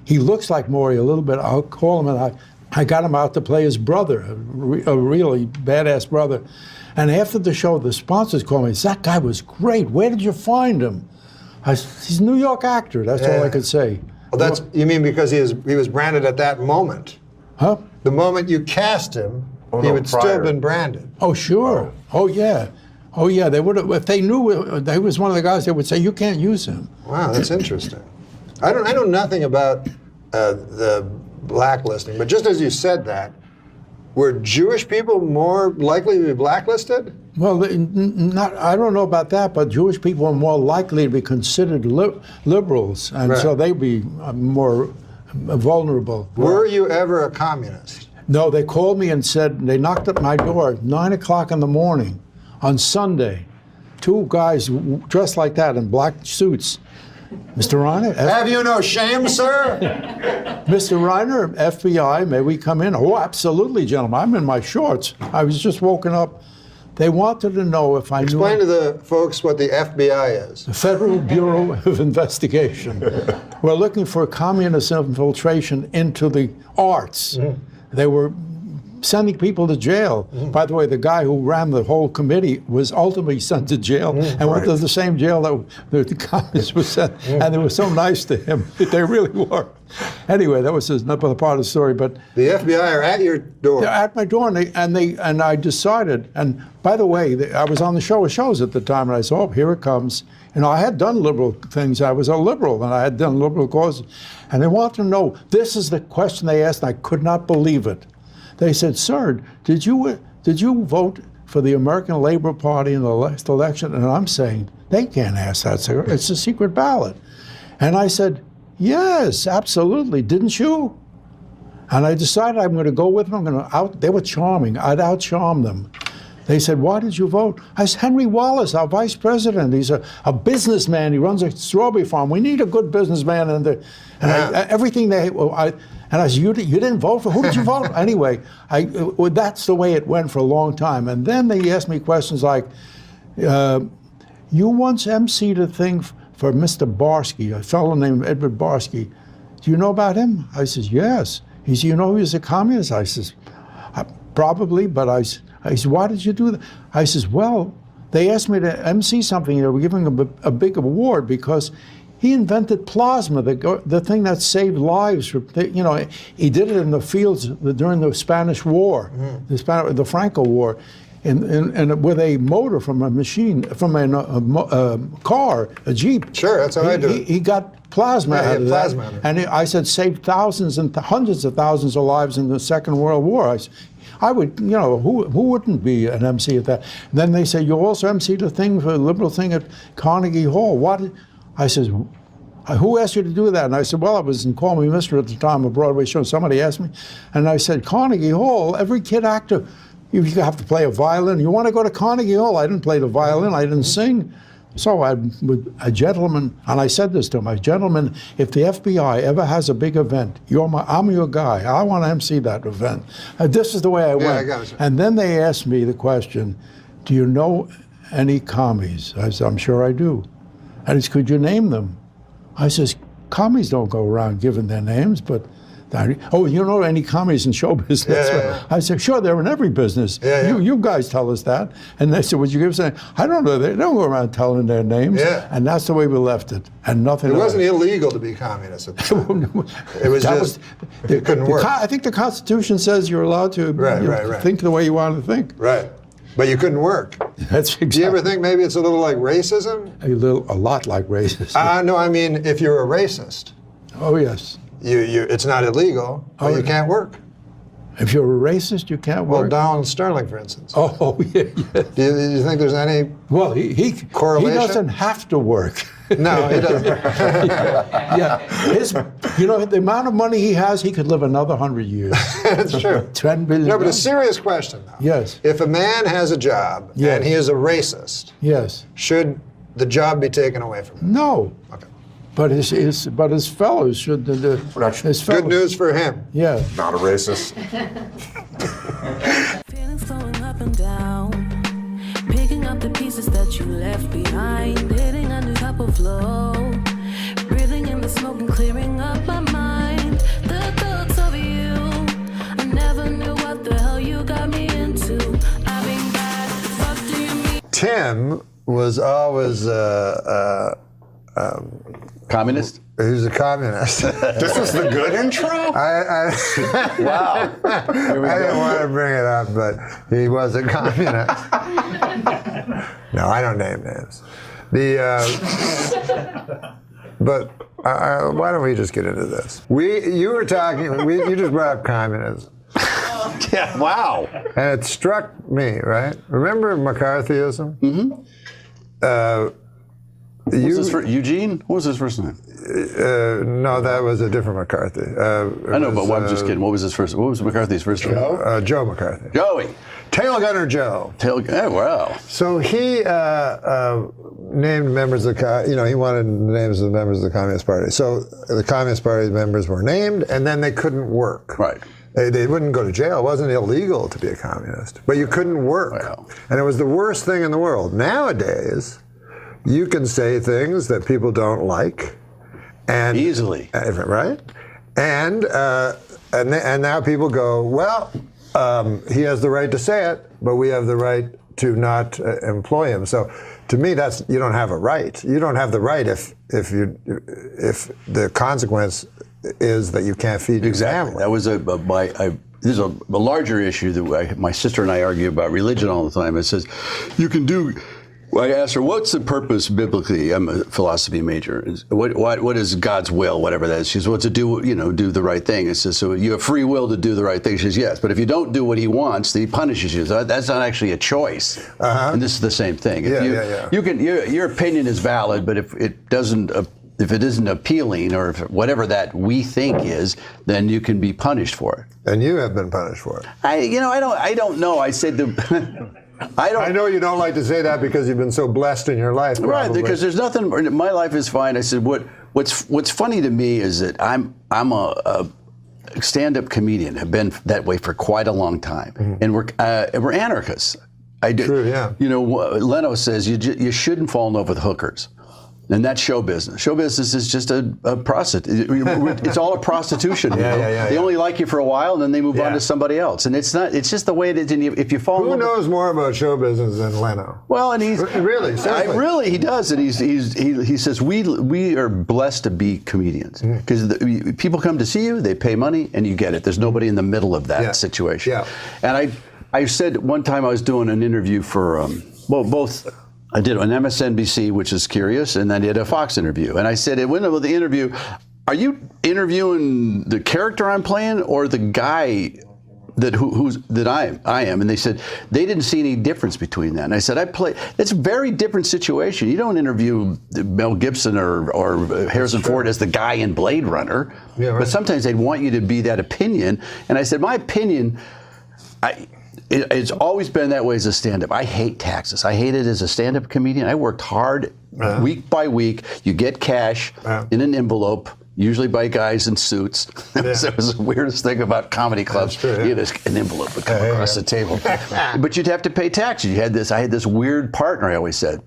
he looks like Maury a little bit. I'll call him, and I got him out to play his brother, a really badass brother. And after the show, the sponsors called me. That guy was great. Where did you find him? He's a New York actor. That's all I could say. Well, you mean because he was branded at that moment? Huh? The moment you cast him, he would still have been branded. Oh, sure. Oh, yeah. Oh, yeah. They would have, if they knew he was one of the guys, they would say, you can't use him. Wow, that's interesting. I know nothing about the blacklisting, but just as you said that, were Jewish people more likely to be blacklisted? Well, I don't know about that, but Jewish people are more likely to be considered liberals, and so they'd be more vulnerable. Were you ever a communist? No, they called me and said, they knocked at my door at 9 o'clock in the morning on Sunday. Two guys dressed like that in black suits. Mr. Reiner? Have you no shame, sir? Mr. Reiner, FBI, may we come in? Oh, absolutely, gentlemen. I'm in my shorts. I was just woken up. They wanted to know if I knew... Explain to the folks what the FBI is. The Federal Bureau of Investigation. We're looking for communist infiltration into the arts. They were sending people to jail. By the way, the guy who ran the whole committee was ultimately sent to jail and went to the same jail that the communists were sent. And they were so nice to him. They really were. Anyway, that was another part of the story. But the FBI are at your door. They're at my door, and I decided. And by the way, I was on the shows at the time, and I said, "Oh, here it comes." I had done liberal things. I was a liberal, and I had done liberal causes. And they wanted to know. This is the question they asked, and I could not believe it. They said, "Sir, did you vote for the American Labor Party in the last election?" And I'm saying, they can't ask that, sir. It's a secret ballot. And I said, "Yes, absolutely. Didn't you?" And I decided I'm going to go with them. They were charming. I'd out-charm them. They said, "Why did you vote?" I said, "Henry Wallace, our vice president. He's a businessman. He runs a strawberry farm. We need a good businessman." Everything they... And I said, you didn't vote for? Who did you vote for? Anyway, that's the way it went for a long time. And then they asked me questions like, you once emceed a thing for Mr. Barsky, a fellow named Edward Barsky. Do you know about him? I says, yes. He said, you know he was a communist? I says, probably, but I said, why did you do that? I says, well, they asked me to MC something. They were giving him a big award because he invented plasma, the thing that saved lives. He did it in the fields during the Spanish War, the Franco War, and with a motor from a machine, from a car, a Jeep. Sure, that's how I do it. He got plasma out of that. And I said, saved thousands and hundreds of thousands of lives in the Second World War. I would, who wouldn't be an MC at that? And then they say, you also MC'd a liberal thing at Carnegie Hall. What? I says, who asked you to do that? And I said, well, I was in Call Me Mister at the time, a Broadway show. Somebody asked me. And I said, Carnegie Hall, every kid actor, you have to play a violin. You want to go to Carnegie Hall? I didn't play the violin. I didn't sing. So a gentleman, and I said this to him, gentlemen, if the FBI ever has a big event, I'm your guy. I want to MC that event. This is the way I went. I got it. And then they asked me the question, do you know any commies? I said, I'm sure I do. And he said, could you name them? I says, commies don't go around giving their names, but, oh, you know any commies in show business? Yeah. I said, sure, they're in every business. You guys tell us that. And they said, would you give us a name? I don't know, they don't go around telling their names. Yeah. And that's the way we left it. And nothing It else. wasn't illegal to be communist at the time. It was just, it couldn't work. I think the Constitution says you're allowed to think the way you want to think. Right. But you couldn't work. That's exactly. Do you ever think maybe it's a little like racism? A lot like racism. No, I mean, if you're a racist. Oh, yes. It's not illegal, but you can't work. If you're a racist, you can't work. Well, Donald Sterling, for instance. Oh, yeah. Do you think there's any correlation? He doesn't have to work. No, he doesn't. The amount of money he has, he could live another 100 years. That's true. $10 billion. No, but a serious question, though. Yes. If a man has a job and he is a racist, should the job be taken away from him? No. Okay. But his fellows should. Good news for him. Yeah. Not a racist. Feelings flowing up and down, picking up the pieces that you left behind, hitting a new type of flow, breathing in the smoke and clearing up my mind. The thoughts of you are Tim was always communist. He was a communist. This was the good intro? Wow. I didn't want to bring it up, but he was a communist. No, I don't name names. But why don't we just get into this? You just brought up communism. Yeah, wow. And it struck me, right? Remember McCarthyism? Mm-hmm. Eugene? What was his first name? No, that was a different McCarthy. I know, but I'm just kidding. What was McCarthy's first name? Joe McCarthy. Joey. Tail Gunner Joe. Wow. So he named members of he wanted names of the members of the Communist Party. So the Communist Party members were named, and then they couldn't work. Right. They wouldn't go to jail. It wasn't illegal to be a communist, but you couldn't work. Wow. And it was the worst thing in the world. Nowadays, you can say things that people don't like, and easily, right? And now people go, well, he has the right to say it, but we have the right to not employ him. So, to me, you don't have a right. You don't have the right if the consequence is that you can't feed your family. That was there's a larger issue that my sister and I argue about religion all the time. It says you can do. I asked her, what's the purpose biblically? I'm a philosophy major. What is God's will, whatever that is? She says, well, to do the right thing. It says, so you have free will to do the right thing. She says, yes, but if you don't do what he wants, then he punishes you. So that's not actually a choice. Uh-huh. And this is the same thing. You can, your opinion is valid, but if it isn't appealing, or if whatever that we think is, then you can be punished for it. And you have been punished for it. I don't know. I said I know you don't like to say that because you've been so blessed in your life. Probably. Right, because there's nothing. My life is fine. I said what's funny to me is that I'm a stand-up comedian. Have been that way for quite a long time, mm-hmm. and we're anarchists. True, yeah. Leno says you shouldn't fall in love with hookers. And that's show business. Show business is just a prostitute. It's all a prostitution. They only like you for a while, and then they move on to somebody else. And it's not. It's just the way it is. And if you fall, who knows more about show business than Leno? Well, and he's really, he does. And he says we are blessed to be comedians because people come to see you, they pay money, and you get it. There's nobody in the middle of that situation. Yeah. And I said one time I was doing an interview for both. I did an MSNBC, which is curious, and I did a Fox interview. And I said, at the end of the interview, are you interviewing the character I'm playing or the guy that I am? And they said they didn't see any difference between that. And I said, it's a very different situation. You don't interview Mel Gibson or Harrison Ford as the guy in Blade Runner, but sometimes they'd want you to be that opinion. And I said, my opinion, it's always been that way as a stand-up. I hate taxes. I hate it as a stand-up comedian. I worked hard week by week. You get cash in an envelope, usually by guys in suits. That was the weirdest thing about comedy clubs. True, You had an envelope would come across the table. But you'd have to pay taxes. I had this weird partner, I always said.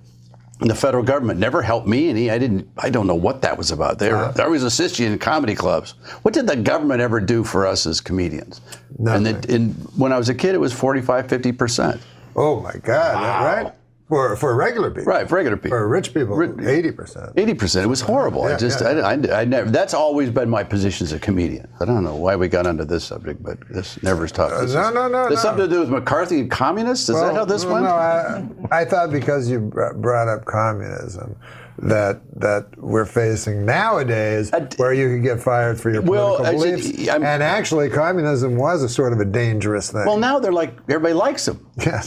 And the federal government never helped me, and I don't know what that was about. They always assist you in comedy clubs. What did the government ever do for us as comedians? Nothing. And when I was a kid, it was 45-50%. Oh my God! Wow. Right? For regular people. Right, for regular people. For rich people, 80%. 80%. It was horrible. I never. That's always been my position as a comedian. I don't know why we got onto this subject, but this never stopped. No. There's something to do with McCarthy and communists? Is that how this went? No, I thought because you brought up communism, that we're facing nowadays, where you could get fired for your political beliefs. And actually, communism was a sort of a dangerous thing. Well, now they're like, everybody likes them. Yes.